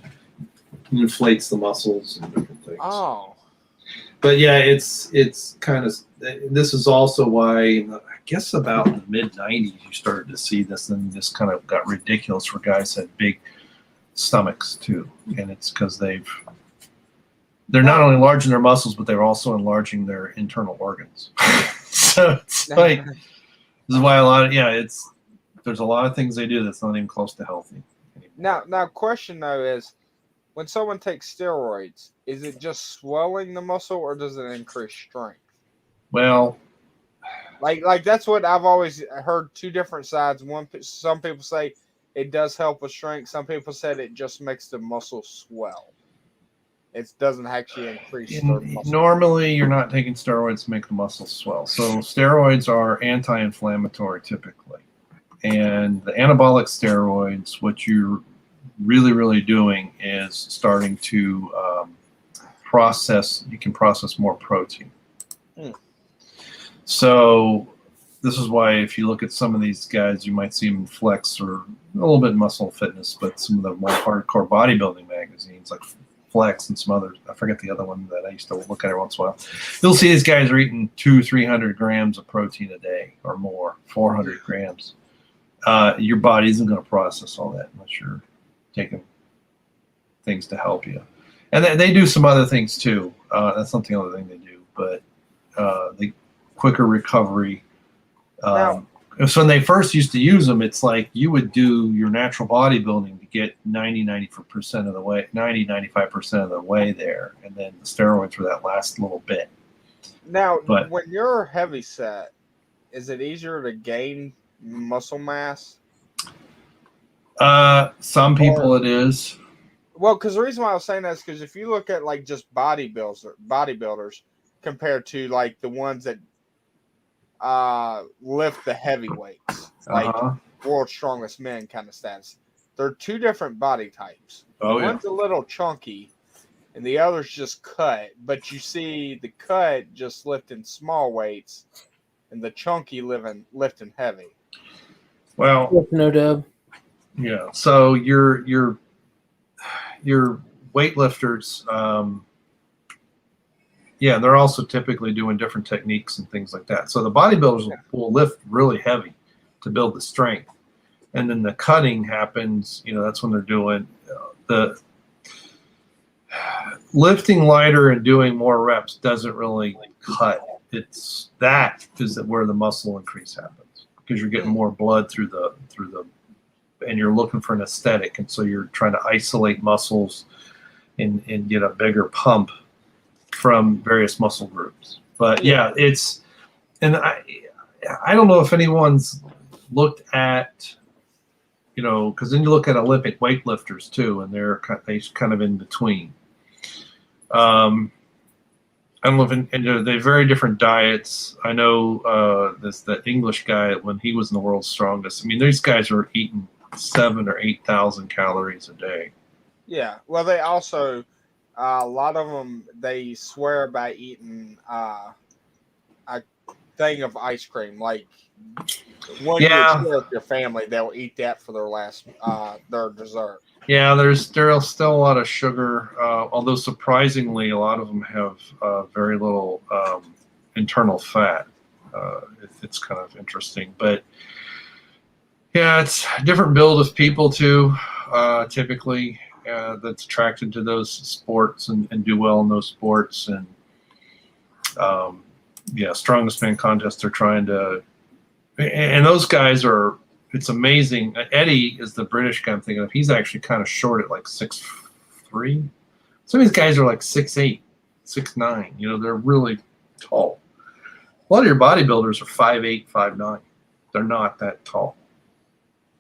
inflates the muscles and different things. Oh. But yeah, it's kind of. This is also why I guess about the mid '90s you started to see this, and this kind of got ridiculous for guys that had big stomachs too, and it's because they're not only enlarging their muscles, but they're also enlarging their internal organs. So it's like this is why there's a lot of things they do that's not even close to healthy. Now, question though is, when someone takes steroids, is it just swelling the muscle or does it increase strength? Well, like that's what I've always heard. Two different sides. Some people say it does help with strength. Some people said it just makes the muscle swell. It doesn't actually increase the muscle. Normally, you're not taking steroids to make the muscles swell. So steroids are anti-inflammatory typically. And the anabolic steroids, what you're really, really doing is starting to you can process more protein. So this is why if you look at some of these guys, you might see them in Flex or a little bit in Muscle Fitness, but some of the more hardcore bodybuilding magazines like Flex and some others, I forget the other one that I used to look at every once in a while. You'll see these guys are eating 200-300 grams of protein a day or more, 400 grams. Your body isn't going to process all that unless you're taking things to help you. And they do some other things too. That's not the other thing they do, but the quicker recovery. So when they first used to use them, it's like you would do your natural bodybuilding to get 90-95% of the way there, and then the steroids were that last little bit. Now, when you're heavy set, is it easier to gain muscle mass? Some people it is. Well, because the reason why I was saying that is because if you look at like just bodybuilders compared to like the ones that lift the heavyweights, like world's strongest men kind of status, they're two different body types. One's a little chunky and the other's just cut, but you see the cut just lifting small weights and the chunky lifting heavy. Well, no dub. Yeah. So your weightlifters, they're also typically doing different techniques and things like that. So the bodybuilders will lift really heavy to build the strength, and then the cutting happens. That's when they're doing the lifting lighter and doing more reps doesn't really cut. It's that is where the muscle increase happens because you're getting more blood through the and you're looking for an aesthetic, and so you're trying to isolate muscles and get a bigger pump from various muscle groups. But it's, and I don't know if anyone's looked at, because then you look at Olympic weightlifters too, and they're kind of in between. I don't know if they're very different diets. I know the English guy when he was in the world's strongest. I mean, these guys are eating 7,000 or 8,000 calories a day. Yeah. Well, they also a lot of them they swear by eating a thing of ice cream, like when you share with your family, they'll eat that for their their dessert. Yeah, there's still a lot of sugar, although surprisingly, a lot of them have very little internal fat. It's kind of interesting, but yeah, it's a different build of people too. Typically, that's attracted to those sports and do well in those sports, and strongest man contests. They're trying to, and those guys are. It's amazing. Eddie is the British guy I'm thinking of. He's actually kind of short at like 6'3". Some of these guys are like 6'8", 6'9". They're really tall. A lot of your bodybuilders are 5'8", 5'9". They're not that tall.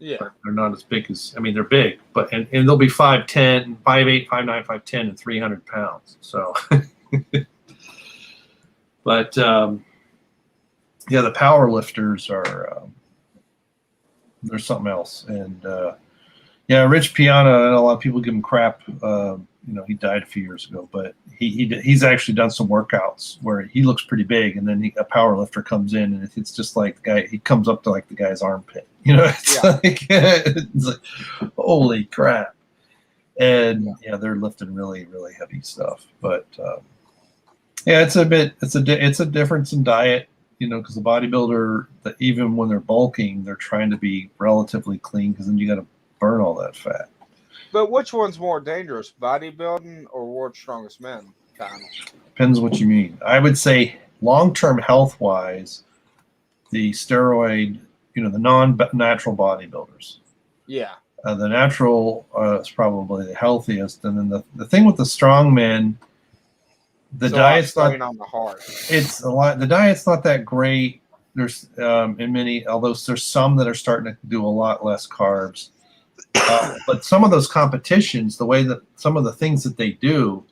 Yeah. They're not as big as, they're big, but and they'll be 5'10", 5'8", 5'9", 5'10", and 300 pounds. So, but the power lifters are. There's something else, and Yeah, Rich Piana, and a lot of people give him crap. He died a few years ago, but he's actually done some workouts where he looks pretty big, and then a power lifter comes in, and it's just like the guy. He comes up to like the guy's armpit. It's like holy crap. And they're lifting really, really heavy stuff. But it's a difference in diet, because the bodybuilder, even when they're bulking, they're trying to be relatively clean, because then you got to burn all that fat. But which one's more dangerous, bodybuilding or World's Strongest Men? Depends what you mean. I would say long-term health-wise, the steroid, the non-natural bodybuilders. Yeah. The natural is probably the healthiest, and then the thing with the strongmen, the diet's not on the heart. It's a lot. The diet's not that great. There's although there's some that are starting to do a lot less carbs. But some of those competitions, the way that some of the things that they do,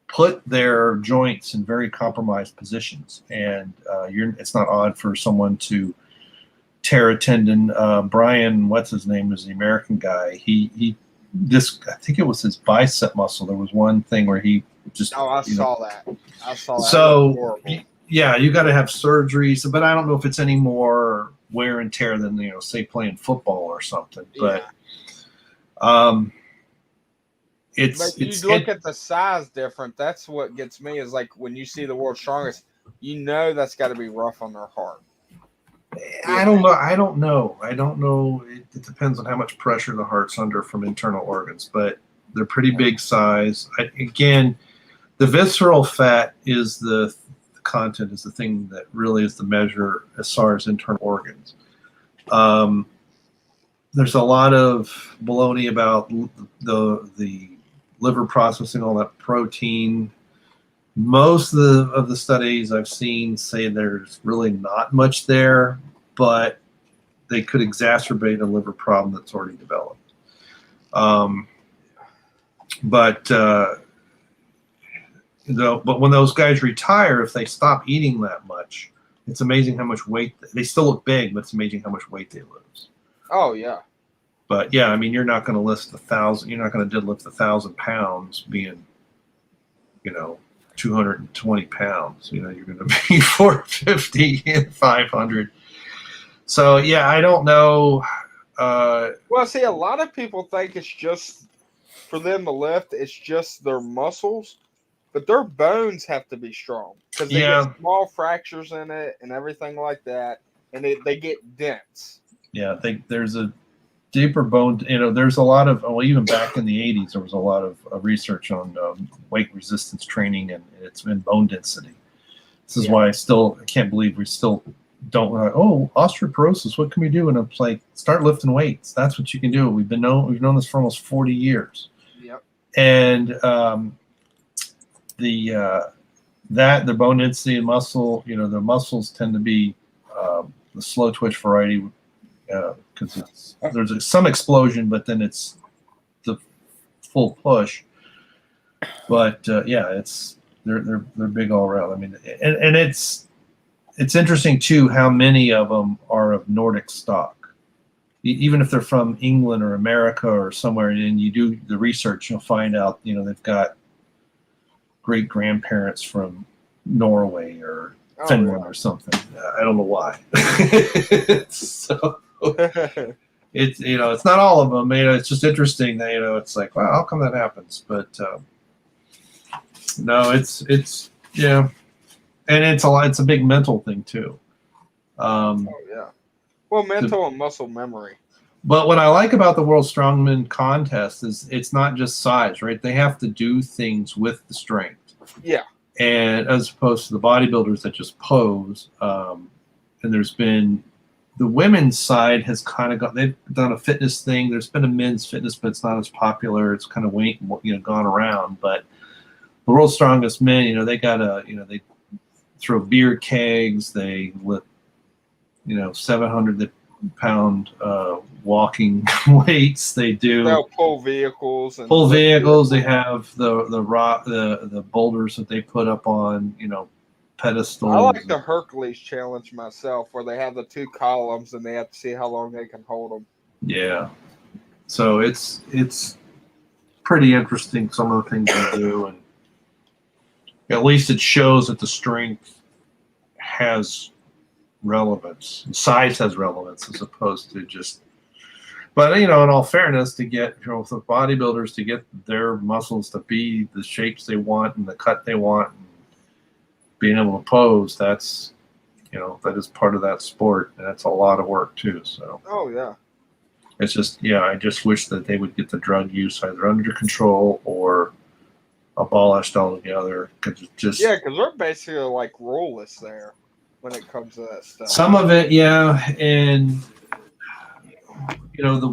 put their joints in very compromised positions, and it's not odd for someone to tear a tendon. Brian, what's his name, is the American guy. I think it was his bicep muscle. There was one thing where he just. Oh, I saw that. So you got to have surgery. So, but I don't know if it's any more wear and tear than say playing football or something. But But you look at the size difference. That's what gets me, is like when you see the World's Strongest, that's got to be rough on their heart. I don't know. It depends on how much pressure the heart's under from internal organs, but they're pretty big size. Again, the visceral fat is the content is the thing that really is the measure as far as internal organs. There's a lot of baloney about the liver processing all that protein. Most of the studies I've seen say there's really not much there, but they could exacerbate a liver problem that's already developed. But when those guys retire, if they stop eating that much, it's amazing how much weight they still look big, but it's amazing how much weight they lose. Oh yeah. But yeah, I mean, you're not going to lift 1,000. You're not going to deadlift 1,000 pounds being, 220 pounds. You're going to be 450 and 500. So yeah, I don't know. Well, see, a lot of people think it's just for them to lift. It's just their muscles, but their bones have to be strong because they get small fractures in it and everything like that, and they get dense. Yeah, there's a deeper bone. There's a lot of even back in the 80s, there was a lot of research on weight resistance training, and it's in bone density. This is why I can't believe we still don't. Osteoporosis. What can we do? And it's like, start lifting weights. That's what you can do. We've known this for almost 40 years. Yep. And the bone density and muscle. The muscles tend to be the slow twitch variety. Because there's some explosion, but then it's the full push. But they're big all around. I mean, and it's interesting too how many of them are of Nordic stock. Even if they're from England or America or somewhere, and you do the research, you'll find out they've got great grandparents from Norway or Finland or something. I don't know why. So. It's not all of them. It's just interesting that it's like, wow, how come that happens? But no, it's and it's a big mental thing too. Well, mental and muscle memory. But what I like about the World Strongman contest is it's not just size, right? They have to do things with the strength. Yeah. And as opposed to the bodybuilders that just pose, and there's been. The women's side has kind of they've done a fitness thing. There's been a men's fitness, but it's not as popular. It's kind of gone around. But the World's Strongest Men, they got they throw beer kegs. They lift, 700-pound walking weights. They'll pull vehicles. They have the boulders that they put up on, pedestal. I like the Hercules challenge myself, where they have the two columns and they have to see how long they can hold them. Yeah, So it's pretty interesting, some of the things they do, and at least it shows that the strength has relevance. Size has relevance as opposed to just. But in all fairness, to get for bodybuilders to get their muscles to be the shapes they want and the cut they want, and being able to pose, that's that is part of that sport, and that's a lot of work too. So. Oh yeah. It's just I just wish that they would get the drug use either under control or abolished altogether. Because because they're basically like ruleless there when it comes to that stuff. Some of it, and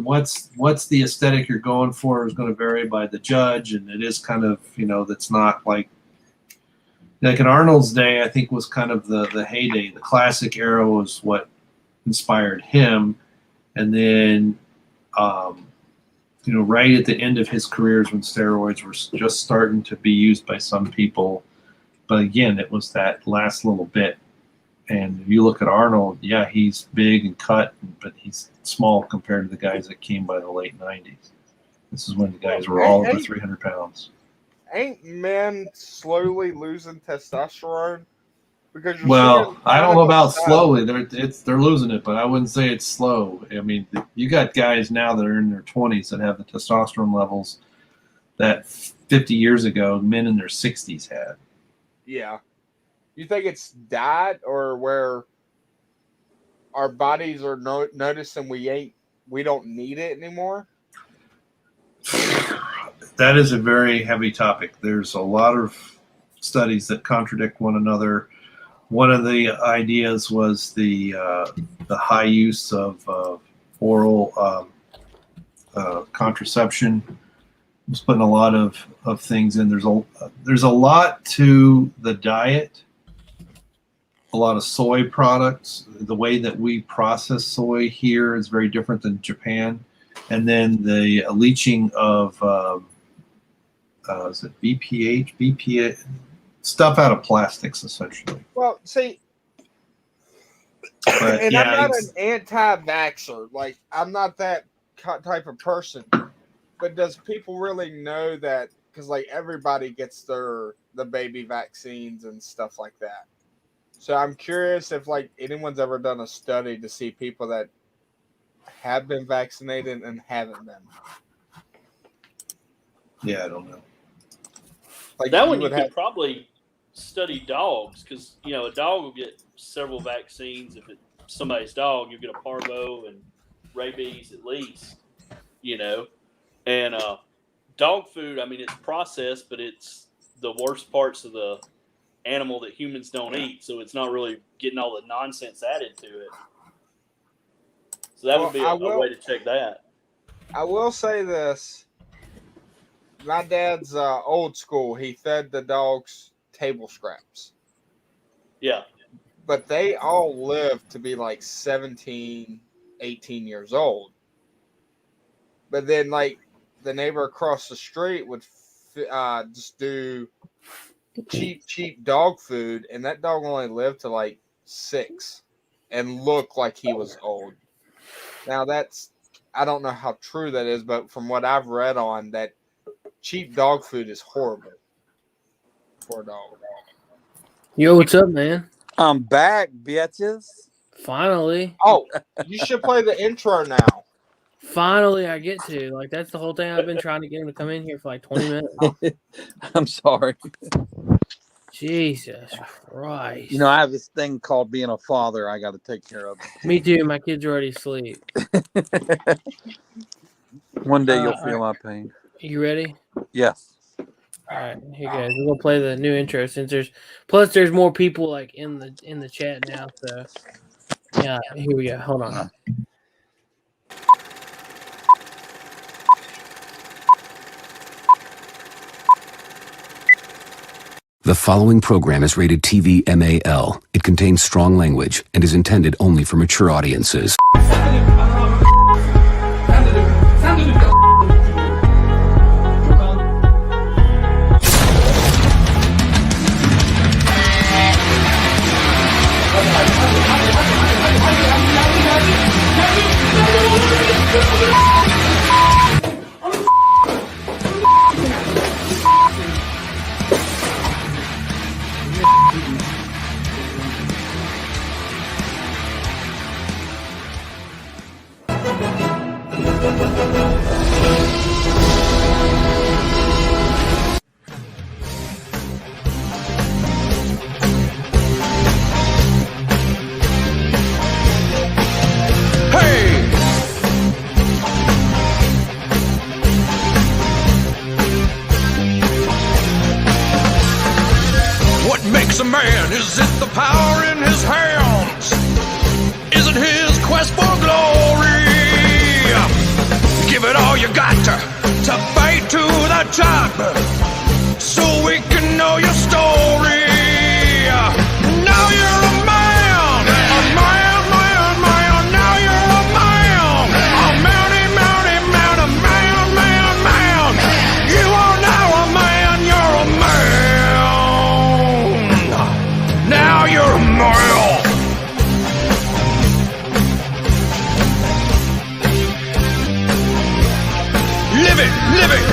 what's the aesthetic you're going for is going to vary by the judge, and it is kind of that's not like in Arnold's day. I think was kind of the heyday. The classic era was what inspired him, and then right at the end of his careers when steroids were just starting to be used by some people. But again, it was that last little bit. And if you look at Arnold, he's big and cut, but he's small compared to the guys that came by the late 90s. This is when the guys were all over 300 pounds. Ain't men slowly losing testosterone? Because I don't know about slowly. They're losing it, but I wouldn't say it's slow. I mean, you got guys now that are in their 20s that have the testosterone levels that 50 years ago men in their 60s had. Yeah. You think it's that, or where our bodies are noticing we don't need it anymore? That is a very heavy topic. There's a lot of studies that contradict one another. One of the ideas was the high use of oral contraception. Was putting a lot of things in. There's a lot to the diet. A lot of soy products. The way that we process soy here is very different than Japan. And then the leaching of is it BPA stuff out of plastics, essentially. Well, see, I'm not an anti-vaxxer. Like, I'm not that type of person. But does people really know that? Because everybody gets the baby vaccines and stuff like that. So I'm curious if anyone's ever done a study to see people that have been vaccinated and haven't been. Yeah, I don't know. That one you could probably study dogs, because a dog will get several vaccines. If it's somebody's dog, you get a parvo and rabies at least. And dog food. I mean, it's processed, but it's the worst parts of the animal that humans don't eat, so it's not really getting all the nonsense added to it. So that would be a way to check that. I will say this. My dad's old school. He fed the dogs table scraps. Yeah. But they all lived to be 17, 18 years old. But then, the neighbor across the street would just do cheap dog food, and that dog only lived to 6 and looked like he was old. Now I don't know how true that is, but from what I've read on that, cheap dog food is horrible for a dog. Yo, what's up, man? I'm back, bitches. Finally. Oh, you should play the intro now. Finally, I get to. That's the whole thing. I've been trying to get him to come in here for 20 minutes. I'm sorry. Jesus Christ. I have this thing called being a father I got to take care of. Me too. My kids are already asleep. One day you'll feel my pain. You ready? Yes. All right, here guys. We're gonna play the new intro since there's more people in the chat now. So yeah, here we go. Hold on. The following program is rated TV MAL. It contains strong language and is intended only for mature audiences. What makes a man? Is it the power in his hands? Is it his quest for glory? Give it all you got to fight to the top, so we can know your story. Now you're a man, a man, man, man. Now you're a man, a mounty, mounty, man, a man, man, man. You are now a man, you're a man. Now you're a man. Live it, live it.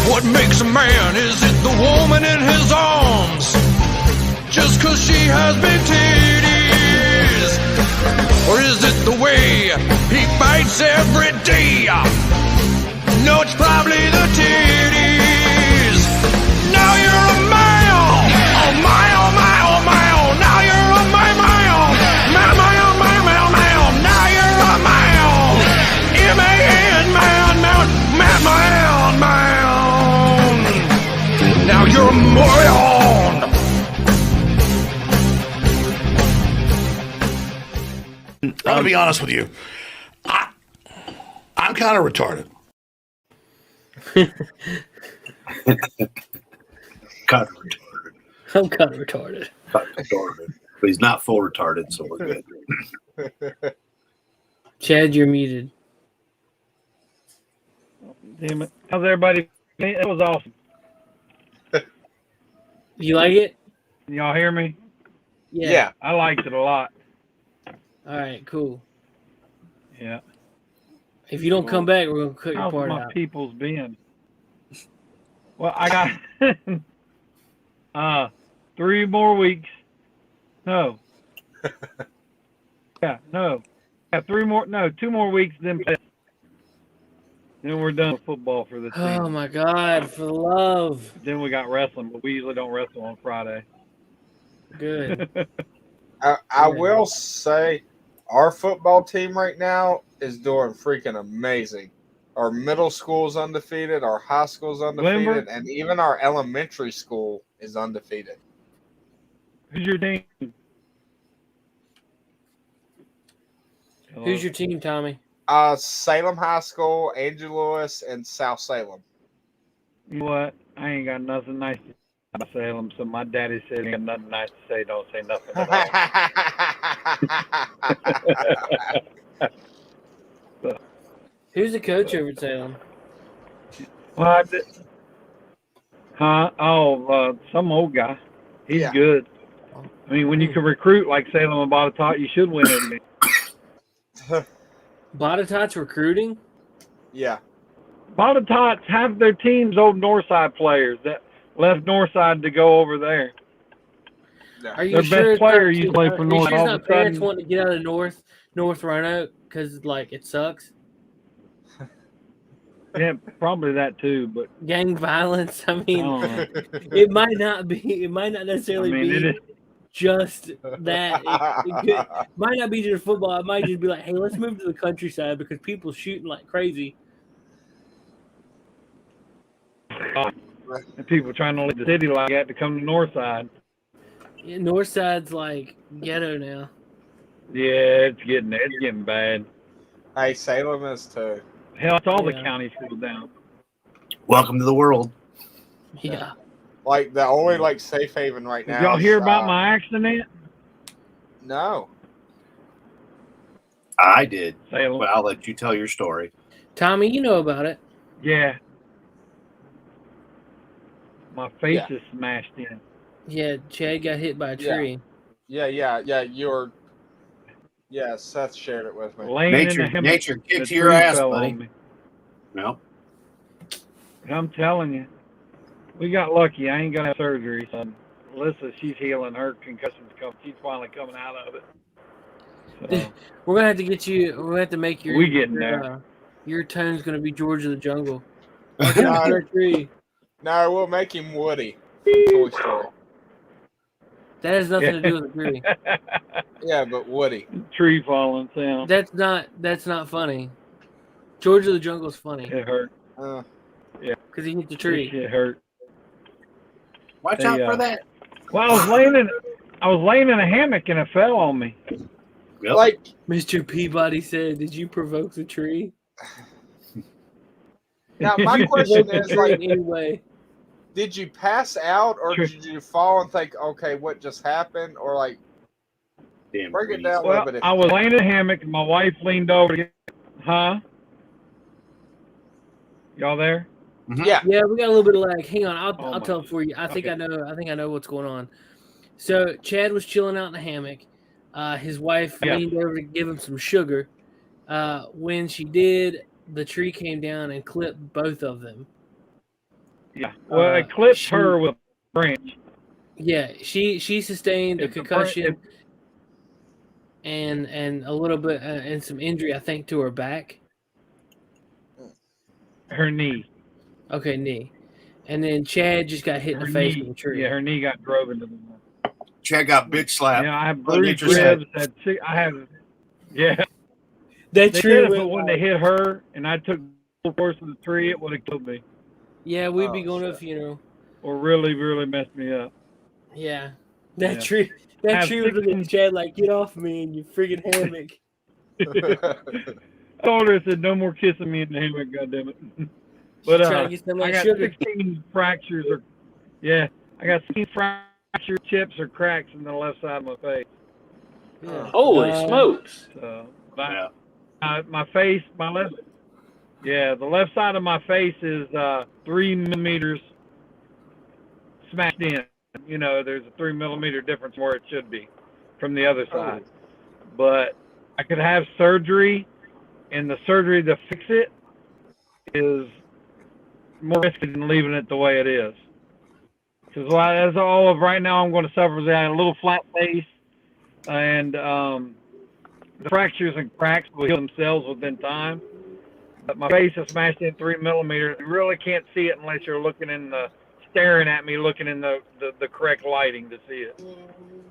What makes a man? Is it the woman in his arms? Just 'cause she has big titties? Or is it the way he fights every day? No, it's probably the titties. Now you're a man. Oh my, oh my, oh my, oh. Now you're a man, man. Man, man, man, man, man. Now you're a man. M-A-N, man, man, man, man, man. Now you're a man. I'm gonna be honest with you. I'm kind of retarded. Kind of retarded. I'm kind of retarded. Retarded. But he's not full retarded, so we're good. Chad, you're muted. Damn it. How's everybody? That was awesome. You like it? Can y'all hear me? Yeah. I liked it a lot. All right, cool. Yeah. If you don't come back, we're going to cut your How's part my out. people's been? Well, I got 3 more weeks. No. Yeah, no. Yeah, 2 more weeks, then we're done with football for this season. Oh, my God, for the love. Then we got wrestling, but we usually don't wrestle on Friday. Good. I will say our football team right now is doing freaking amazing. Our middle school's undefeated, our high school's undefeated, Glenbrook? and even our elementary school is undefeated. Who's your team? Who's your team, Tommy? Salem High School, Angel Lewis, and South Salem. You know what? I ain't got nothing nice to say about Salem, so my daddy said he got nothing nice to say. Don't say nothing at all. Who's the coach over at Salem? Well, some old guy. He's good. I mean, when you can recruit like Salem and Botetourt, you should win everything. Botetourt's recruiting? Yeah. Botetourts have their teams old Northside players that left Northside to go over there. Are you Their sure best player used to play for North. Are you All sure of it's a not parents sudden, wanting to get out of North Roanoke because like it sucks? yeah, probably that too. But Gang violence. I mean, I it might not necessarily mean, it be is. just that. It might not be just football. It might just be like, hey, let's move to the countryside because people shooting like crazy. And people trying to leave the city like that to come to Northside. Yeah, Northside's like ghetto now. Yeah, it's getting bad. Hey, Salem is too. Hell, it's all the county schools down. Welcome to the world. Yeah. Like the only like safe haven right now. Did y'all hear is, about my accident? No. I did. Salem. Well, I'll let you tell your story. Tommy, you know about it. Yeah. My face is smashed in. Yeah, Chad got hit by a tree. Yeah. Yeah, Seth shared it with me. Nature kicks your ass, buddy. No. I'm telling you. We got lucky. I ain't got to have surgery, son. Alyssa, she's healing. Her concussion's come. She's finally coming out of it. So, We're gonna have to get you. We're gonna have to make your. we getting there. Your tone's gonna be George of the Jungle. No, Tree. no, we'll make him Woody from Toy Story. That has nothing to do with the tree. Yeah, but Woody. Tree falling sound. That's not funny. George of the Jungle's funny. It hurt. Yeah, because he hit the tree. It hurt. Watch out for that. Well, I was laying in a hammock and it fell on me. Yep. Like Mr. Peabody said, "Did you provoke the tree?" Now my question is, like, anyway, did you pass out or did you fall and think, okay, what just happened, or like, break it down a little bit? I was laying in a hammock and my wife leaned over. Huh? Y'all there? Yeah. Yeah, we got a little bit of lag. Hang on, I'll tell it for you. I think I know what's going on. So Chad was chilling out in the hammock. His wife leaned over to give him some sugar. When she did, the tree came down and clipped both of them. Yeah. Well, it clipped her with a branch. Yeah, she sustained a concussion and a little bit and some injury, I think, to her back. Her knee. Okay, knee. And then Chad just got hit in the face with a tree. Yeah, her knee got drove into the wall. Chad got bitch slapped. Yeah, I have bruised ribs. Yeah. That they tree did it, but when they hit her and I took the force of the tree, it would have killed me. Yeah, we'd be going to a funeral. Or really, really messed me up. Yeah. That tree was looking at Chad like, get off me in your friggin' hammock. I told her, I said, no more kissing me in the hammock, goddammit. But Trying to get some I got sugar. 16 fractures I got 16 fracture chips or cracks in the left side of my face. Yeah. Holy smokes! So, my face, the left side of my face is 3 millimeters smashed in. You know, there's a 3 millimeter difference where it should be from the other side. But I could have surgery, and the surgery to fix it is more risky than leaving it the way it is. Because as all of right now, I'm going to suffer with a little flat face, and the fractures and cracks will heal themselves within time. But my face is smashed in 3 millimeters. You really can't see it unless you're staring at me, looking in the correct lighting to see it.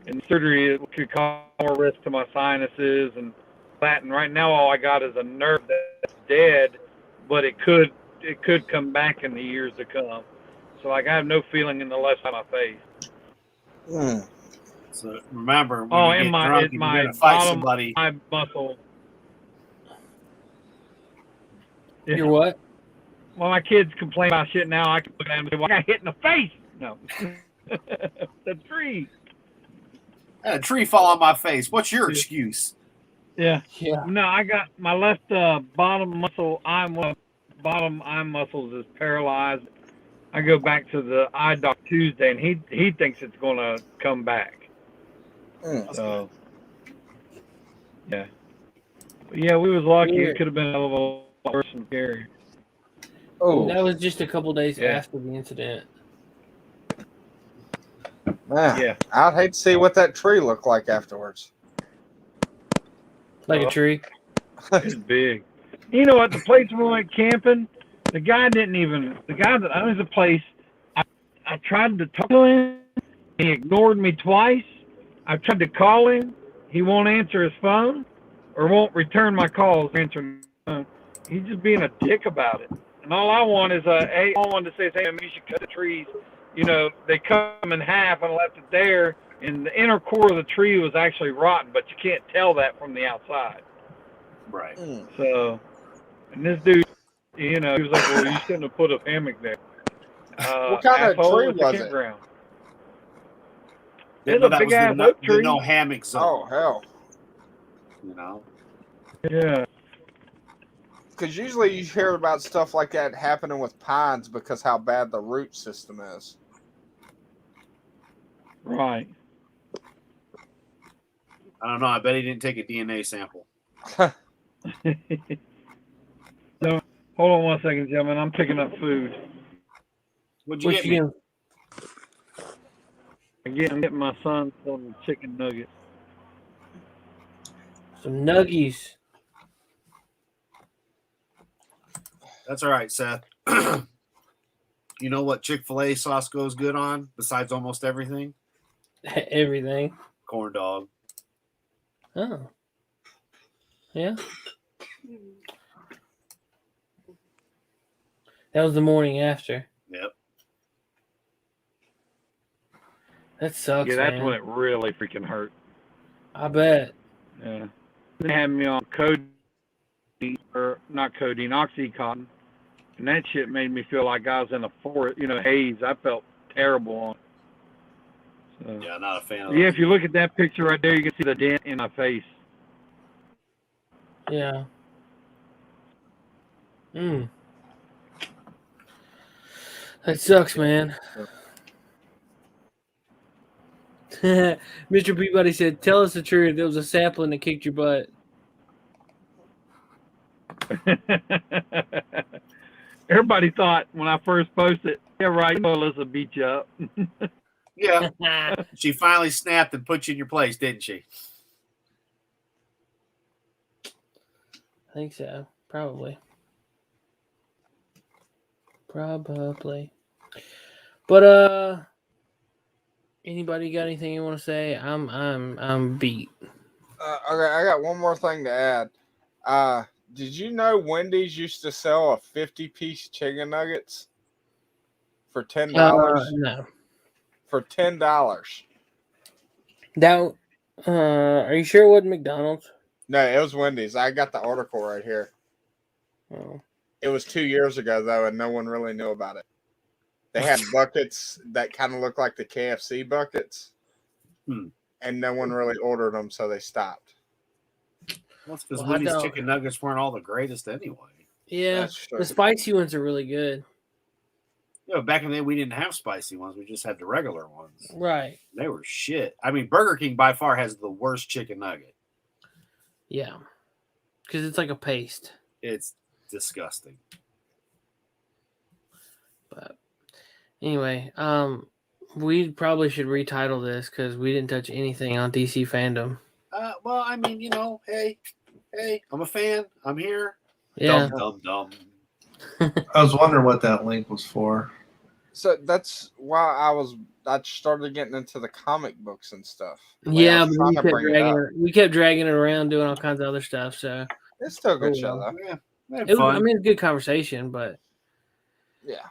And surgery could cause more risk to my sinuses and that. And right now, all I got is a nerve that's dead, but it could come back in the years to come. So like I have no feeling in the left side of my face. So remember, when you get drunk, you're gonna fight somebody. My muscle. Your what? Well, my kids complain about shit now. I can look at them and say, well, I got hit in the face. No. The tree. I had a tree fall on my face. What's your excuse? Yeah. Yeah. No, I got my left bottom eye muscles is paralyzed. I go back to the eye doc Tuesday, and he thinks it's going to come back. So, yeah. But yeah, we was lucky. It could have been a little worse than scary. Oh, that was just a couple days after the incident. Man, I'd hate to see what that tree looked like afterwards. Like a tree. It's big. You know what? The place we went camping, the guy that owns the place, I tried to talk to him. He ignored me twice. I tried to call him. He won't answer his phone or won't return my calls. Answering the phone. He's just being a dick about it. And all I want is all I wanted to say is, hey, you should cut the trees. You know, they cut them in half and left it there. And the inner core of the tree was actually rotten, but you can't tell that from the outside. Right. So, and this dude, you know, he was like, well, you shouldn't have put a hammock there. What kind of tree was it? It's a big ass oak tree. No hammock zone. Oh, hell. You know? Yeah. Because usually you hear about stuff like that happening with pines because how bad the root system is. Right. I don't know. I bet he didn't take a DNA sample. No, hold on 1 second, gentlemen. I'm picking up food. What'd you get me? I'm getting my son some chicken nuggets. Some nuggies. That's all right, Seth. You know what Chick-fil-A sauce goes good on besides almost everything? Everything. Corn dog. Oh. Yeah. That was the morning after. Yep. That sucks, Yeah, that's man. when it really freaking hurt. I bet. Yeah. They had me on codeine, or not codeine, Oxycontin. And that shit made me feel like I was in a forest, haze. I felt terrible on it. So, Yeah, not a fan of yeah, if you look at that picture right there, you can see the dent in my face. Yeah. That sucks, man. Mr. Peabody said, "Tell us the truth. There was a sapling that kicked your butt." Everybody thought when I first posted, yeah, right, Alyssa beat you up. Yeah. She finally snapped and put you in your place, didn't she? I think so. Probably. But anybody got anything you want to say? I'm beat. Okay, I got one more thing to add. Did you know Wendy's used to sell a 50-piece chicken nuggets for $10? No. For $10. That. Are you sure it wasn't McDonald's? No, it was Wendy's. I got the article right here. Oh. It was 2 years ago though, and no one really knew about it. They had buckets that kind of look like the KFC buckets, and no one really ordered them, so they stopped. Well, it's because Wendy's chicken nuggets weren't all the greatest anyway. Yeah, the spicy ones are really good. Yeah, back in the day, we didn't have spicy ones. We just had the regular ones. Right. They were shit. I mean, Burger King by far has the worst chicken nugget. Yeah, because it's like a paste. It's disgusting. But anyway, we probably should retitle this because we didn't touch anything on DC fandom. Well, I mean, hey, I'm a fan. I'm here. Yeah. Dumb. I was wondering what that link was for. So that's why I started getting into the comic books and stuff. Yeah, but we kept dragging it around, doing all kinds of other stuff. So it's still a good show, though. Yeah, good conversation, but yeah,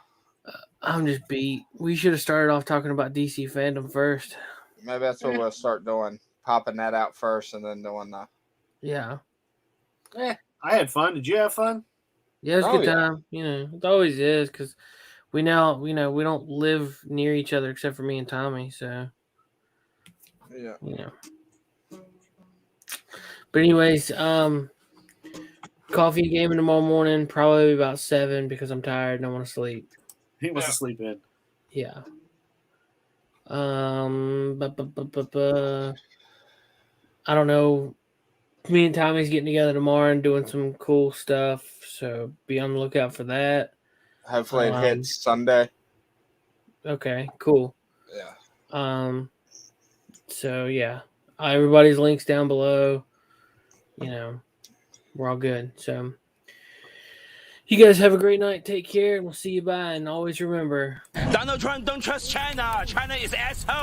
I'm just beat. We should have started off talking about DC fandom first. Maybe that's what we'll start doing, popping that out first, and then doing the. Yeah. I had fun. Did you have fun? Yeah, it was a good time. It always is because we don't live near each other except for me and Tommy. So yeah. But anyways, coffee and gaming tomorrow morning, probably about 7 because I'm tired and I want to sleep. He wants to sleep in. Yeah. I don't know. Me and Tommy's getting together tomorrow and doing some cool stuff, so be on the lookout for that. Hopefully it hits Sunday. Okay, cool. Yeah. So yeah, everybody's links down below. We're all good. So you guys have a great night. Take care, and we'll see you bye. And always remember, Donald Trump don't trust China. China is asshole.